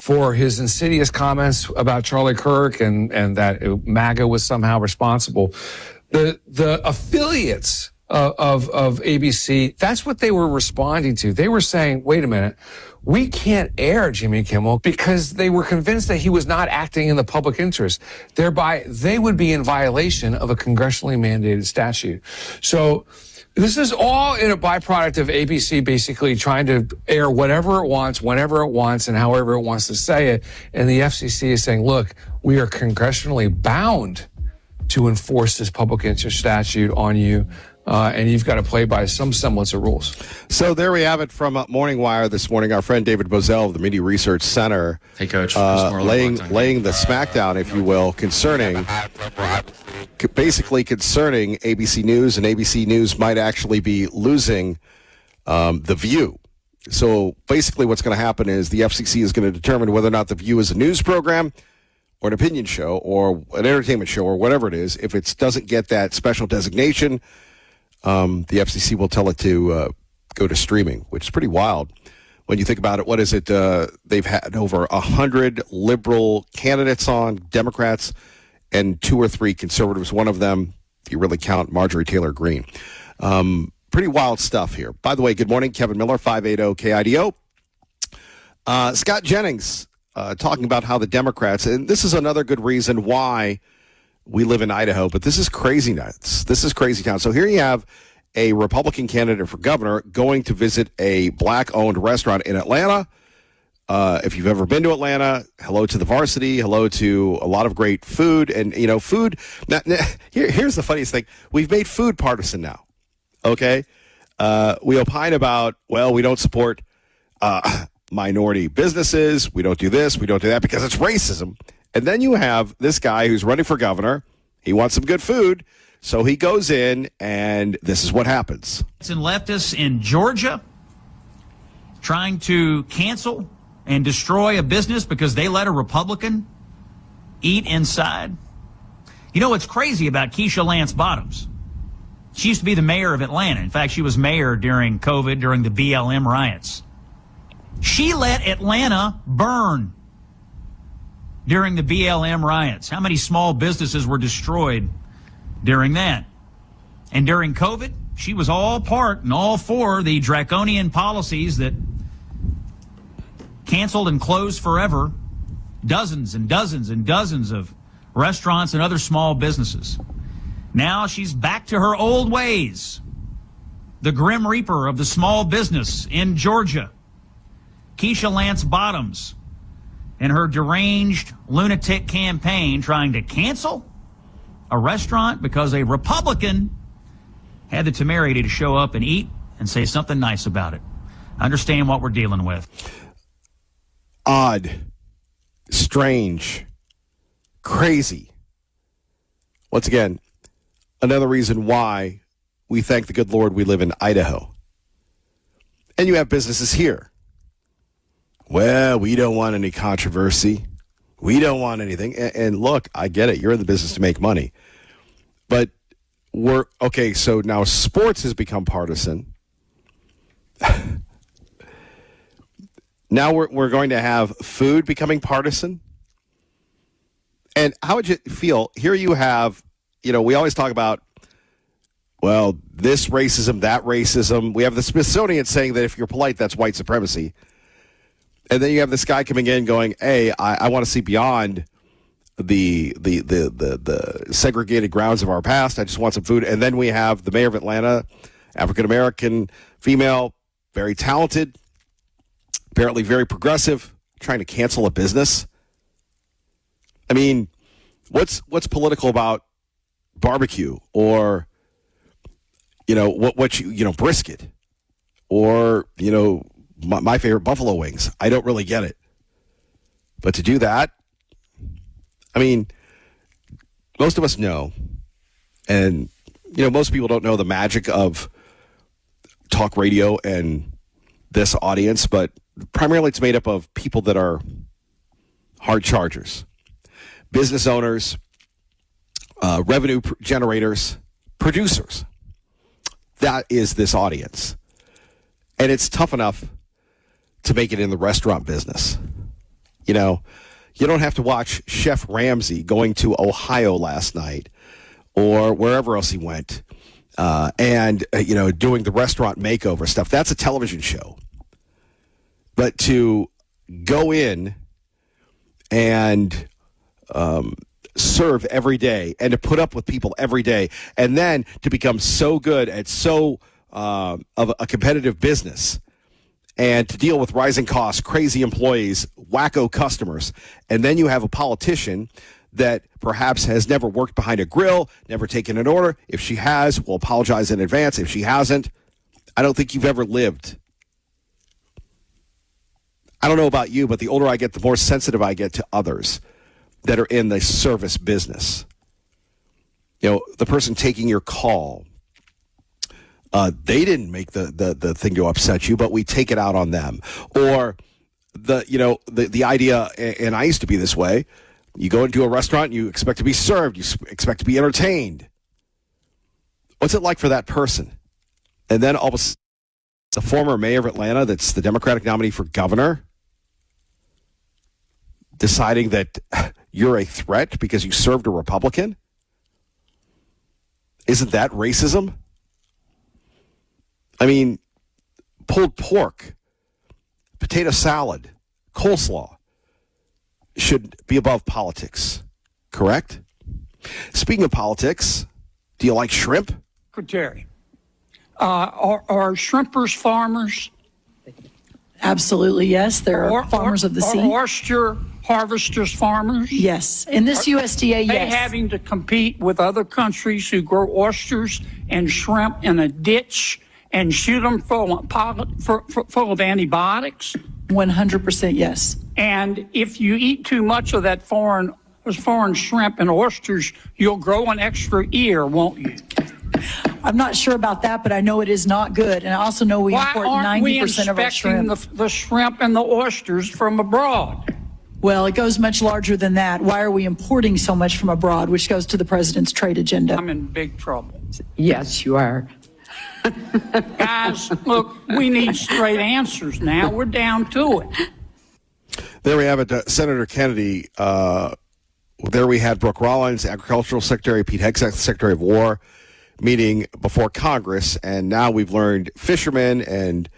For his insidious comments about Charlie Kirk and that MAGA was somehow responsible. The affiliates of ABC, that's what they were responding to. They were saying, wait a minute, we can't air Jimmy Kimmel because they were convinced that he was not acting in the public interest. Thereby, they would be in violation of a congressionally mandated statute. So this is all in a byproduct of ABC basically trying to air whatever it wants, whenever it wants, and however it wants to say it. And the FCC is saying, look, we are congressionally bound to enforce this public interest statute on you. And you've got to play by some semblance of rules. So there we have it from Morning Wire this morning. Our friend David Bozell of the Media Research Center, hey, Coach, laying the smackdown, if you will, concerning ABC News, and ABC News might actually be losing The View. So basically what's going to happen is the FCC is going to determine whether or not The View is a news program or an opinion show or an entertainment show or whatever it is. If it doesn't get that special designation, the FCC will tell it to go to streaming, which is pretty wild. When you think about it, what is it? They've had over 100 liberal candidates on, Democrats, and 2 or 3 conservatives. One of them, if you really count, Marjorie Taylor Greene. Pretty wild stuff here. By the way, good morning, Kevin Miller, 580-KIDO. Scott Jennings talking about how the Democrats, and this is another good reason why we live in Idaho, but this is crazy nuts. This is crazy town. So here you have a Republican candidate for governor going to visit a black-owned restaurant in Atlanta. If you've ever been to Atlanta, hello to the Varsity, hello to a lot of great food. And, you know, food, here's the funniest thing. We've made food partisan now, okay? We opine about, well, we don't support minority businesses. We don't do this. We don't do that because it's racism. And then you have this guy who's running for governor. He wants some good food. So he goes in, and this is what happens. And leftists in Georgia trying to cancel and destroy a business because they let a Republican eat inside. You know what's crazy about Keisha Lance Bottoms? She used to be the mayor of Atlanta. In fact, she was mayor during COVID, during the BLM riots. She let Atlanta burn during the BLM riots. How many small businesses were destroyed during that? And during COVID, she was all part and all for the draconian policies that canceled and closed forever dozens and dozens and dozens of restaurants and other small businesses. Now she's back to her old ways, the Grim Reaper of the small business in Georgia, Keisha Lance Bottoms, in her deranged lunatic campaign trying to cancel a restaurant because a Republican had the temerity to show up and eat and say something nice about it. Understand what we're dealing with. Odd, strange, crazy. Once again, another reason why we thank the good Lord we live in Idaho. And you have businesses here. Well, we don't want any controversy. We don't want anything. And look, I get it. You're in the business to make money. But so now sports has become partisan. Now we're going to have food becoming partisan. And how would you feel? Here you have, we always talk about, well, this racism, that racism. We have the Smithsonian saying that if you're polite, that's white supremacy. And then you have this guy coming in going, hey, I want to see beyond the segregated grounds of our past. I just want some food. And then we have the mayor of Atlanta, African-American, female, very talented, apparently very progressive, trying to cancel a business. I mean, what's political about barbecue or, brisket or, my favorite, buffalo wings? I don't really get it. But to do that, I mean, most of us know, and, most people don't know the magic of talk radio and this audience, but primarily it's made up of people that are hard chargers, business owners, revenue generators, producers. That is this audience. And it's tough enough to make it in the restaurant business. You don't have to watch Chef Ramsay going to Ohio last night or wherever else he went and doing the restaurant makeover stuff. That's a television show. But to go in and serve every day and to put up with people every day and then to become so good at so of a competitive business and to deal with rising costs, crazy employees, wacko customers, and then you have a politician that perhaps has never worked behind a grill, never taken an order. If she has, we'll apologize in advance. If she hasn't, I don't think you've ever lived. I don't know about you, but the older I get, the more sensitive I get to others that are in the service business. The person taking your call, they didn't make the thing to upset you, but we take it out on them. Or the idea, and I used to be this way, you go into a restaurant, you expect to be served, you expect to be entertained. What's it like for that person? And then all of a sudden, the former mayor of Atlanta, that's the Democratic nominee for governor, deciding that you're a threat because you served a Republican? Isn't that racism? I mean, pulled pork, potato salad, coleslaw should be above politics, correct? Speaking of politics, do you like shrimp? Secretary, are shrimpers farmers? Absolutely, yes. There are farmers of the sea. Are oyster harvesters farmers? Yes. In this USDA, yes. Are they having to compete with other countries who grow oysters and shrimp in a ditch and shoot them full of antibiotics? 100% yes. And if you eat too much of that foreign shrimp and oysters, you'll grow an extra ear, won't you? I'm not sure about that, but I know it is not good. And I also know we import 90% of our shrimp. Why aren't we the shrimp and the oysters from abroad? Well, it goes much larger than that. Why are we importing so much from abroad, which goes to the president's trade agenda? I'm in big trouble. Yes, you are. Guys, look, we need straight answers now. We're down to it. There we have it. Senator Kennedy. There we had Brooke Rollins, Agricultural Secretary, Pete Hegseth, Secretary of War, meeting before Congress. And now we've learned fishermen and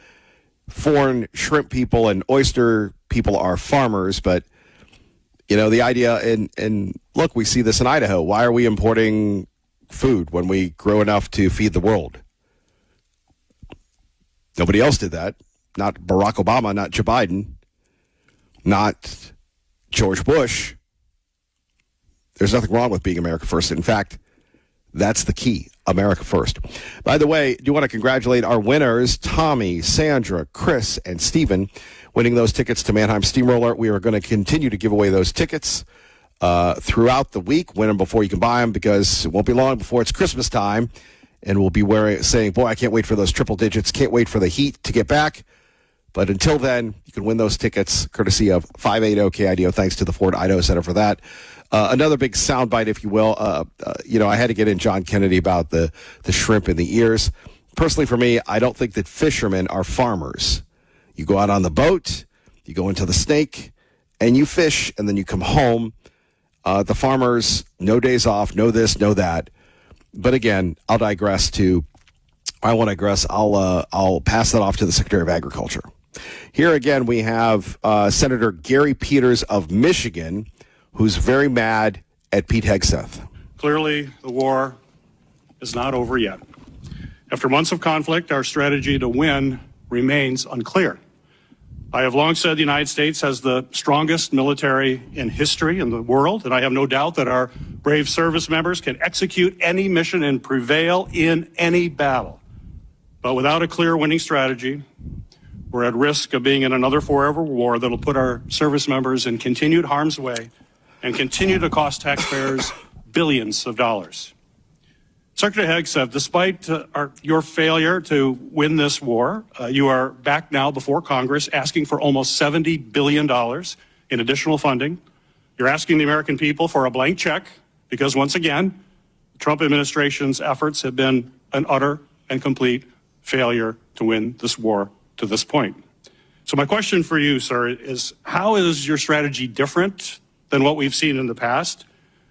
foreign shrimp people and oyster people are farmers. But, the idea, and look, we see this in Idaho. Why are we importing food when we grow enough to feed the world? Nobody else did that. Not Barack Obama, not Joe Biden, not George Bush. There's nothing wrong with being America first. In fact, that's the key, America first. By the way, do want to congratulate our winners, Tommy, Sandra, Chris, and Stephen, winning those tickets to Mannheim Steamroller. We are going to continue to give away those tickets throughout the week. Win them before you can buy them, because it won't be long before it's Christmas time, and we'll be saying, boy, I can't wait for those triple digits, can't wait for the heat to get back. But until then, you can win those tickets courtesy of 580 KIDO. Thanks to the Ford Idaho Center for that. Another big soundbite, if you will. I had to get in John Kennedy about the shrimp in the ears. Personally, for me, I don't think that fishermen are farmers. You go out on the boat, you go into the snake, and you fish, and then you come home. The farmers, no days off, no this, no that. But again, I'll digress. I'll pass that off to the Secretary of Agriculture. Here again, we have Senator Gary Peters of Michigan, who's very mad at Pete Hegseth. Clearly, the war is not over yet. After months of conflict, our strategy to win remains unclear. I have long said the United States has the strongest military in history in the world, and I have no doubt that our brave service members can execute any mission and prevail in any battle. But without a clear winning strategy, we're at risk of being in another forever war that'll put our service members in continued harm's way and continue to cost taxpayers billions of dollars. Secretary Hegseth, despite your failure to win this war, you are back now before Congress asking for almost $70 billion in additional funding. You're asking the American people for a blank check because, once again, the Trump administration's efforts have been an utter and complete failure to win this war to this point. So my question for you, sir, is how is your strategy different than what we've seen in the past?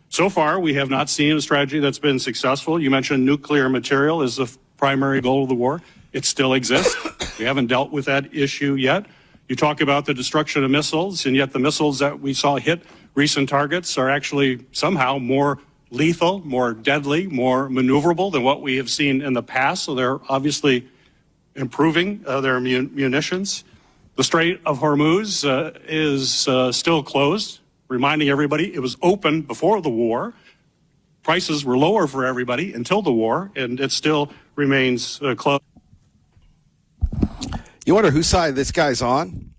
So far, we have not seen a strategy that's been successful. You mentioned nuclear material is the primary goal of the war. It still exists. We haven't dealt with that issue yet. You talk about the destruction of missiles, and yet the missiles that we saw hit recent targets are actually somehow more lethal, more deadly, more maneuverable than what we have seen in the past. So they're obviously improving their munitions. The Strait of Hormuz is still closed, reminding everybody it was open before the war. Prices were lower for everybody until the war, and it still remains closed. You wonder whose side this guy's on?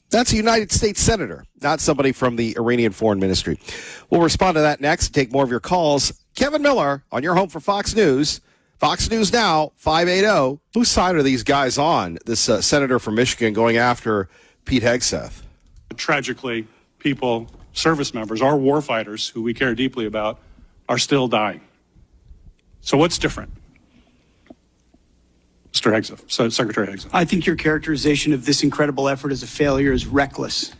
That's a United States Senator, not somebody from the Iranian Foreign Ministry. We'll respond to that next, take more of your calls. Kevin Miller on your home for Fox News. Fox News Now, 580. Whose side are these guys on, this senator from Michigan going after Pete Hegseth? Tragically, people, service members, our warfighters, who we care deeply about, are still dying. So what's different? Mr. Hegseth, Secretary Hegseth. I think your characterization of this incredible effort as a failure is reckless.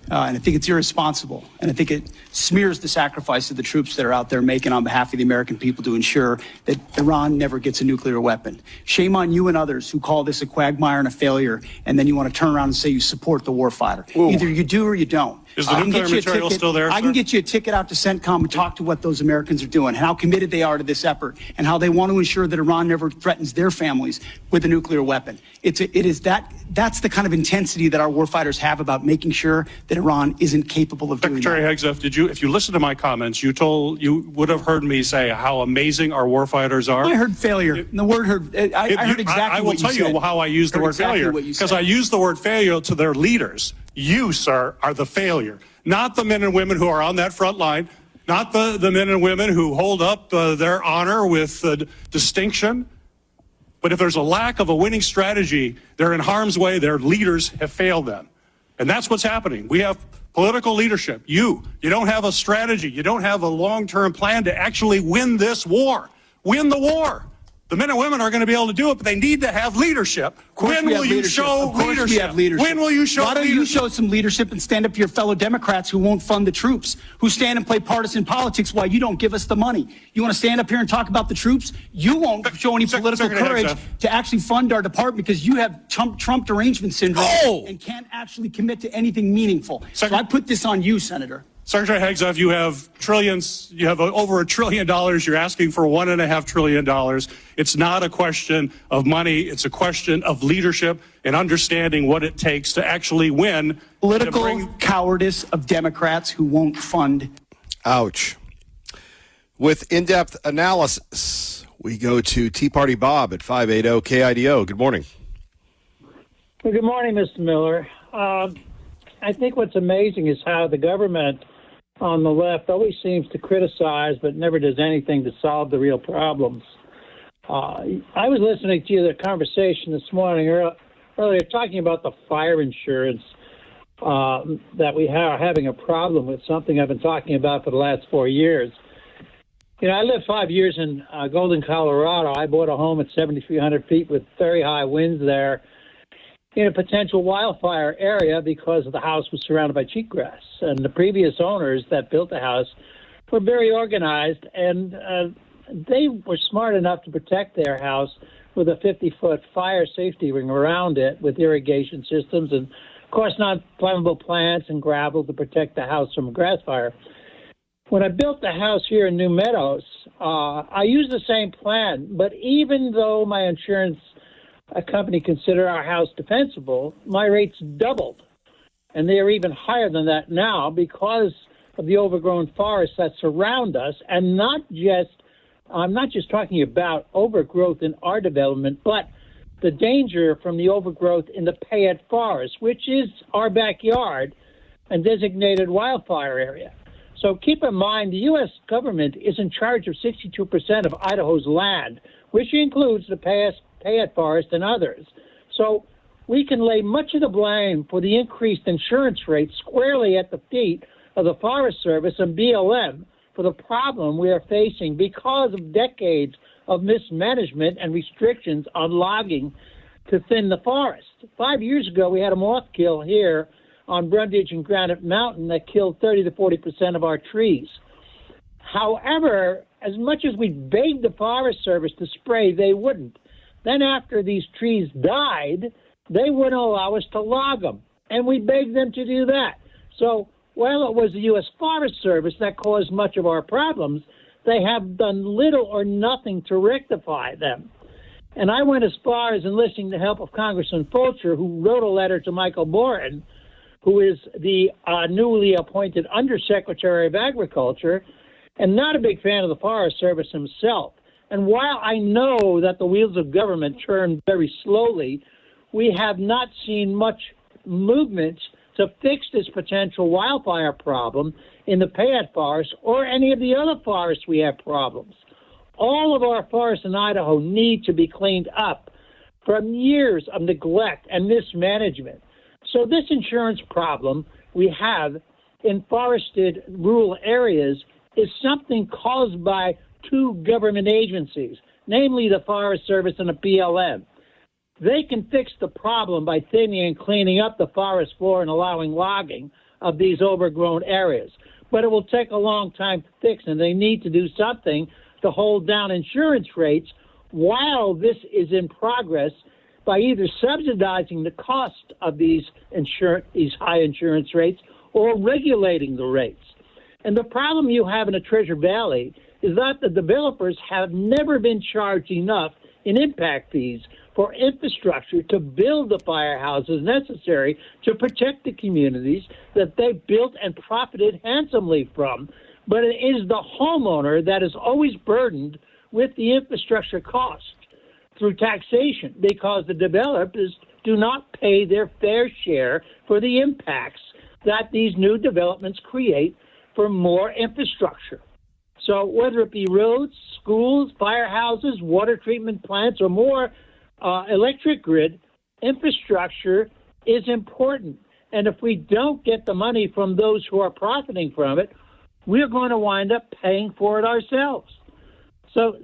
And I think it's irresponsible. And I think it smears the sacrifice of the troops that are out there making on behalf of the American people to ensure that Iran never gets a nuclear weapon. Shame on you and others who call this a quagmire and a failure, and then you want to turn around and say you support the warfighter. Ooh. Either you do or you don't. Is the nuclear material still there, I can get you a ticket out to CENTCOM and talk to what those Americans are doing and how committed they are to this effort and how they want to ensure that Iran never threatens their families with a nuclear weapon. That's the kind of intensity that our warfighters have about making sure that Iran isn't capable of doing that. Secretary Hegseth, if you listen to my comments, you would have heard me say how amazing our warfighters are. I heard failure. I heard exactly what you said. I will tell you how I use the word failure, because I use the word failure to their leaders. You, sir, are the failure, not the men and women who are on that front line, not the men and women who hold up their honor with distinction. But if there's a lack of a winning strategy, they're in harm's way. Their leaders have failed them. And that's what's happening. We have political leadership. You don't have a strategy. You don't have a long-term plan to actually win this war. Win the war. The men and women are going to be able to do it, but they need to have leadership. When will you show leadership? When will you show leadership? Why don't you show some leadership and stand up to your fellow Democrats who won't fund the troops, who stand and play partisan politics while you don't give us the money? You want to stand up here and talk about the troops? You won't show any political courage to actually fund our department because you have Trump derangement syndrome and can't actually commit to anything meaningful. So I put this on you, Senator. Secretary Hegseth, you have trillions, you have over $1 trillion. You're asking for $1.5 trillion. It's not a question of money. It's a question of leadership and understanding what it takes to actually win. Political cowardice of Democrats who won't fund. Ouch. With in-depth analysis, we go to Tea Party Bob at 580 KIDO. Good morning. Well, good morning, Mr. Miller. I think what's amazing is how the government on the left always seems to criticize but never does anything to solve the real problems. I was listening to the conversation this morning earlier talking about the fire insurance that we are having a problem with, something I've been talking about for the last 4 years. You know, I lived 5 years in Golden, Colorado. I bought a home at 7,300 feet with very high winds there in a potential wildfire area because the house was surrounded by cheatgrass. And the previous owners that built the house were very organized, and they were smart enough to protect their house with a 50-foot fire safety ring around it with irrigation systems and, of course, non-flammable plants and gravel to protect the house from a grass fire. When I built the house here in New Meadows, I used the same plan, but even though my insurance company considered our house defensible, my rates doubled. And they are even higher than that now because of the overgrown forests that surround us. And I'm not just talking about overgrowth in our development, but the danger from the overgrowth in the Payette Forest, which is our backyard and designated wildfire area. So keep in mind, the U.S. government is in charge of 62% of Idaho's land, which includes the Payette Forest and others. So we can lay much of the blame for the increased insurance rates squarely at the feet of the Forest Service and BLM for the problem we are facing because of decades of mismanagement and restrictions on logging to thin the forest. 5 years ago, we had a moth kill here on Brundage and Granite Mountain that killed 30 to 40% of our trees. However, as much as we begged the Forest Service to spray, they wouldn't. Then after these trees died, they wouldn't allow us to log them, and we begged them to do that. So while it was the U.S. Forest Service that caused much of our problems, they have done little or nothing to rectify them. And I went as far as enlisting the help of Congressman Fulcher, who wrote a letter to Michael Boren, who is the newly appointed Undersecretary of Agriculture, and not a big fan of the Forest Service himself. And while I know that the wheels of government turn very slowly, we have not seen much movement to fix this potential wildfire problem in the Payette Forest or any of the other forests we have problems. All of our forests in Idaho need to be cleaned up from years of neglect and mismanagement. So this insurance problem we have in forested rural areas is something caused by two government agencies, namely the Forest Service and the BLM. They can fix the problem by thinning and cleaning up the forest floor and allowing logging of these overgrown areas. But it will take a long time to fix, and they need to do something to hold down insurance rates while this is in progress by either subsidizing the cost of these high insurance rates or regulating the rates. And the problem you have in the Treasure Valley is that the developers have never been charged enough in impact fees for infrastructure to build the firehouses necessary to protect the communities that they built and profited handsomely from. But it is the homeowner that is always burdened with the infrastructure cost through taxation because the developers do not pay their fair share for the impacts that these new developments create for more infrastructure. So whether it be roads, schools, firehouses, water treatment plants, or more electric grid, infrastructure is important. And if we don't get the money from those who are profiting from it, we're going to wind up paying for it ourselves. So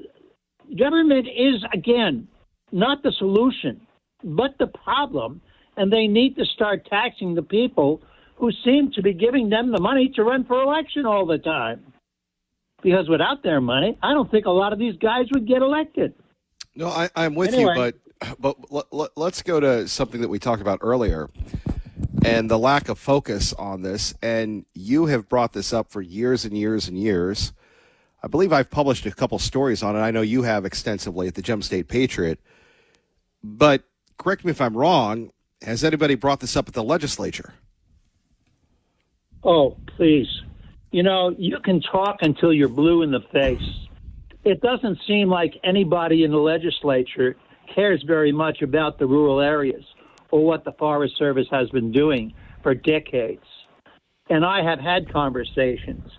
government is, again, not the solution, but the problem, and they need to start taxing the people who seem to be giving them the money to run for election all the time. Because without their money, I don't think a lot of these guys would get elected. No, I'm with you, but let's go to something that we talked about earlier. and the lack of focus on this. And you have brought this up for years and years and years. I believe I've published a couple stories on it. I know you have extensively at the Gem State Patriot. But correct me if I'm wrong, has anybody brought this up at the legislature? Oh, please. You can talk until you're blue in the face. It doesn't seem like anybody in the legislature cares very much about the rural areas or what the Forest Service has been doing for decades. And I have had conversations,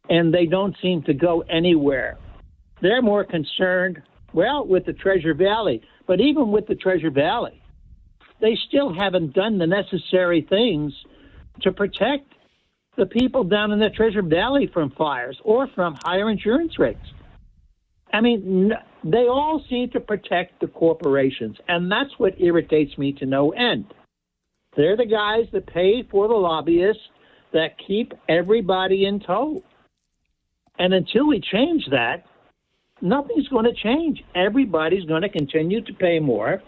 and they don't seem to go anywhere. They're more concerned, with the Treasure Valley. But even with the Treasure Valley, they still haven't done the necessary things to protect the people down in the Treasure Valley from fires or from higher insurance rates. I mean, they all seem to protect the corporations, and that's what irritates me to no end. They're the guys that pay for the lobbyists that keep everybody in tow. And until we change that, nothing's going to change. Everybody's going to continue to pay more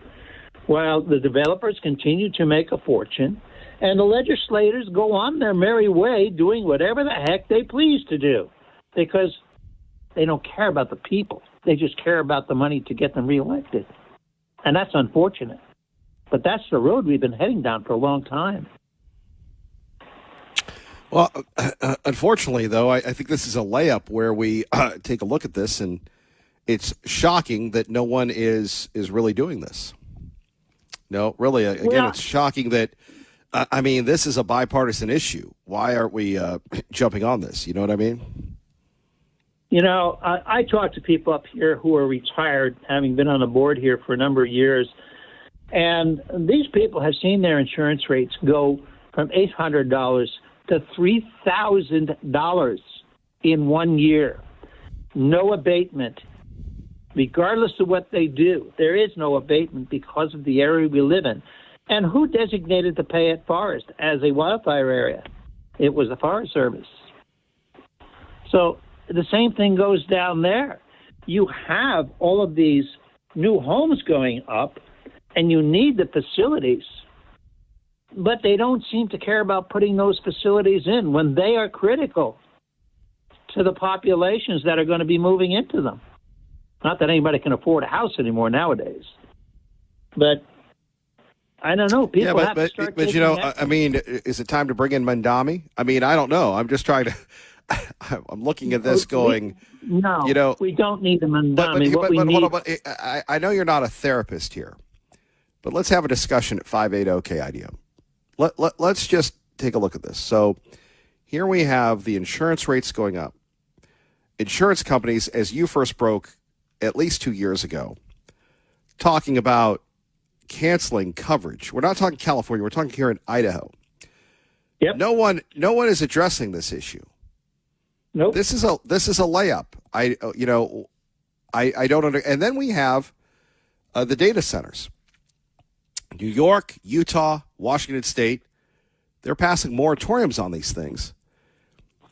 while the developers continue to make a fortune, and the legislators go on their merry way doing whatever the heck they please to do because they don't care about the people. They just care about the money to get them reelected. And that's unfortunate. But that's the road we've been heading down for a long time. Well, unfortunately, though, I think this is a layup where we take a look at this, and it's shocking that no one is really doing this. No, really, again, it's shocking that, this is a bipartisan issue. Why aren't we jumping on this? You know what I mean? I talk to people up here who are retired, having been on the board here for a number of years, and these people have seen their insurance rates go from $800 to $3,000 in 1 year. No abatement. Regardless of what they do, there is no abatement because of the area we live in. And who designated the Payette Forest as a wildfire area? It was the Forest Service. So the same thing goes down there. You have all of these new homes going up, and you need the facilities, but they don't seem to care about putting those facilities in when they are critical to the populations that are going to be moving into them. Not that anybody can afford a house anymore nowadays, but I don't know. People have to start taking action. Is it time to bring in Mandami? I don't know. I'm just trying to. I'm looking at this going. No, we don't need the Mandami. I know you're not a therapist here, but let's have a discussion at 580 KIDO. Let's just take a look at this. So here we have the insurance rates going up. Insurance companies, as you first broke at least 2 years ago, talking about canceling coverage. We're not talking California. We're talking here in Idaho. Yep. No one is addressing this issue. Nope. This is a layup. I don't under. And then we have the data centers. New York, Utah, Washington State. They're passing moratoriums on these things.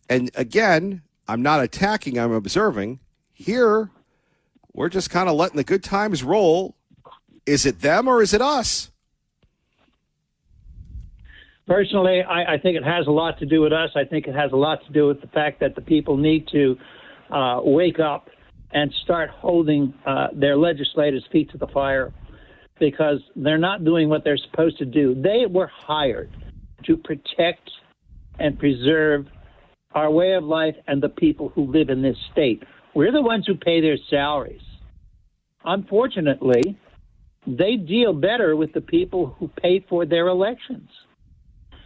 And again, I'm not attacking. I'm observing. Here, we're just kind of letting the good times roll. Is it them or is it us? Personally, I think it has a lot to do with us. I think it has a lot to do with the fact that the people need to wake up and start holding their legislators' feet to the fire because they're not doing what they're supposed to do. They were hired to protect and preserve our way of life and the people who live in this state. We're the ones who pay their salaries. Unfortunately, they deal better with the people who pay for their elections.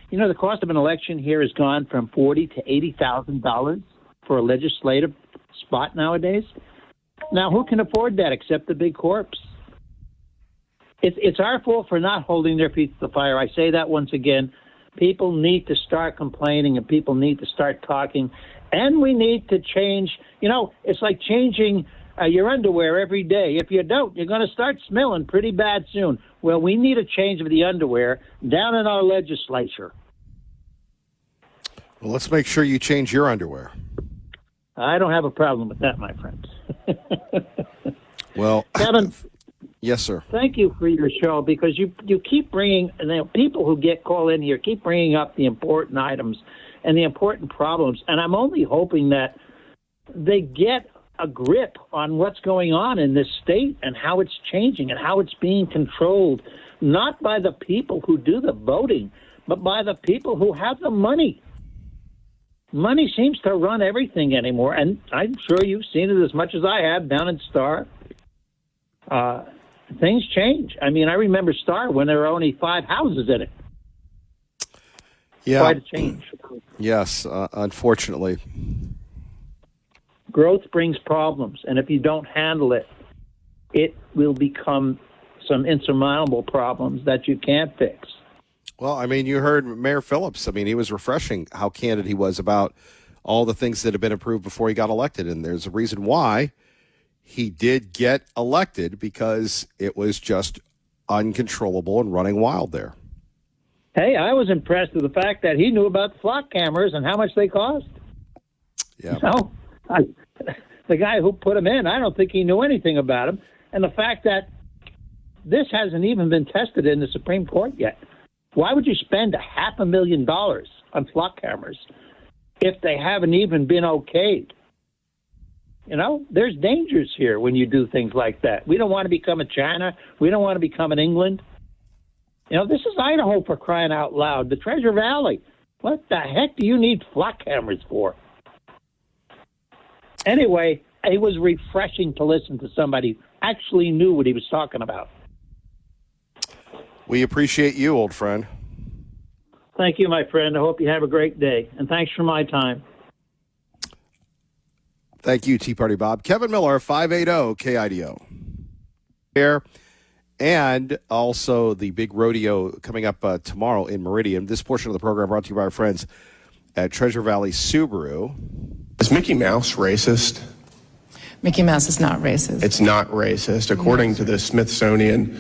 The cost of an election here has gone from $40,000 to $80,000 for a legislative spot nowadays. Now, who can afford that except the big corps? It's our fault for not holding their feet to the fire. I say that once again. People need to start complaining and people need to start talking. And we need to change. It's like changing your underwear every day. If you don't, you're going to start smelling pretty bad soon. Well, we need a change of the underwear down in our legislature. Well, let's make sure you change your underwear. I don't have a problem with that, my friend. Well, Kevin, Yes, sir. Thank you for your show, because you keep bringing, people who call in here keep bringing up the important items and the important problems, and I'm only hoping that they get a grip on what's going on in this state and how it's changing and how it's being controlled, not by the people who do the voting, but by the people who have the money. Money seems to run everything anymore, and I'm sure you've seen it as much as I have down in Star. Things change. I mean, I remember Star when there were only 5 houses in it. Yeah. Quite a change. Yes, unfortunately. Growth brings problems, and if you don't handle it, it will become some insurmountable problems that you can't fix. Well, I mean, you heard Mayor Phillips. I mean, he was refreshing how candid he was about all the things that have been approved before he got elected. And there's a reason why he did get elected, because it was just uncontrollable and running wild there. Hey, I was impressed with the fact that he knew about the flock cameras and how much they cost. Yeah. So, the guy who put them in, I don't think he knew anything about them. And the fact that this hasn't even been tested in the Supreme Court yet. Why would you spend $500,000 on flock cameras if they haven't even been okayed? You know, there's dangers here when you do things like that. We don't want to become a China. We don't want to become an England. You know, this is Idaho, for crying out loud. The Treasure Valley. What the heck do you need flock cameras for? Anyway, it was refreshing to listen to somebody who actually knew what he was talking about. We appreciate you, old friend. Thank you, my friend. I hope you have a great day. And thanks for my time. Thank you, Tea Party Bob. Kevin Miller, 580 KIDO. Here. And also the big rodeo coming up tomorrow in Meridian. This portion of the program brought to you by our friends at Treasure Valley Subaru. Is Mickey Mouse racist? Mickey Mouse is not racist. It's not racist. According to the Smithsonian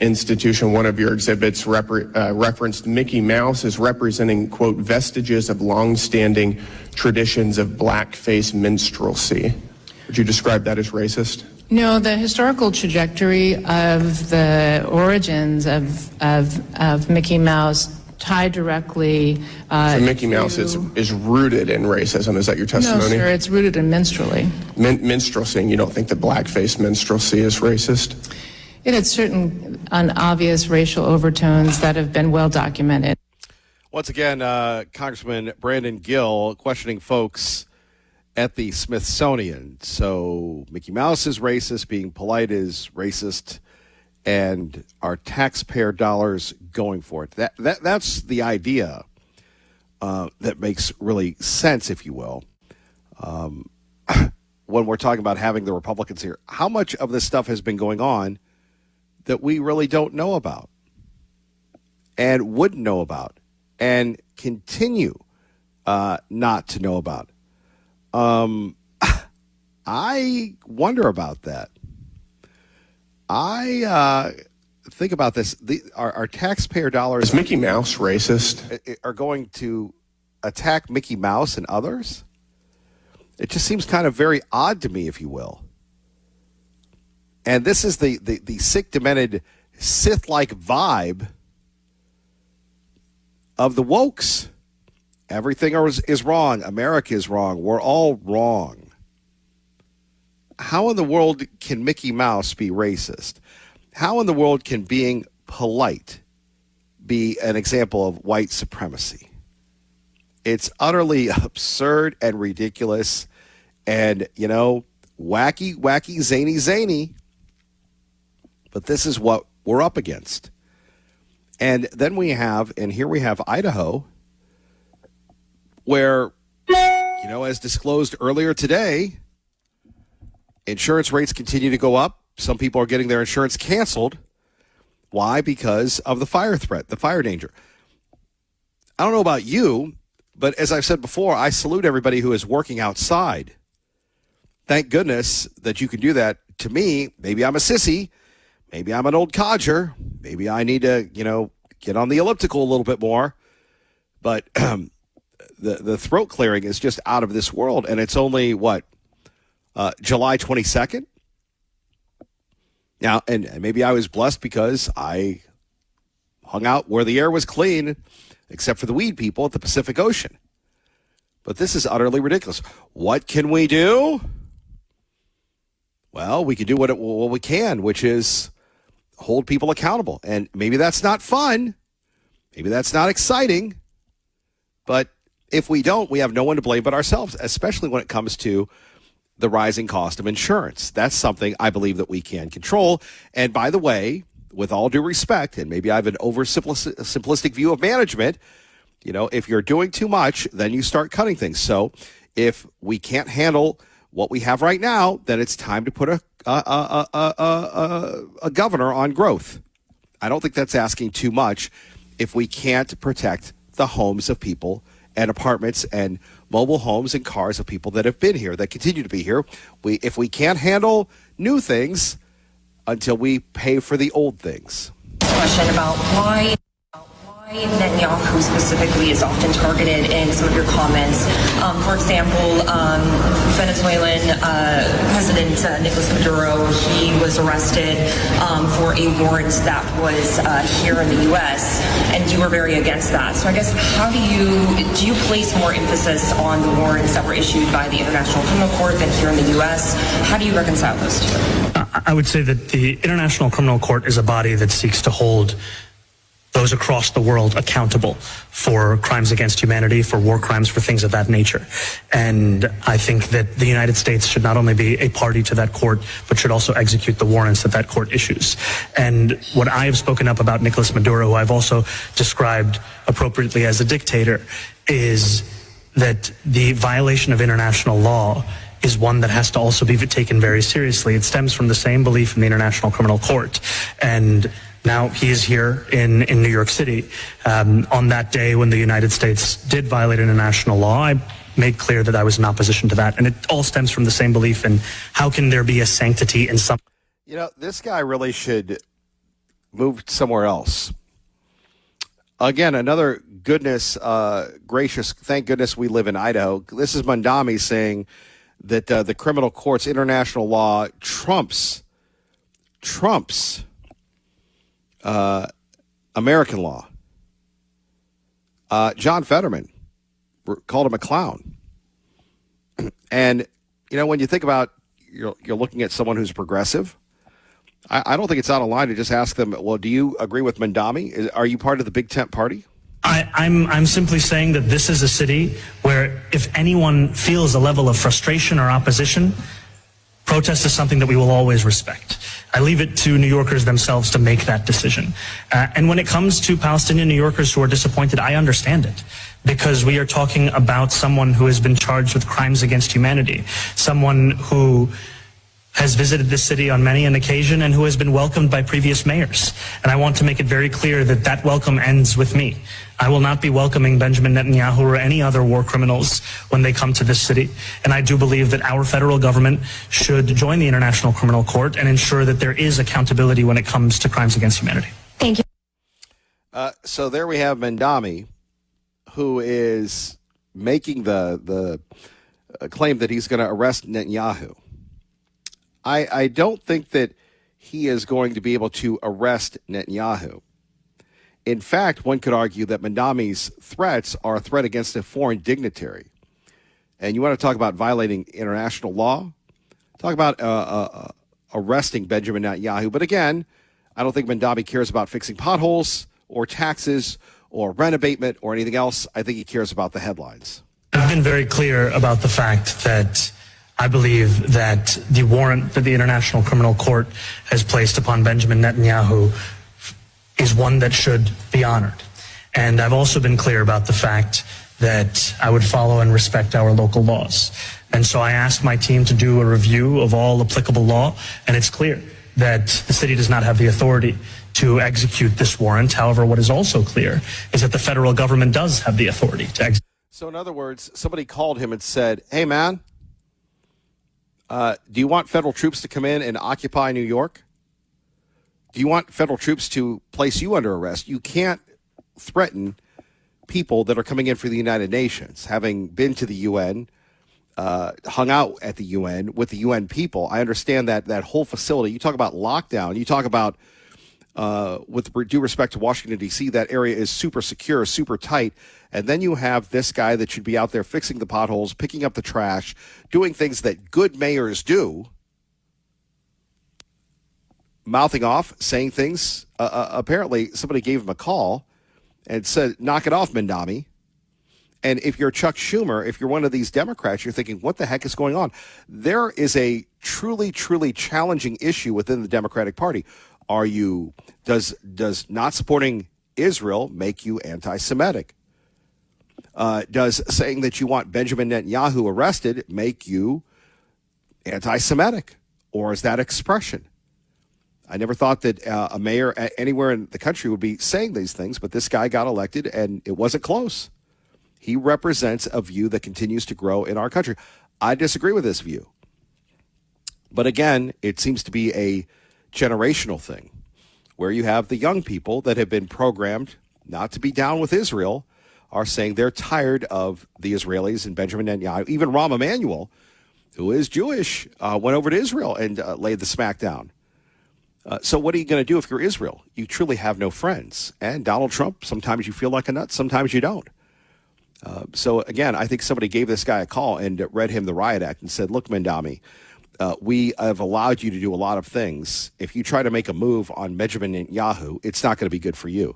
Institution, one of your exhibits referenced Mickey Mouse as representing, quote, vestiges of long-standing traditions of blackface minstrelsy. Would you describe that as racist? No, the historical trajectory of the origins of Mickey Mouse tied directly so Mickey Mouse is rooted in racism. Is that your testimony? No, sir, it's rooted in minstrelsy. Minstrelsy, and you don't think that blackface minstrelsy is racist? It had certain unobvious racial overtones that have been well documented. Once again, Congressman Brandon Gill questioning folks at the Smithsonian. So Mickey Mouse is racist, being polite is racist, and our taxpayer dollars going for it. That's the idea that makes really sense, if you will. When we're talking about having the Republicans here, how much of this stuff has been going on that we really don't know about and wouldn't know about and continue not to know about? I wonder about that. I think about this. Our taxpayer dollars. Is Mickey Mouse racist? Are going to attack Mickey Mouse and others? It just seems kind of very odd to me, if you will. And this is the sick, demented, Sith-like vibe of the wokes. Everything is wrong. America is wrong. We're all wrong. How in the world can Mickey Mouse be racist? How in the world can being polite be an example of white supremacy? It's utterly absurd and ridiculous and, wacky, zany. But this is what we're up against. And then here we have Idaho, where, as disclosed earlier today, insurance rates continue to go up. Some people are getting their insurance canceled. Why? Because of the fire threat, the fire danger. I don't know about you, but as I've said before, I salute everybody who is working outside. Thank goodness that you can do that. To me, maybe I'm a sissy. Maybe I'm an old codger. Maybe I need to, get on the elliptical a little bit more. But the throat clearing is just out of this world. And it's only, July 22nd? Now, and maybe I was blessed because I hung out where the air was clean, except for the weed people at the Pacific Ocean. But this is utterly ridiculous. What can we do? Well, we can do what we can, which is hold people accountable. And maybe that's not fun. Maybe that's not exciting. But if we don't, we have no one to blame but ourselves, especially when it comes to the rising cost of insurance. That's something I believe that we can control. And by the way, with all due respect, and maybe I have an oversimplistic view of management, if you're doing too much, then you start cutting things. So if we can't handle what we have right now, then it's time to put a governor on growth. I don't think that's asking too much if we can't protect the homes of people and apartments and mobile homes and cars of people that have been here, that continue to be here. If we can't handle new things until we pay for the old things. Question about why Netanyahu specifically is often targeted in some of your comments. For example, Venezuelan President Nicolas Maduro, he was arrested for a warrant that was here in the U.S., and you were very against that. So I guess how do you place more emphasis on the warrants that were issued by the International Criminal Court than here in the U.S.? How do you reconcile those two? I would say that the International Criminal Court is a body that seeks to hold those across the world accountable for crimes against humanity, for war crimes, for things of that nature. And I think that the United States should not only be a party to that court, but should also execute the warrants that that court issues. And what I have spoken up about Nicolas Maduro, who I've also described appropriately as a dictator, is that the violation of international law is one that has to also be taken very seriously. It stems from the same belief in the International Criminal Court. And now he is here in New York City. On that day when the United States did violate international law, I made clear that I was in opposition to that. And it all stems from the same belief in how can there be a sanctity in some... This guy really should move somewhere else. Again, another gracious, thank goodness we live in Idaho. This is Mandami saying that the criminal court's international law trumps American law. John Fetterman called him a clown. And, when you think about you're looking at someone who's progressive, I don't think it's out of line to just ask them, well, do you agree with Mandami? Are you part of the Big Tent Party? I'm simply saying that this is a city where if anyone feels a level of frustration or opposition, protest is something that we will always respect. I leave it to New Yorkers themselves to make that decision. And when it comes to Palestinian New Yorkers who are disappointed, I understand it. Because we are talking about someone who has been charged with crimes against humanity, someone who has visited this city on many an occasion and who has been welcomed by previous mayors. And I want to make it very clear that that welcome ends with me. I will not be welcoming Benjamin Netanyahu or any other war criminals when they come to this city. And I do believe that our federal government should join the International Criminal Court and ensure that there is accountability when it comes to crimes against humanity. Thank you. So there we have Mandami, who is making the claim that he's going to arrest Netanyahu. I don't think that he is going to be able to arrest Netanyahu. In fact, one could argue that Mandami's threats are a threat against a foreign dignitary. And you want to talk about violating international law? Talk about arresting Benjamin Netanyahu. But again, I don't think Mandami cares about fixing potholes or taxes or rent abatement or anything else. I think he cares about the headlines. I've been very clear about the fact that I believe that the warrant that the International Criminal Court has placed upon Benjamin Netanyahu is one that should be honored. And I've also been clear about the fact that I would follow and respect our local laws. And so I asked my team to do a review of all applicable law, and it's clear that the city does not have the authority to execute this warrant. However, what is also clear is that the federal government does have the authority to execute. So in other words, somebody called him and said, hey, man, do you want federal troops to come in and occupy New York? Do you want federal troops to place you under arrest? You can't threaten people that are coming in for the United Nations. Having been to the UN, hung out at the UN with the UN people. I understand that whole facility. You talk about lockdown. You talk about, with due respect to Washington, D.C., that area is super secure, super tight. And then you have this guy that should be out there fixing the potholes, picking up the trash, doing things that good mayors do, mouthing off, saying things. Apparently, somebody gave him a call and said, knock it off, Mandami. And if you're Chuck Schumer, if you're one of these Democrats, you're thinking, what the heck is going on? There is a truly, truly challenging issue within the Democratic Party. Does not supporting Israel make you anti-Semitic? Does saying that you want Benjamin Netanyahu arrested make you anti-Semitic? Or is that expression? I never thought that a mayor anywhere in the country would be saying these things, but this guy got elected and it wasn't close. He represents a view that continues to grow in our country. I disagree with this view. But again, it seems to be a generational thing where you have the young people that have been programmed not to be down with Israel are saying they're tired of the Israelis and Benjamin Netanyahu. Even Rahm Emanuel, who is Jewish, went over to Israel and laid the smack down. So what are you going to do if you're Israel? You truly have no friends. And Donald Trump, sometimes you feel like a nut, sometimes you don't. So again, I think somebody gave this guy a call and read him the riot act and said, look, Mandami, we have allowed you to do a lot of things. If you try to make a move on Benjamin Netanyahu, it's not going to be good for you.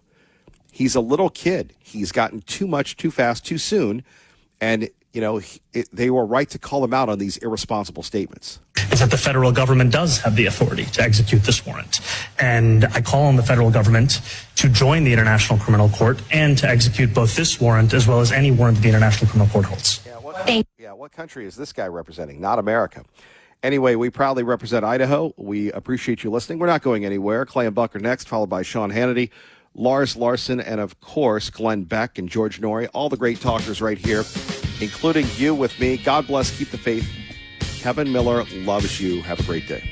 He's a little kid. He's gotten too much, too fast, too soon. And, they were right to call him out on these irresponsible statements. Is that the federal government does have the authority to execute this warrant. And I call on the federal government to join the International Criminal Court and to execute both this warrant as well as any warrant that the International Criminal Court holds. What country is this guy representing? Not America. Anyway, we proudly represent Idaho. We appreciate you listening. We're not going anywhere. Clay and Buck are next, followed by Sean Hannity, Lars Larson, and of course, Glenn Beck and George Norrie. All the great talkers right here, including you with me. God bless. Keep the faith. Kevin Miller loves you. Have a great day.